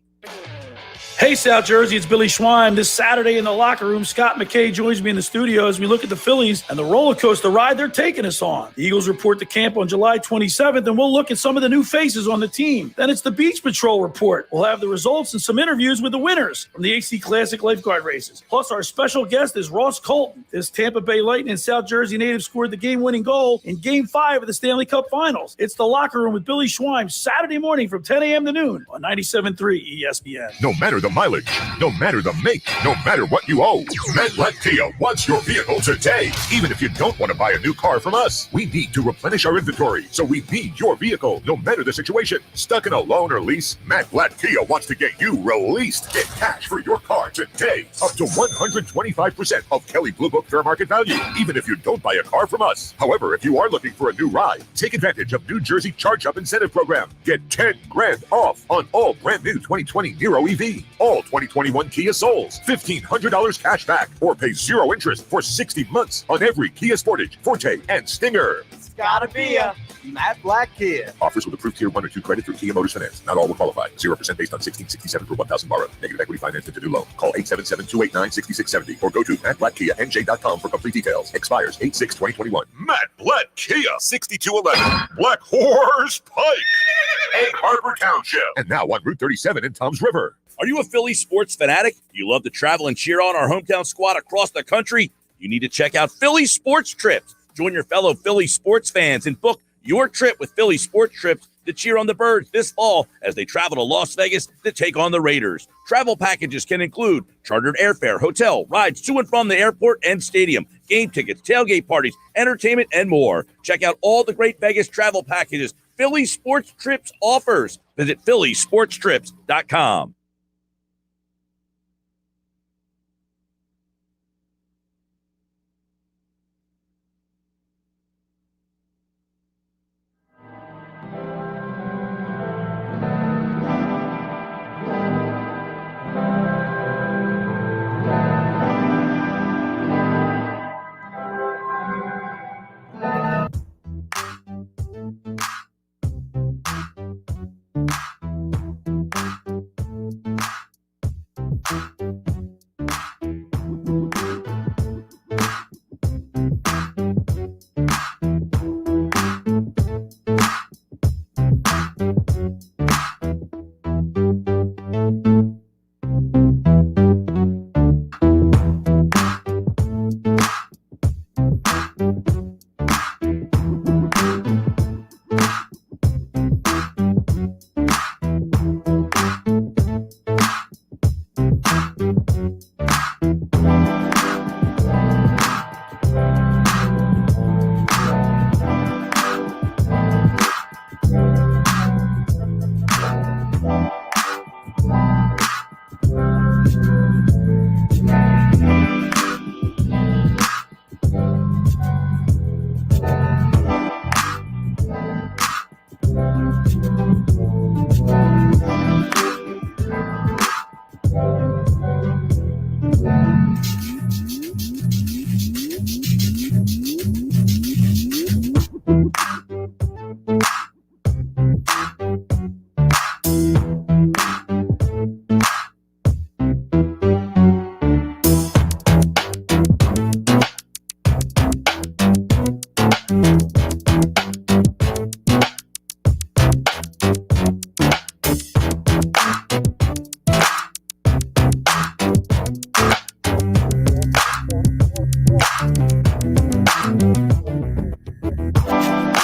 Hey, South Jersey, it's Billy Schwein. This Saturday in the locker room, Scott McKay joins me in the studio as we look at the Phillies and the roller coaster ride they're taking us on. The Eagles report to camp on July 27th, and we'll look at some of the new faces on the team. Then it's the Beach Patrol report. We'll have the results and some interviews with the winners from the AC Classic lifeguard races. Plus, our special guest is Ross Colton. This Tampa Bay Lightning and South Jersey native scored the game-winning goal in Game 5 of the Stanley Cup Finals. It's the locker room with Billy Schwein, Saturday morning from 10 a.m. to noon on 97.3 ESPN. No matter the the mileage, no matter the make, no matter what you owe. Matt Black Kia wants your vehicle today. Even if you don't want to buy a new car from us, we need to replenish our inventory, so we need your vehicle, no matter the situation. Stuck in a loan or lease? Matt Black Kia wants to get you released. Get cash for your car today. Up to 125% of Kelley Blue Book fair market value, even if you don't buy a car from us. However, if you are looking for a new ride, take advantage of New Jersey Charge Up Incentive Program. Get 10 grand off on all brand new 2020 Niro EV, all 2021 Kia Souls, $1,500 cash back, or pay 0 interest for 60 months on every Kia Sportage, Forte, and Stinger. It's gotta be a Matt Black Kia. Offers with approved Tier 1 or 2 credit through Kia Motors Finance. Not all will qualify. 0% based on 1667 per 1,000 borrowed. Negative equity financed into new loan. Call 877-289-6670 or go to mattblackkianj.com for complete details. Expires 8/6/2021. Matt Black Kia, 6211 Black Horse Pike, Egg Harbor Township, and now on Route 37 in Toms River. Are you a Phillies sports fanatic? You love to travel and cheer on our hometown squad across the country? You need to check out Phillies Sports Trips. Join your fellow Phillies sports fans and book your trip with Phillies Sports Trips to cheer on the Birds this fall as they travel to Las Vegas to take on the Raiders. Travel packages can include chartered airfare, hotel, rides to and from the airport and stadium, game tickets, tailgate parties, entertainment, and more. Check out all the great Vegas travel packages Phillies Sports Trips offers. Visit phillysportstrips.com.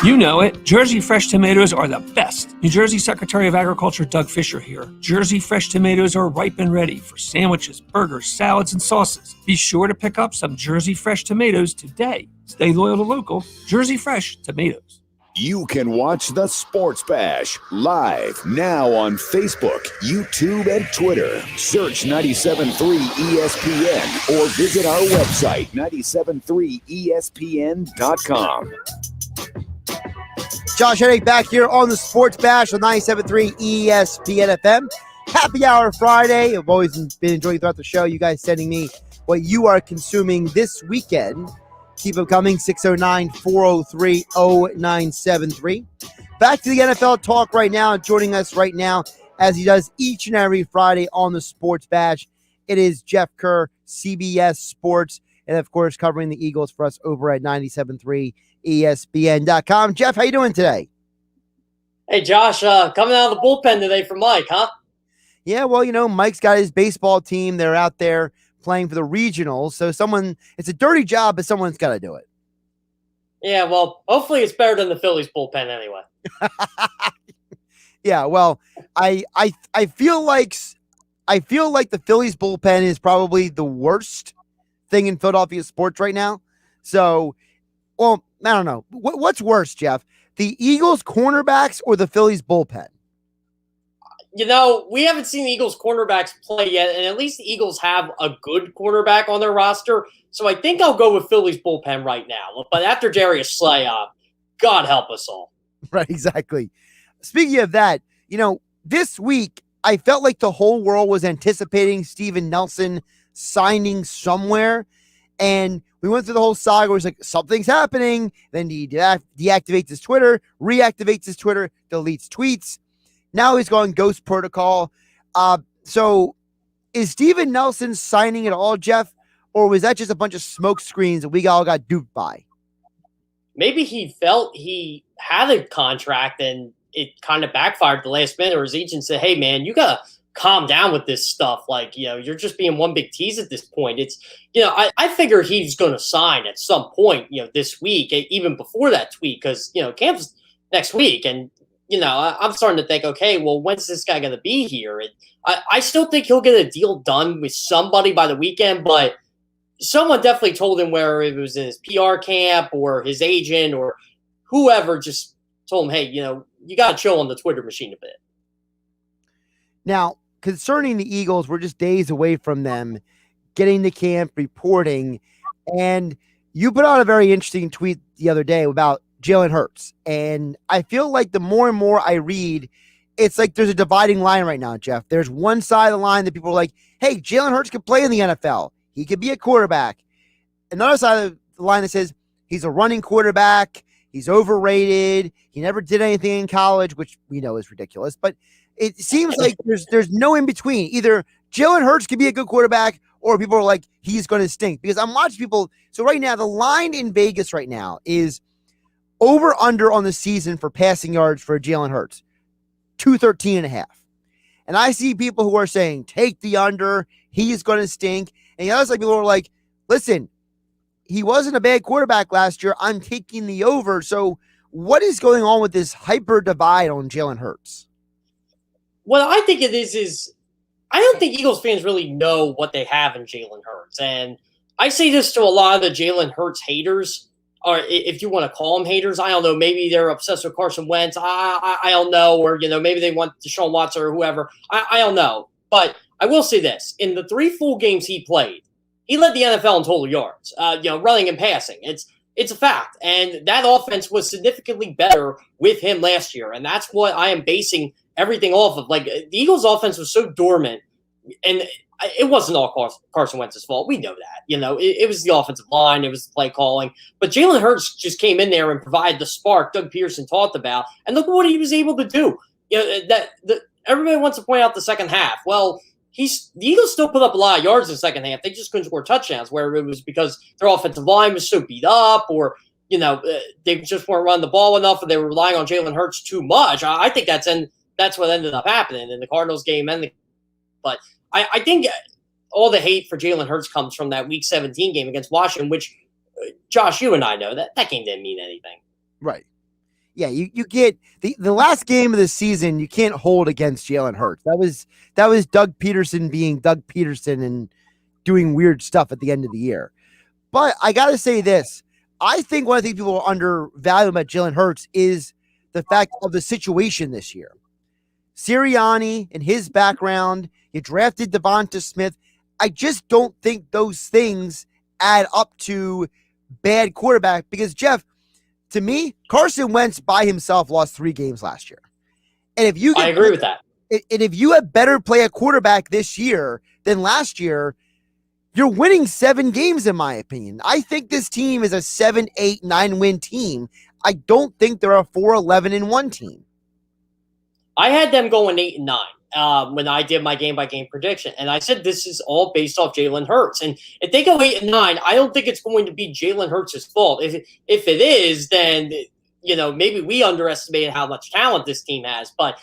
You know it. Jersey fresh tomatoes are the best. New Jersey Secretary of Agriculture Doug Fisher here. Jersey fresh tomatoes are ripe and ready for sandwiches, burgers, salads, and sauces. Be sure to pick up some Jersey fresh tomatoes today. Stay loyal to local. Jersey fresh tomatoes. You can watch the Sports Bash live now on Facebook, YouTube, and Twitter. Search 97.3 ESPN or visit our website, 973ESPN.com. Josh Hennig back here on the Sports Bash on 97.3 ESPN FM. Happy Hour Friday. I've always been enjoying throughout the show. You guys sending me what you are consuming this weekend. Keep them coming, 609-403-0973. Back to the NFL talk right now. Joining us right now, as he does each and every Friday on the Sports Bash, it is Jeff Kerr, CBS Sports, and of course covering the Eagles for us over at 97.3 ESPN.com. Jeff, how you doing today? Hey, Josh, coming out of the bullpen today for Mike, huh? Yeah, well, you know, Mike's got his baseball team. They're out there playing for the regionals. So it's a dirty job, but someone's got to do it. Yeah, well, hopefully it's better than the Phillies bullpen anyway. Yeah, well, I feel like I feel like the Phillies bullpen is probably the worst thing in Philadelphia sports right now. So, well, I don't know. What's worse, Jeff? The Eagles cornerbacks or the Phillies bullpen? We haven't seen the Eagles cornerbacks play yet, and at least the Eagles have a good cornerback on their roster. So I think I'll go with Phillies bullpen right now. But after Darius Slay, God help us all. Right, exactly. Speaking of that, this week, I felt like the whole world was anticipating Steven Nelson signing somewhere. And we went through the whole saga where it's like, something's happening. Then he deactivates his Twitter, reactivates his Twitter, deletes tweets. Now he's going ghost protocol. So is Steven Nelson signing at all, Jeff? Or was that just a bunch of smoke screens that we all got duped by? Maybe he felt he had a contract and it kind of backfired at the last minute, or his agent said, hey, man, you got to calm down with this stuff. Like, you're just being one big tease at this point. It's, I figure he's going to sign at some point, this week, even before that tweet, because, camp's next week. And, I'm starting to think, okay, well, when's this guy going to be here? And I still think he'll get a deal done with somebody by the weekend, but someone definitely told him, where it was in his PR camp or his agent or whoever, just told him, hey, you got to chill on the Twitter machine a bit. Now, concerning the Eagles, we're just days away from them getting to camp, reporting, and you put out a very interesting tweet the other day about Jalen Hurts. And I feel like the more and more I read, it's like there's a dividing line right now, Jeff. There's one side of the line that people are like, hey, Jalen Hurts could play in the NFL. He could be a quarterback. Another side of the line that says he's a running quarterback. He's overrated. He never did anything in college, which we know is ridiculous. But it seems like there's no in between. Either Jalen Hurts could be a good quarterback, or people are like, he's going to stink. Because I'm watching people. So right now, the line in Vegas right now is over under on the season for passing yards for Jalen Hurts, 213.5. And I see people who are saying, take the under. He's going to stink. And the other side, people are like, listen, he wasn't a bad quarterback last year. I'm taking the over. So what is going on with this hyper divide on Jalen Hurts? What I think it is I don't think Eagles fans really know what they have in Jalen Hurts. And I say this to a lot of the Jalen Hurts haters, or if you want to call them haters. I don't know. Maybe they're obsessed with Carson Wentz. I don't know. Or, maybe they want Deshaun Watson or whoever. I don't know. But I will say this. In the 3 full games he played, he led the NFL in total yards, running and passing. It's a fact. And that offense was significantly better with him last year. And that's what I am basing everything off of. Like, the Eagles offense was so dormant, and it wasn't all Carson Wentz's fault. We know that. It was the offensive line. It was the play calling. But Jalen Hurts just came in there and provided the spark Doug Peterson talked about. And look what he was able to do. Everybody wants to point out the second half. Well, the Eagles still put up a lot of yards in the second half. They just couldn't score touchdowns, where it was because their offensive line was so beat up, or they just weren't running the ball enough, or they were relying on Jalen Hurts too much. I think that's what ended up happening in the Cardinals game. But I think all the hate for Jalen Hurts comes from that Week 17 game against Washington, which, Josh, you and I know that game didn't mean anything. Right. Yeah, you get the last game of the season, you can't hold against Jalen Hurts. That was Doug Peterson being Doug Peterson and doing weird stuff at the end of the year. But I got to say this. I think one of the things people undervalue about Jalen Hurts is the fact of the situation this year. Sirianni and his background, you drafted Devonta Smith. I just don't think those things add up to bad quarterback because, Jeff, to me, Carson Wentz by himself lost 3 games last year. And if I agree with that. And if you have better play at quarterback this year than last year, you're winning 7 games, in my opinion. I think this team is a 7, 8, 9 win team. I don't think they're a 4, 11-1 team. I had them going 8 and 9 when I did my game-by-game prediction. And I said this is all based off Jalen Hurts. And if they go 8 and 9, I don't think it's going to be Jalen Hurts' fault. If it is, then maybe we underestimated how much talent this team has. But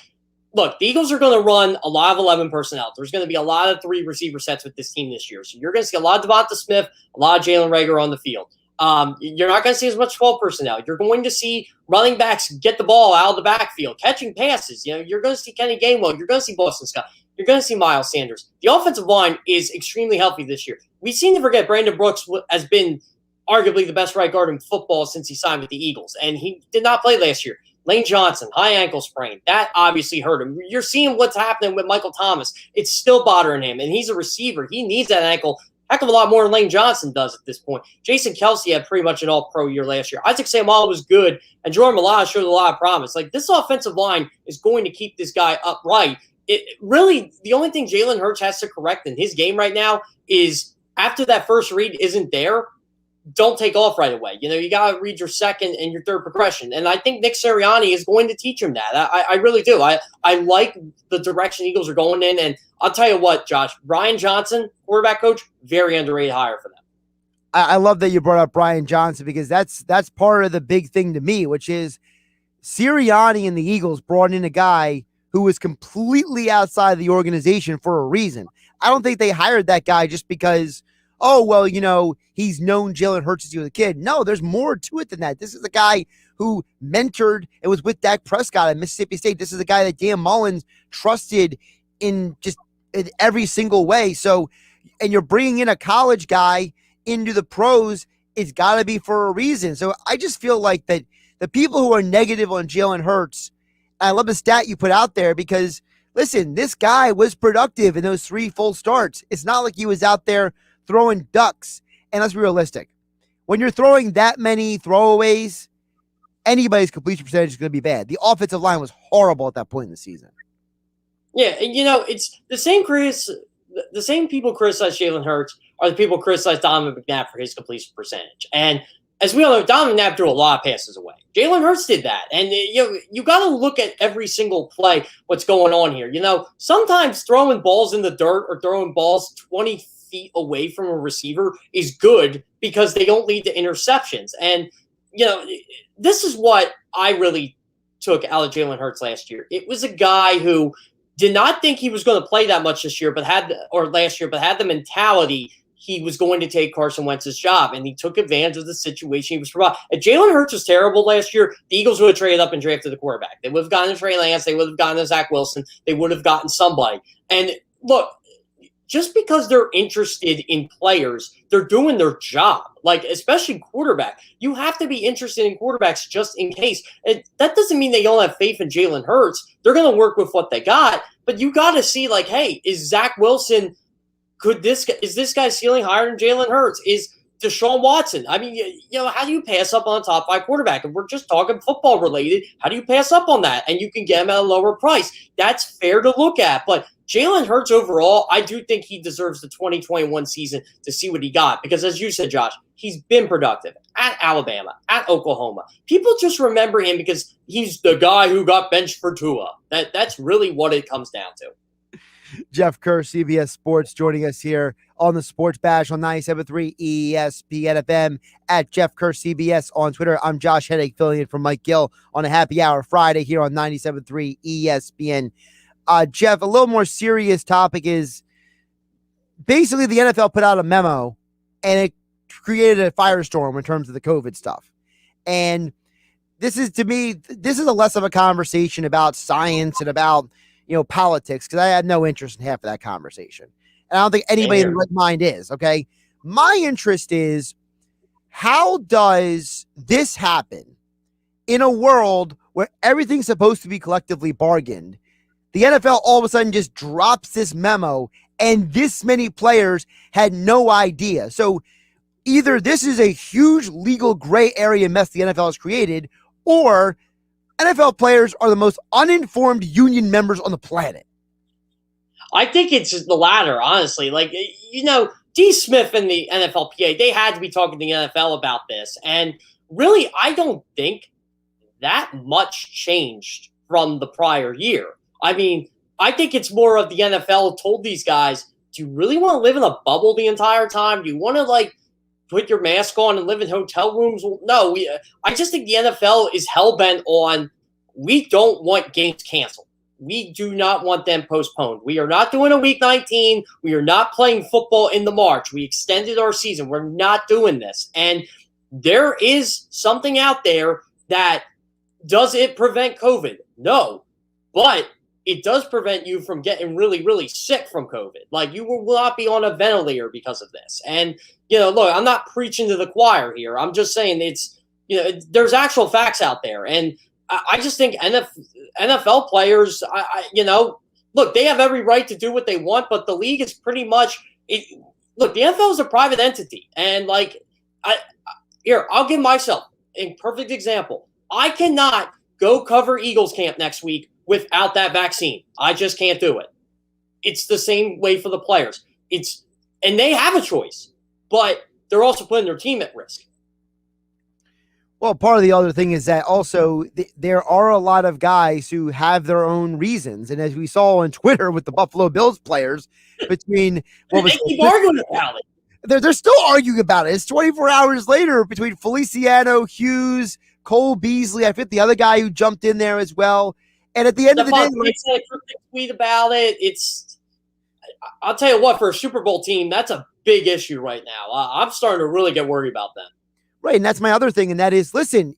look, the Eagles are going to run a lot of 11 personnel. There's going to be a lot of 3 receiver sets with this team this year. So you're going to see a lot of Devonta Smith, a lot of Jalen Reagor on the field. You're not going to see as much 12 personnel. You're going to see running backs get the ball out of the backfield, catching passes. You're going to see Kenny Gainwell. You're going to see Boston Scott. You're going to see Miles Sanders. The offensive line is extremely healthy this year. We seem to forget Brandon Brooks has been arguably the best right guard in football since he signed with the Eagles, and he did not play last year. Lane Johnson, high ankle sprain. That obviously hurt him. You're seeing what's happening with Michael Thomas. It's still bothering him, and he's a receiver. He needs that ankle heck of a lot more than Lane Johnson does at this point. Jason Kelsey had pretty much an all-pro year last year. Isaac Samuel was good, and Jordan Malata showed a lot of promise. Like, this offensive line is going to keep this guy upright. It really, the only thing Jalen Hurts has to correct in his game right now is after that first read isn't there, don't take off right away. You got to read your second and your third progression. And I think Nick Sirianni is going to teach him that. I really do. I like the direction Eagles are going in. And I'll tell you what, Josh, Brian Johnson, quarterback coach, very underrated hire for them. I love that you brought up Brian Johnson, because that's part of the big thing to me, which is Sirianni and the Eagles brought in a guy who was completely outside the organization for a reason. I don't think they hired that guy just because, oh, well, he's known Jalen Hurts since he was a kid. No, there's more to it than that. This is a guy who mentored and was with Dak Prescott at Mississippi State. This is a guy that Dan Mullins trusted in every single way. So, and you're bringing in a college guy into the pros, it's got to be for a reason. So I just feel like that the people who are negative on Jalen Hurts, I love the stat you put out there, because, listen, this guy was productive in those 3 full starts. It's not like he was out there throwing ducks. And let's be realistic. When you're throwing that many throwaways, anybody's completion percentage is going to be bad. The offensive line was horrible at that point in the season. Yeah, it's the same the same people criticize Jalen Hurts are the people criticize Donovan McNabb for his completion percentage. And as we all know, Donovan McNabb threw a lot of passes away. Jalen Hurts did that. And you got to look at every single play, what's going on here. Sometimes throwing balls in the dirt or throwing balls 20 feet away from a receiver is good because they don't lead to interceptions. And, this is what I really took out of Jalen Hurts last year. It was a guy who did not think he was going to play that much last year, but had the mentality he was going to take Carson Wentz's job, and he took advantage of the situation he was provided. If Jalen Hurts was terrible last year, the Eagles would have traded up and drafted the quarterback. They would have gotten a Trey Lance. They would have gotten a Zach Wilson. They would have gotten somebody. And look, just because they're interested in players, they're doing their job. Like, especially quarterback. You have to be interested in quarterbacks just in case. And that doesn't mean they don't have faith in Jalen Hurts. They're going to work with what they got. But you got to see, like, hey, is Zach Wilson – is this guy ceiling higher than Jalen Hurts? Is Deshaun Watson? I mean, how do you pass up on a top 5 quarterback? And we're just talking football related. How do you pass up on that? And you can get him at a lower price. That's fair to look at. But Jalen Hurts overall, I do think he deserves the 2021 season to see what he got. Because as you said, Josh, he's been productive at Alabama, at Oklahoma. People just remember him because he's the guy who got benched for Tua. That's really what it comes down to. Jeff Kerr, CBS Sports, joining us here on the Sports Bash on 97.3 ESPN FM, at Jeff Kerr CBS on Twitter. I'm Josh Hennig, filling in for Mike Gill on a happy hour Friday here on 97.3 ESPN. Jeff, a little more serious topic is basically the NFL put out a memo and it created a firestorm in terms of the COVID stuff. And this is, to me, this is a less of a conversation about science and about politics, because I had no interest in half of that conversation. And I don't think anybody in the right mind is, okay? My interest is, how does this happen in a world where everything's supposed to be collectively bargained? The NFL all of a sudden just drops this memo, and this many players had no idea. So either this is a huge legal gray area mess the NFL has created, or NFL players are the most uninformed union members on the planet. I think it's the latter, honestly. Like, D. Smith and the NFLPA, they had to be talking to the NFL about this. And really, I don't think that much changed from the prior year. I mean, I think it's more of the NFL told these guys, do you really want to live in a bubble the entire time? Do you want to, put your mask on and live in hotel rooms? No, I just think the NFL is hell-bent on, we don't want games canceled. We do not want them postponed. We are not doing a Week 19. We are not playing football in the March. We extended our season. We're not doing this. And there is something out there that does it prevent COVID? No, but it does prevent you from getting really, really sick from COVID. Like, you will not be on a ventilator because of this. And, look, I'm not preaching to the choir here. I'm just saying there's actual facts out there. And I just think NFL players, look, they have every right to do what they want, but the league is pretty much look, the NFL is a private entity. And I'll give myself a perfect example. I cannot go cover Eagles camp next week without that vaccine. I just can't do it. It's the same way for the players. And they have a choice, but they're also putting their team at risk. Well, part of the other thing is that also there are a lot of guys who have their own reasons. And as we saw on Twitter with the Buffalo Bills players, between they keep arguing about it. They're still arguing about it. It's 24 hours later between Feliciano, Hughes, Cole Beasley. I forget the other guy who jumped in there as well. And at the end of the day, said a tweet about it. I'll tell you what, for a Super Bowl team, that's a big issue right now. I'm starting to really get worried about them. Right, and that's my other thing, and that is, listen,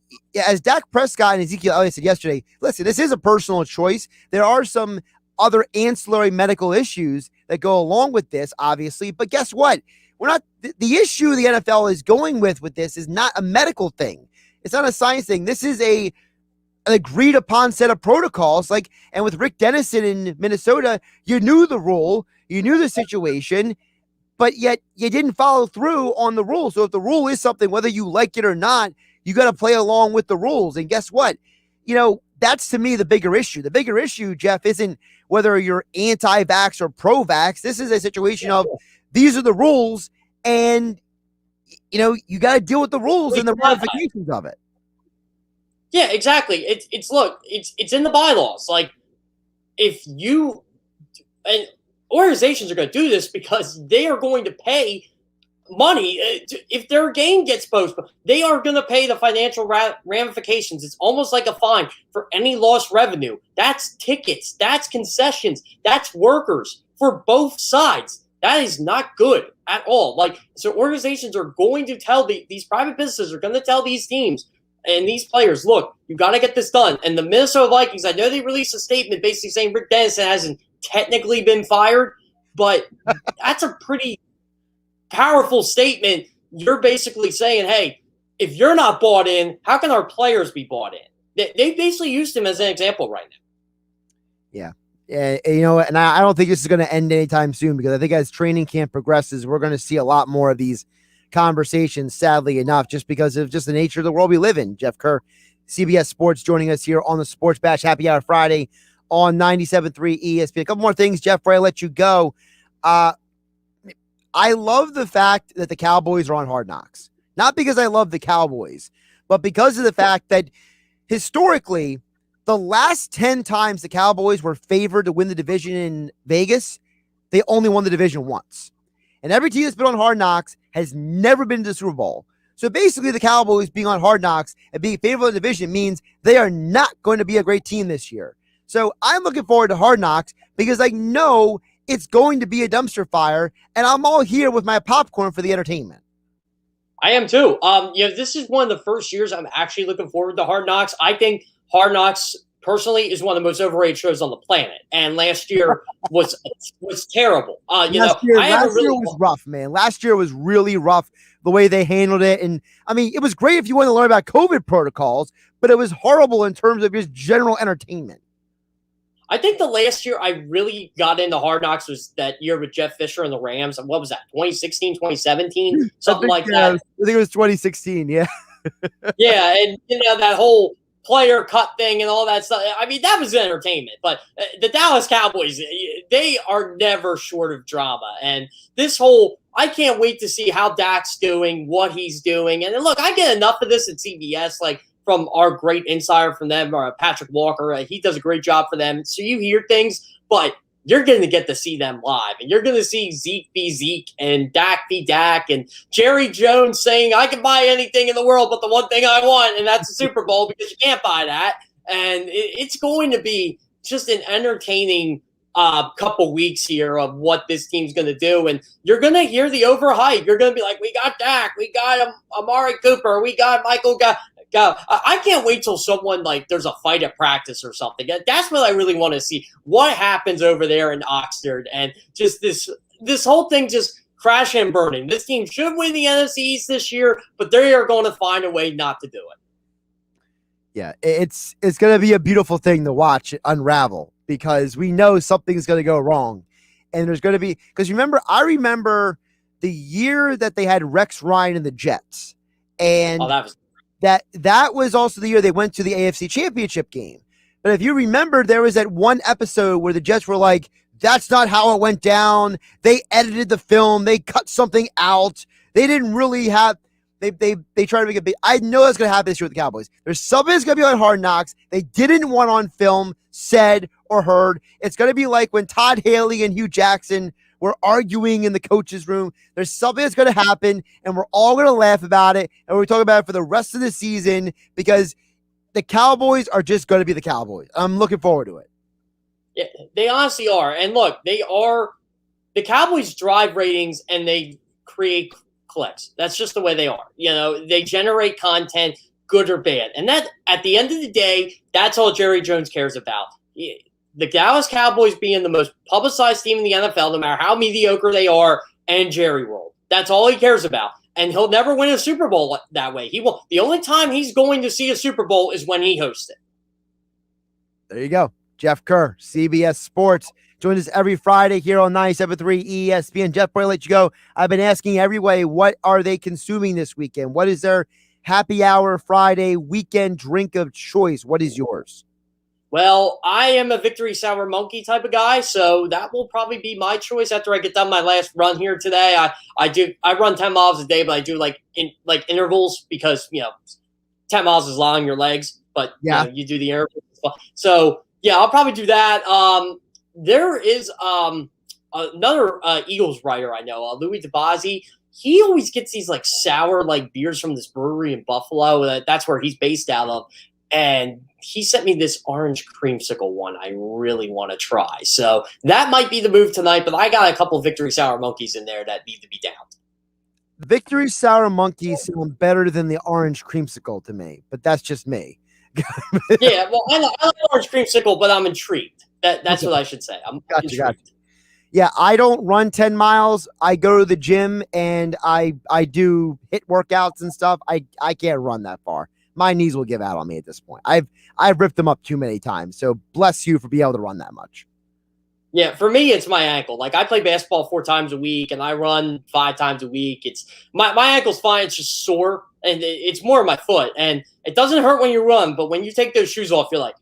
as Dak Prescott and Ezekiel Elliott said yesterday, listen, this is a personal choice. There are some other ancillary medical issues that go along with this, obviously, but guess what? We're not the issue the NFL is going with this is not a medical thing. It's not a science thing. This is an agreed upon set of protocols. And with Rick Dennison in Minnesota, you knew the rule, you knew the situation, but yet you didn't follow through on the rule. So if the rule is something, whether you like it or not, you got to play along with the rules. And guess what? That's to me the bigger issue. The bigger issue, Jeff, isn't whether you're anti-vax or pro-vax. This is a situation of these are the rules, and you got to deal with the rules and the ramifications of it. Yeah, exactly. It's in the bylaws. Like, and organizations are going to do this because they are going to pay money if their game gets postponed. They are going to pay the financial ramifications. It's almost like a fine for any lost revenue. That's tickets, that's concessions, that's workers for both sides. That is not good at all. So organizations are going to tell these private businesses are going to tell these teams and these players, look, you got to get this done. And the Minnesota Vikings, I know they released a statement basically saying Rick Dennison hasn't technically been fired, but that's a pretty powerful statement. You're basically saying, hey, if you're not bought in, how can our players be bought in? They basically used him as an example right now. Yeah. And I don't think this is going to end anytime soon, because I think as training camp progresses, we're going to see a lot more of these conversations, sadly enough, just because of just the nature of the world we live in. Jeff Kerr, CBS Sports, joining us here on the Sports Bash Happy Hour Friday on 97.3 ESPN. A couple more things, Jeff, before I let you go. I love the fact that the Cowboys are on Hard Knocks. Not because I love the Cowboys, but because of the fact that historically, the last 10 times the Cowboys were favored to win the division in Vegas, they only won the division once. And every team that's been on Hard Knocks has never been to the Super Bowl. So basically, the Cowboys being on Hard Knocks and being favored in the division means they are not going to be a great team this year. So I'm looking forward to Hard Knocks because I know it's going to be a dumpster fire, and I'm all here with my popcorn for the entertainment. I am too. This is one of the first years I'm actually looking forward to Hard Knocks. I think Hard Knocks, personally, is one of the most overrated shows on the planet. And last year was terrible. Last year was rough, man. Last year was really rough, the way they handled it. And, I mean, it was great if you want to learn about COVID protocols, but it was horrible in terms of just general entertainment. I think the last year I really got into Hard Knocks was that year with Jeff Fisher and the Rams. And what was that, 2016, 2017? Something like that. I think it was 2016, yeah. Yeah, and, that whole player cut thing and all that stuff. I mean, that was entertainment. But the Dallas Cowboys, they are never short of drama. And I can't wait to see how Dak's doing, what he's doing. And look, I get enough of this at CBS, from our great insider from them, Patrick Walker. He does a great job for them. So you hear things, but you're going to get to see them live. And you're going to see Zeke be Zeke and Dak be Dak and Jerry Jones saying, I can buy anything in the world but the one thing I want, and that's the Super Bowl, because you can't buy that. And it's going to be just an entertaining couple weeks here of what this team's going to do. And you're going to hear the overhype. You're going to be like, we got Dak, we got Amari Cooper, we got Michael Go. I can't wait till someone like there's a fight at practice or something. That's what I really want to see. What happens over there in Oxford, and just this whole thing just crashing and burning. This team should win the NFC East this year, but they are going to find a way not to do it. Yeah, it's going to be a beautiful thing to watch it unravel, because we know something's going to go wrong. And there's going to be, because I remember the year that they had Rex Ryan and the Jets. And that was also the year they went to the AFC Championship game. But if you remember, there was that one episode where the Jets were like, that's not how it went down. They edited the film. They cut something out. They didn't really have... They try to make it big. I know that's going to happen this year with the Cowboys. There's something that's going to be on Hard Knocks. They didn't want on film, said, or heard. It's going to be like when Todd Haley and Hugh Jackson were arguing in the coach's room. There's something that's going to happen, and we're all going to laugh about it, and we're talking about it for the rest of the season, because the Cowboys are just going to be the Cowboys. I'm looking forward to it. Yeah, they honestly are. And look, the Cowboys drive ratings, and they create clicks. That's just the way they are. They generate content, good or bad. And that, at the end of the day, that's all Jerry Jones cares about. The Dallas Cowboys being the most publicized team in the NFL, no matter how mediocre they are, and Jerry World. That's all he cares about. And he'll never win a Super Bowl that way. He will. The only time he's going to see a Super Bowl is when he hosts it. There you go. Jeff Kerr, CBS Sports. Join us every Friday here on 97.3 ESPN. Jeff, before I let you go, I've been asking everybody, what are they consuming this weekend? What is their happy hour Friday weekend drink of choice? What is yours? Well, I am a Victory Sour Monkey type of guy, so that will probably be my choice after I get done my last run here today. I run 10 miles a day, but I do like intervals, because 10 miles is long on your legs, but you do the intervals as well. So yeah, I'll probably do that. There is another Eagles writer I know, Louis DeBasi. He always gets these like sour beers from this brewery in Buffalo. That's where he's based out of. And he sent me this orange creamsicle one I really want to try. So that might be the move tonight, but I got a couple Victory Sour Monkeys in there that need to be down. Victory Sour Monkeys sound better than the orange creamsicle to me, but that's just me. Yeah, well, I like orange creamsicle, but I'm intrigued. That's what I should say. I'm intrigued. Gotcha. Yeah, I don't run 10 miles. I go to the gym and I do HIIT workouts and stuff. I can't run that far. My knees will give out on me at this point. I've ripped them up too many times. So bless you for being able to run that much. Yeah, for me, it's my ankle. I play basketball 4 times a week, and I run 5 times a week. It's my ankle's fine. It's just sore, and it's more my foot. And it doesn't hurt when you run, but when you take those shoes off, you're like,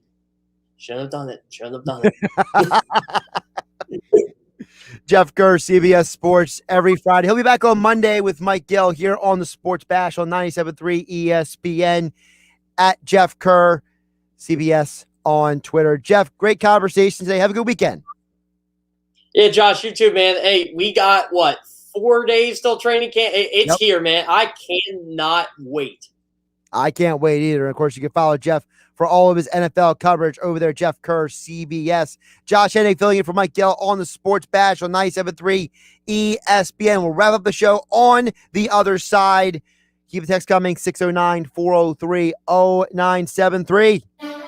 shouldn't have done it. Jeff Kerr, CBS Sports, every Friday. He'll be back on Monday with Mike Gill here on the Sports Bash on 97.3 ESPN, at Jeff Kerr, CBS on Twitter. Jeff, great conversation today. Have a good weekend. Yeah, Josh, you too, man. Hey, we got, 4 days till training camp? It's here, man. I cannot wait. I can't wait either. And, of course, you can follow Jeff for all of his NFL coverage over there, Jeff Kerr, CBS. Josh Hennig filling in for Mike Gill on the Sports Bash on 97.3 ESPN. We'll wrap up the show on the other side. Keep the text coming, 609-403-0973.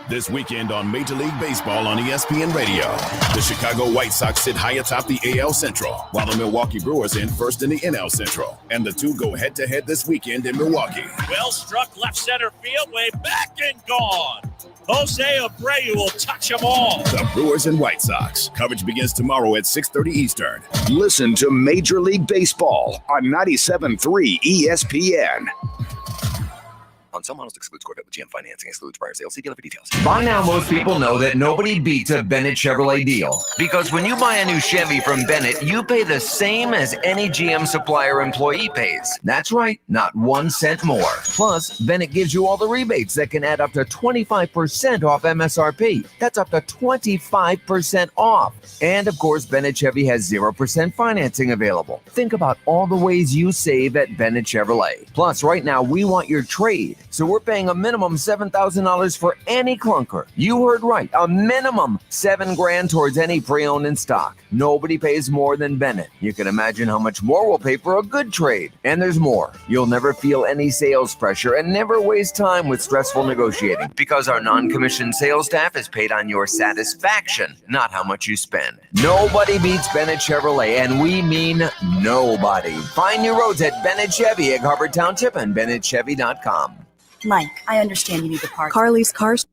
This weekend on Major League Baseball on ESPN Radio, the Chicago White Sox sit high atop the AL Central, while the Milwaukee Brewers in first in the NL Central. And the two go head-to-head this weekend in Milwaukee. Well struck left center field, way back and gone. Jose Abreu will touch them all. The Brewers and White Sox. Coverage begins tomorrow at 6:30 Eastern. Listen to Major League Baseball on 97.3 ESPN. On some models excludes Corvette with GM financing, excludes prior sales. See dealer for details. By now, most people know that nobody beats a Bennett Chevrolet deal. Because when you buy a new Chevy from Bennett, you pay the same as any GM supplier employee pays. That's right, not 1 cent more. Plus, Bennett gives you all the rebates that can add up to 25% off MSRP. That's up to 25% off. And of course, Bennett Chevy has 0% financing available. Think about all the ways you save at Bennett Chevrolet. Plus, right now, we want your trade. So we're paying a minimum $7,000 for any clunker. You heard right. A minimum $7,000 towards any pre-owned in stock. Nobody pays more than Bennett. You can imagine how much more we'll pay for a good trade. And there's more. You'll never feel any sales pressure and never waste time with stressful negotiating because our non-commissioned sales staff is paid on your satisfaction, not how much you spend. Nobody beats Bennett Chevrolet, and we mean nobody. Find new roads at Bennett Chevy at Hubbard Township and BennettChevy.com. Mike, I understand you need to park. Carly's Cars.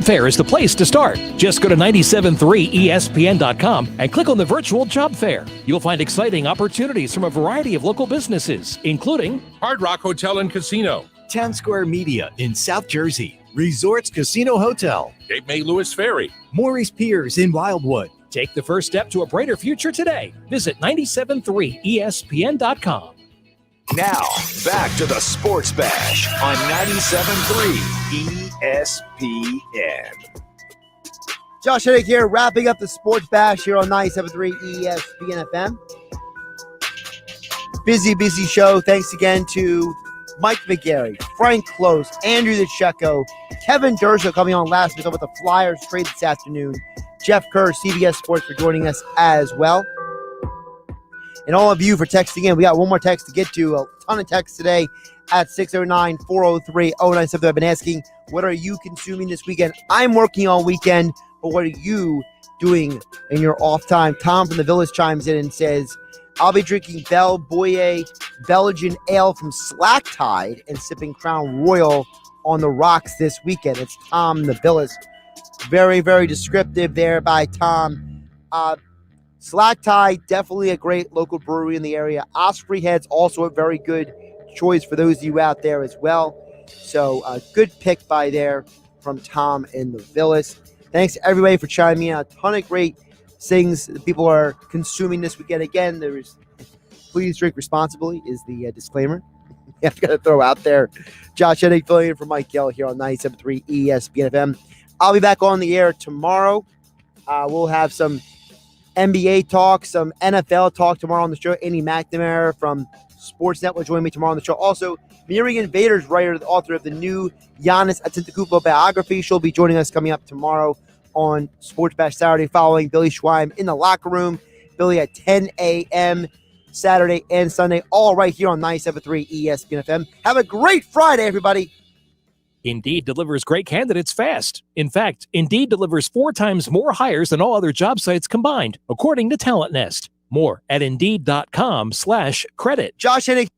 Fair is the place to start. Just go to 973ESPN.com and click on the virtual job fair. You'll find exciting opportunities from a variety of local businesses, including Hard Rock Hotel and Casino, Town Square Media in South Jersey, Resorts Casino Hotel, Cape May Lewis Ferry, Maurice Piers in Wildwood. Take the first step to a brighter future today. Visit 973ESPN.com. Now, back to the Sports Bash on 97.3 ESPN. Josh Hennig here, wrapping up the Sports Bash here on 97.3 ESPN FM. Busy show. Thanks again to Mike McGarry, Frank Klose, Andrew DiCecco, Kevin Durso coming on last week with the Flyers trade this afternoon. Jeff Kerr, CBS Sports, for joining us as well. And all of you for texting in. We got one more text to get to. A ton of texts today at 609-403-0970. I've been asking, what are you consuming this weekend? I'm working all weekend, but what are you doing in your off time? Tom from the Village chimes in and says, I'll be drinking Belle Boyer Belgian Ale from Slack Tide and sipping Crown Royal on the rocks this weekend. It's Tom the Village. Very, very descriptive there by Tom. Slack Tide, definitely a great local brewery in the area. Osprey Head's also a very good choice for those of you out there as well. So a good pick by there from Tom in the Village. Thanks everybody for chiming in. A ton of great things that people are consuming this weekend. Again, there's please drink responsibly is the disclaimer. I've got to throw out there. Josh Hennig filling in for Mike Gill here on 97.3 ESPN FM. I'll be back on the air tomorrow. We'll have some NBA talk, some NFL talk tomorrow on the show. Andy McNamara from Sportsnet will join me tomorrow on the show. Also, Miriam Vader's writer, the author of the new Giannis Antetokounmpo biography. She'll be joining us coming up tomorrow on Sports Bash Saturday, following Billy Schweim in the locker room. Billy at 10 a.m. Saturday and Sunday, all right here on 97.3 ESPN FM. Have a great Friday, everybody. Indeed delivers great candidates fast. In fact, Indeed delivers 4 times more hires than all other job sites combined, according to Talent Nest. More at Indeed.com/credit. Josh Hennig.